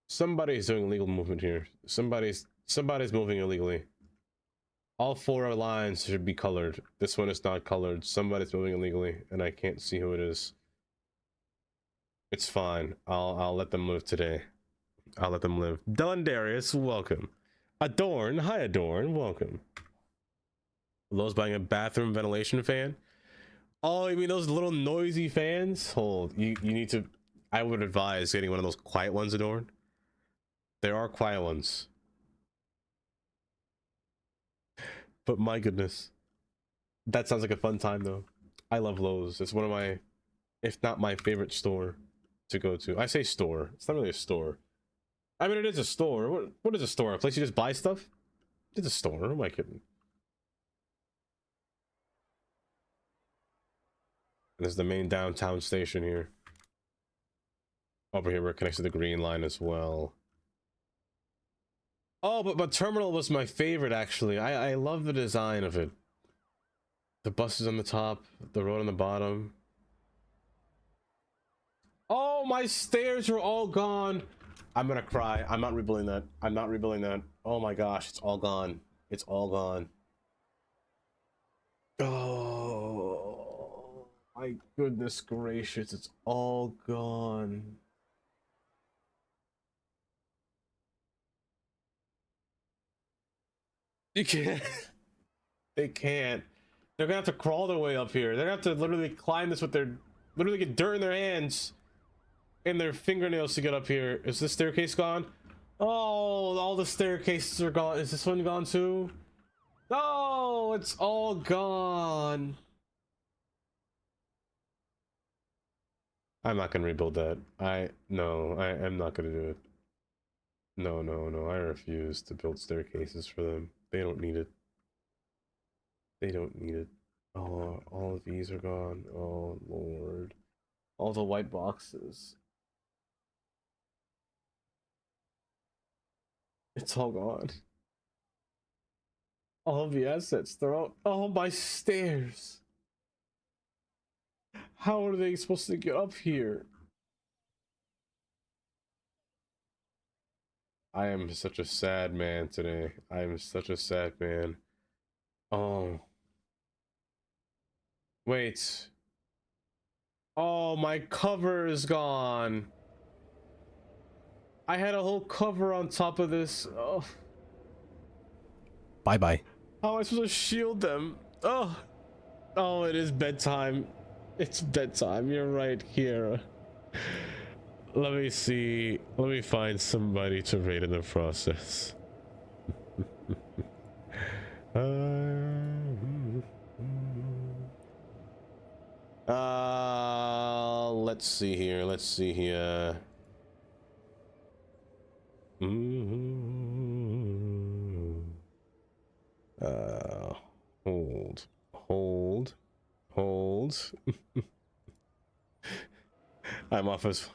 Somebody's doing illegal movement here. Somebody's moving illegally. All four lines should be colored. This one is not colored. Somebody's moving illegally, and I can't see who it is. It's fine. I'll let them live today. I'll let them live. Dylan Darius, welcome. Adorn, hi Adorn, welcome. Lowe's buying a bathroom ventilation fan. Oh, you mean those little noisy fans? Hold, you need to. I would advise getting one of those quiet ones, Adorn. There are quiet ones. But my goodness. That sounds like a fun time though. I love Lowe's. It's one of my, if not my favorite store to go to. I say store. It's not really a store. I mean, it is a store. What is a store? A place you just buy stuff? It's a store. Who am I kidding? There's the main downtown station here. Over here, we're connected to the Green Line as well. Oh, but Terminal was my favorite, actually. I love the design of it. The buses on the top, the road on the bottom. Oh, my stairs are all gone. I'm gonna cry. I'm not rebuilding that. I'm not rebuilding that. Oh my gosh, it's all gone. It's all gone. Oh, my goodness gracious, it's all gone. You can't. They can't. They're gonna have to crawl their way up here. They're gonna have to literally climb this with their, literally get dirt in their hands and their fingernails to get up here. Is this staircase gone? Oh, all the staircases are gone. Is this one gone too? Oh, it's all gone. I'm not gonna rebuild that. No, I am not gonna do it. No, I refuse to build staircases for them. They don't need it. They don't need it. Oh, all of these are gone. Oh, Lord. All the white boxes. It's all gone. All of the assets, they're all... Oh, my stairs. How are they supposed to get up here? I am such a sad man today. I am such a sad man. Oh. Wait. Oh, my cover is gone. I had a whole cover on top of this. Oh. Bye-bye. How am I supposed to shield them? Oh. Oh, it is bedtime. It's bedtime. You're right here. Let me see. Let me find somebody to raid in the process. Let's see here. Let's see here. Hold. I'm off as.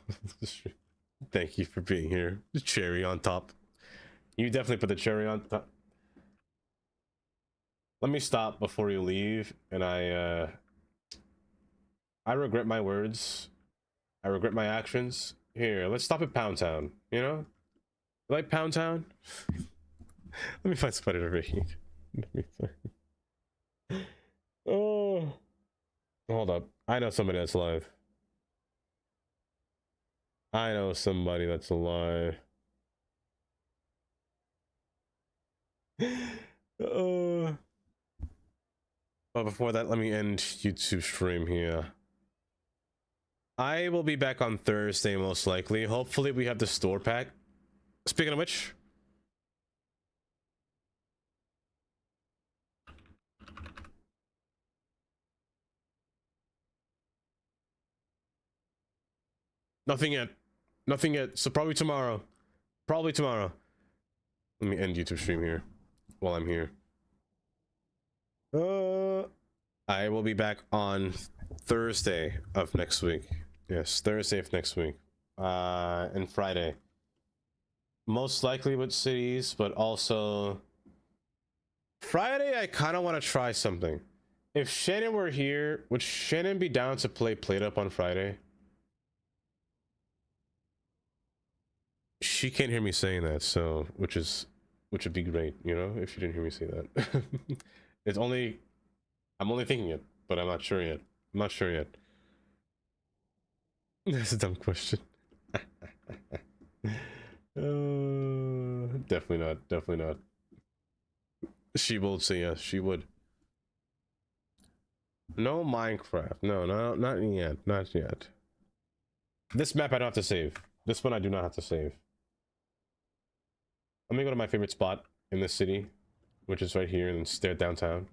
Thank you for being here. The cherry on top. You definitely put the cherry on top. Let me stop before you leave, and I regret my words. I regret my actions. Here, let's stop at Pound Town, you know? You like Pound Town? Let me find somebody to read. Oh. Hold up. I know somebody that's alive. I know somebody that's alive. But before that, let me end YouTube stream here. I will be back on Thursday, most likely. Hopefully we have the store pack. Speaking of which... Nothing yet. Nothing yet. So probably tomorrow. Probably tomorrow. Let me end YouTube stream here while I'm here. I will be back on Thursday of next week. Yes, Thursday of next week. And Friday. Most likely with cities, but also... Friday, I kind of want to try something. If Shannon were here, would Shannon be down to play Plate Up on Friday? She can't hear me saying that, so which would be great, you know, if she didn't hear me say that. It's only I'm only thinking it, but I'm not sure yet. I'm not sure yet. That's a dumb question. Definitely not. Definitely not. She will say yes. She would. No Minecraft. No, no, not yet. Not yet. This map I don't have to save. This one I do not have to save. Let me go to my favorite spot in this city, which is right here, and then stare downtown.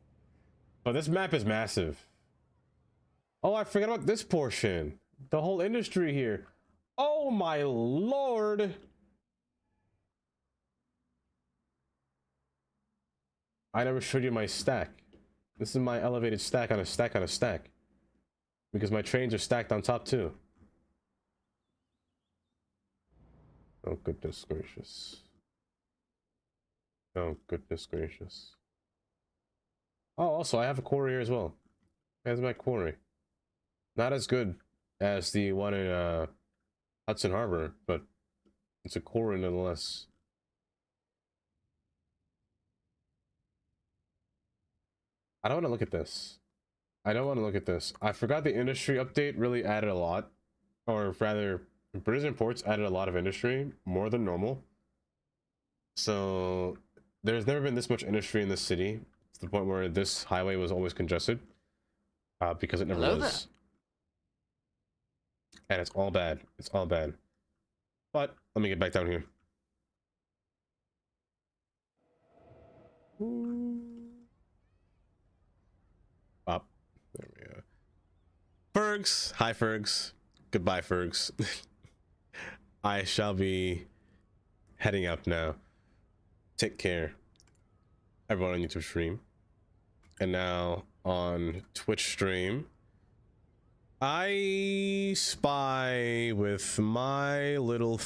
But this map is massive. Oh, I forgot about this portion. The whole industry here. Oh my lord. I never showed you my stack. This is my elevated stack on a stack on a stack. Because my trains are stacked on top too. Oh goodness gracious. Oh goodness gracious. Oh, also I have a quarry here as well. There's my quarry. Not as good as the one in Hudson Harbor, but it's a quarry nonetheless. I don't want to look at this. I don't want to look at this. I forgot the industry update really added a lot. Or rather, Prison Ports added a lot of industry, more than normal. So, there's never been this much industry in this city. To the point where this highway was always congested. Because it never Hello was. And it's all bad. It's all bad. But, let me get back down here. Up. There we go. Fergs. Hi, Fergs. Goodbye, Fergs. I shall be heading out now. Take care, everyone on YouTube stream. And now on Twitch stream, I spy with my little